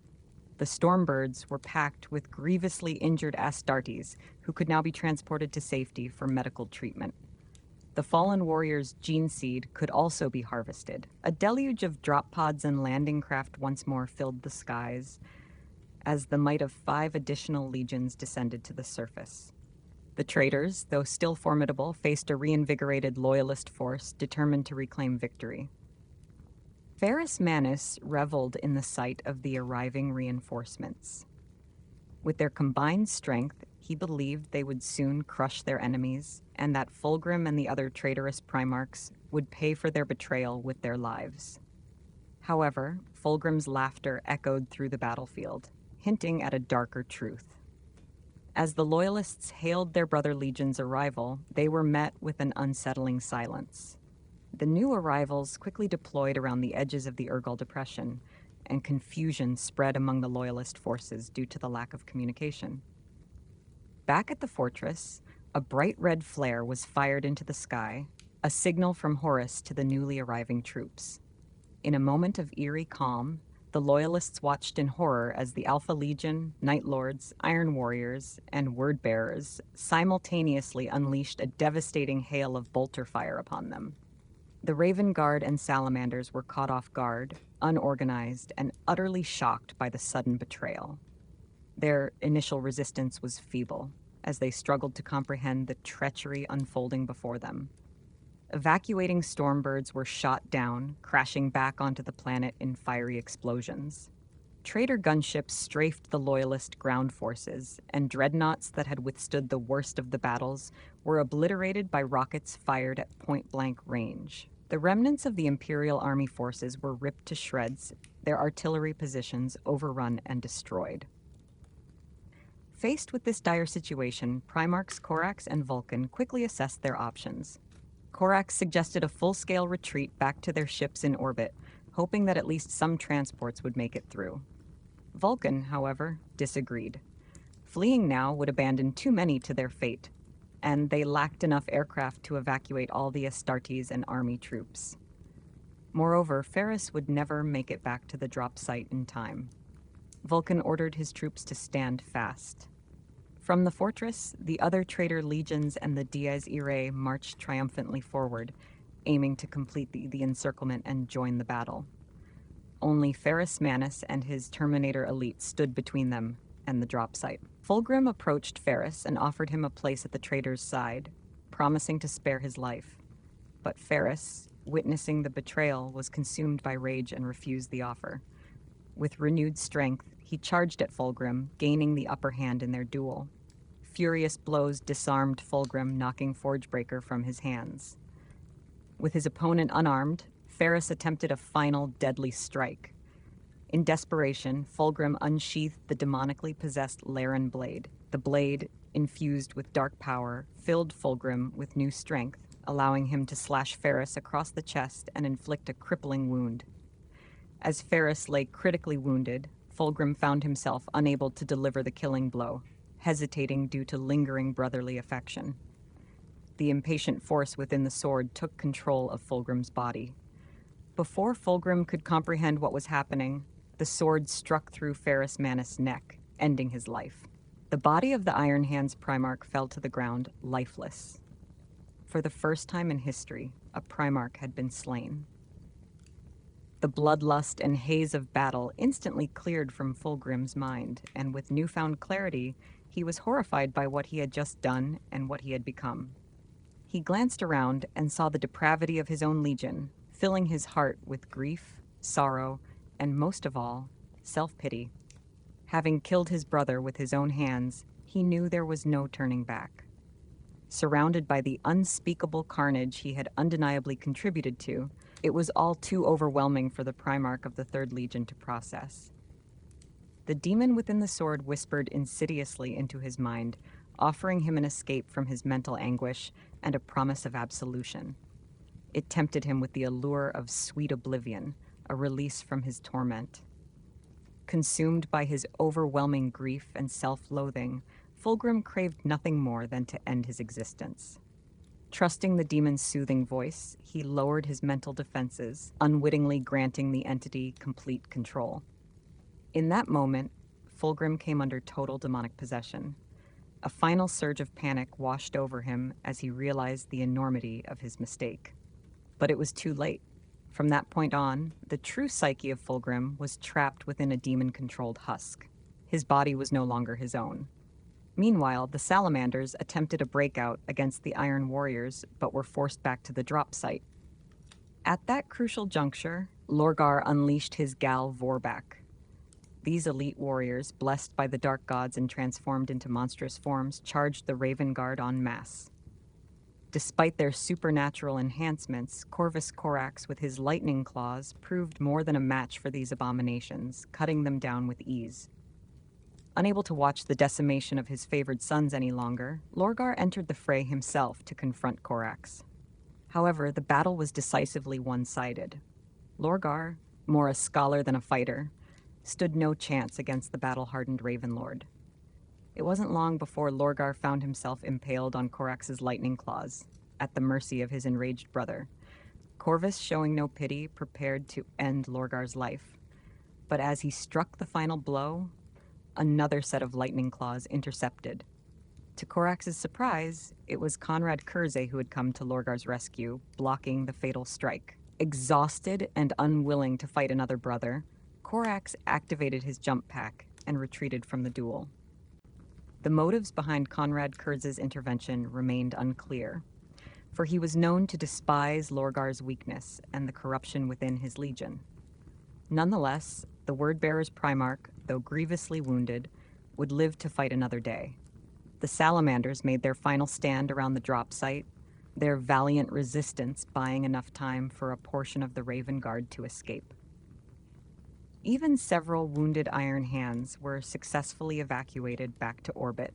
The Stormbirds were packed with grievously injured Astartes, who could now be transported to safety for medical treatment. The fallen warrior's gene seed could also be harvested. A deluge of drop pods and landing craft once more filled the skies, as the might of 5 additional legions descended to the surface. The traitors, though still formidable, faced a reinvigorated loyalist force determined to reclaim victory. Ferrus Manus reveled in the sight of the arriving reinforcements. With their combined strength, he believed they would soon crush their enemies, and that Fulgrim and the other traitorous Primarchs would pay for their betrayal with their lives. However, Fulgrim's laughter echoed through the battlefield, hinting at a darker truth. As the Loyalists hailed their brother legion's arrival, they were met with an unsettling silence. The new arrivals quickly deployed around the edges of the Urgal Depression, and confusion spread among the Loyalist forces due to the lack of communication. Back at the fortress, a bright red flare was fired into the sky, a signal from Horus to the newly arriving troops. In a moment of eerie calm, the Loyalists watched in horror as the Alpha Legion, Night Lords, Iron Warriors, and Wordbearers simultaneously unleashed a devastating hail of bolter fire upon them. The Raven Guard and Salamanders were caught off guard, unorganized, and utterly shocked by the sudden betrayal. Their initial resistance was feeble, as they struggled to comprehend the treachery unfolding before them. Evacuating Stormbirds were shot down, crashing back onto the planet in fiery explosions. Traitor gunships strafed the Loyalist ground forces, and dreadnoughts that had withstood the worst of the battles were obliterated by rockets fired at point-blank range. The remnants of the Imperial Army forces were ripped to shreds, their artillery positions overrun and destroyed. Faced with this dire situation, Primarchs Corax and Vulcan quickly assessed their options. Corax suggested a full-scale retreat back to their ships in orbit, hoping that at least some transports would make it through. Vulcan, however, disagreed. Fleeing now would abandon too many to their fate, and they lacked enough aircraft to evacuate all the Astartes and army troops. Moreover, Ferrus would never make it back to the drop site in time. Vulcan ordered his troops to stand fast. From the fortress, the other traitor legions and the Dies Irae marched triumphantly forward, aiming to complete the encirclement and join the battle. Only Ferrus Manus and his Terminator elite stood between them and the drop site. Fulgrim approached Ferrus and offered him a place at the traitor's side, promising to spare his life. But Ferrus, witnessing the betrayal, was consumed by rage and refused the offer. With renewed strength, he charged at Fulgrim, gaining the upper hand in their duel. Furious blows disarmed Fulgrim, knocking Forgebreaker from his hands. With his opponent unarmed, Ferrus attempted a final deadly strike. In desperation, Fulgrim unsheathed the demonically possessed Laren blade. The blade, infused with dark power, filled Fulgrim with new strength, allowing him to slash Ferrus across the chest and inflict a crippling wound. As Ferrus lay critically wounded, Fulgrim found himself unable to deliver the killing blow, hesitating due to lingering brotherly affection. The impatient force within the sword took control of Fulgrim's body. Before Fulgrim could comprehend what was happening, the sword struck through Ferrus Manus' neck, ending his life. The body of the Iron Hands Primarch fell to the ground, lifeless. For the first time in history, a Primarch had been slain. The bloodlust and haze of battle instantly cleared from Fulgrim's mind, and with newfound clarity, he was horrified by what he had just done and what he had become. He glanced around and saw the depravity of his own legion, filling his heart with grief, sorrow, and most of all, self-pity. Having killed his brother with his own hands, he knew there was no turning back. Surrounded by the unspeakable carnage he had undeniably contributed to, it was all too overwhelming for the Primarch of the Third Legion to process. The demon within the sword whispered insidiously into his mind, offering him an escape from his mental anguish and a promise of absolution. It tempted him with the allure of sweet oblivion, a release from his torment. Consumed by his overwhelming grief and self-loathing, Fulgrim craved nothing more than to end his existence. Trusting the demon's soothing voice, he lowered his mental defenses, unwittingly granting the entity complete control. In that moment, Fulgrim came under total demonic possession. A final surge of panic washed over him as he realized the enormity of his mistake. But it was too late. From that point on, the true psyche of Fulgrim was trapped within a demon-controlled husk. His body was no longer his own. Meanwhile, the Salamanders attempted a breakout against the Iron Warriors, but were forced back to the drop site. At that crucial juncture, Lorgar unleashed his Gal Vorbak. These elite warriors, blessed by the dark gods and transformed into monstrous forms, charged the Raven Guard en masse. Despite their supernatural enhancements, Corvus Corax with his lightning claws proved more than a match for these abominations, cutting them down with ease. Unable to watch the decimation of his favored sons any longer, Lorgar entered the fray himself to confront Corax. However, the battle was decisively one-sided. Lorgar, more a scholar than a fighter, stood no chance against the battle-hardened Ravenlord. It wasn't long before Lorgar found himself impaled on Corax's lightning claws, at the mercy of his enraged brother. Corvus, showing no pity, prepared to end Lorgar's life. But as he struck the final blow, another set of lightning claws intercepted. To Corax's surprise, it was Conrad Kurze who had come to Lorgar's rescue, blocking the fatal strike. Exhausted and unwilling to fight another brother, Corax activated his jump pack and retreated from the duel. The motives behind Conrad Kurze's intervention remained unclear, for he was known to despise Lorgar's weakness and the corruption within his legion. Nonetheless, the Wordbearer's Primarch, though grievously wounded, would live to fight another day. The Salamanders made their final stand around the drop site, their valiant resistance buying enough time for a portion of the Raven Guard to escape. Even several wounded Iron Hands were successfully evacuated back to orbit.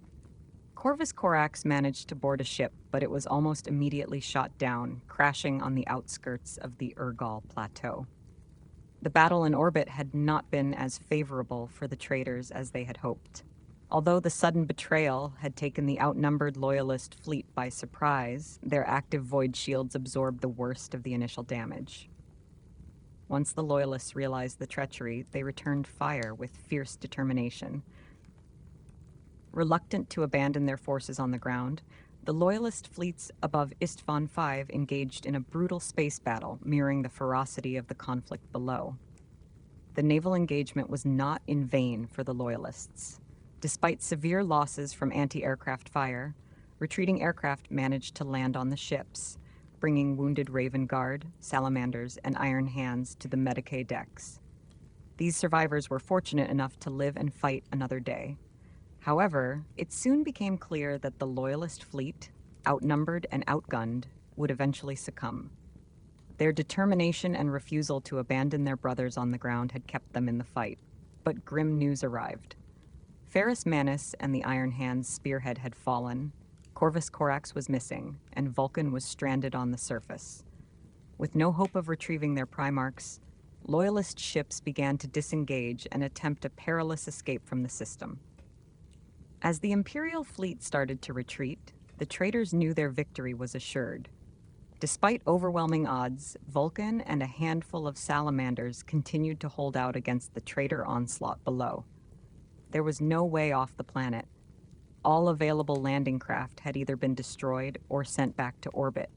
Corvus Corax managed to board a ship, but it was almost immediately shot down, crashing on the outskirts of the Urgal Plateau. The battle in orbit had not been as favorable for the traitors as they had hoped. Although the sudden betrayal had taken the outnumbered Loyalist fleet by surprise, their active void shields absorbed the worst of the initial damage. Once the Loyalists realized the treachery, they returned fire with fierce determination. Reluctant to abandon their forces on the ground, the Loyalist fleets above Istvan V engaged in a brutal space battle, mirroring the ferocity of the conflict below. the naval engagement was not in vain for the Loyalists. Despite severe losses from anti-aircraft fire, retreating aircraft managed to land on the ships, bringing wounded Raven Guard, Salamanders, and Iron Hands to the Medicae decks. These survivors were fortunate enough to live and fight another day. However, it soon became clear that the Loyalist fleet, outnumbered and outgunned, would eventually succumb. Their determination and refusal to abandon their brothers on the ground had kept them in the fight, but grim news arrived. Ferrus Manus and the Iron Hand's spearhead had fallen, Corvus Corax was missing, and Vulcan was stranded on the surface. With no hope of retrieving their Primarchs, Loyalist ships began to disengage and attempt a perilous escape from the system. As the Imperial fleet started to retreat, the traitors knew their victory was assured. Despite overwhelming odds, Vulcan and a handful of Salamanders continued to hold out against the traitor onslaught below. There was no way off the planet. All available landing craft had either been destroyed or sent back to orbit.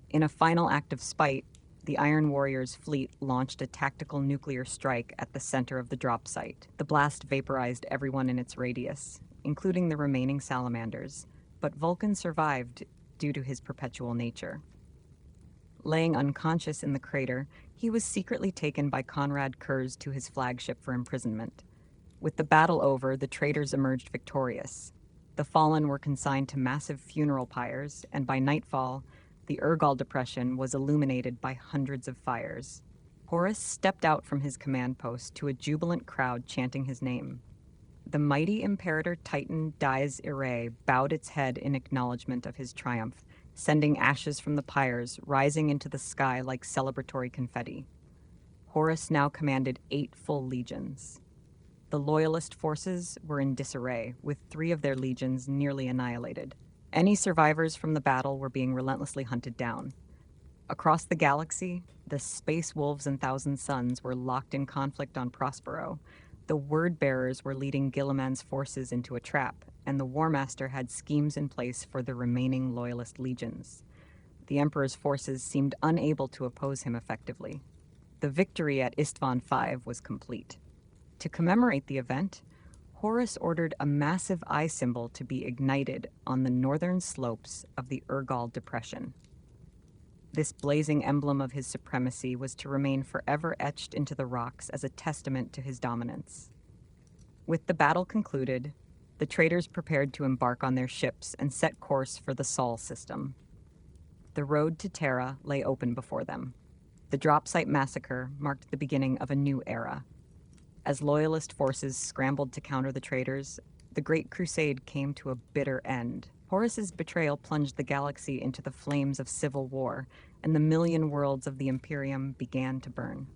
In a final act of spite, the Iron Warriors' fleet launched a tactical nuclear strike at the center of the drop site. The blast vaporized everyone in its radius, including the remaining Salamanders, but Vulcan survived due to his perpetual nature. Laying unconscious in the crater, he was secretly taken by Conrad Kurz to his flagship for imprisonment. With the battle over, the traitors emerged victorious. The fallen were consigned to massive funeral pyres, and by nightfall, the Urgal depression was illuminated by hundreds of fires. Horus stepped out from his command post to a jubilant crowd chanting his name. The mighty Imperator Titan Dies Irae bowed its head in acknowledgement of his triumph, sending ashes from the pyres rising into the sky like celebratory confetti. Horus now commanded 8 full legions. The Loyalist forces were in disarray, with 3 of their legions nearly annihilated. Any survivors from the battle were being relentlessly hunted down. Across the galaxy, the Space Wolves and Thousand Suns were locked in conflict on Prospero. The Word-Bearers were leading Guilliman's forces into a trap, and the Warmaster had schemes in place for the remaining Loyalist legions. The Emperor's forces seemed unable to oppose him effectively. The victory at Istvan V was complete. To commemorate the event, Horus ordered a massive eye symbol to be ignited on the northern slopes of the Urgal Depression. This blazing emblem of his supremacy was to remain forever etched into the rocks as a testament to his dominance. With the battle concluded, the traitors prepared to embark on their ships and set course for the Sol system. The road to Terra lay open before them. The drop site massacre marked the beginning of a new era. As Loyalist forces scrambled to counter the traitors, the Great Crusade came to a bitter end. Horus's betrayal plunged the galaxy into the flames of civil war, and the million worlds of the Imperium began to burn.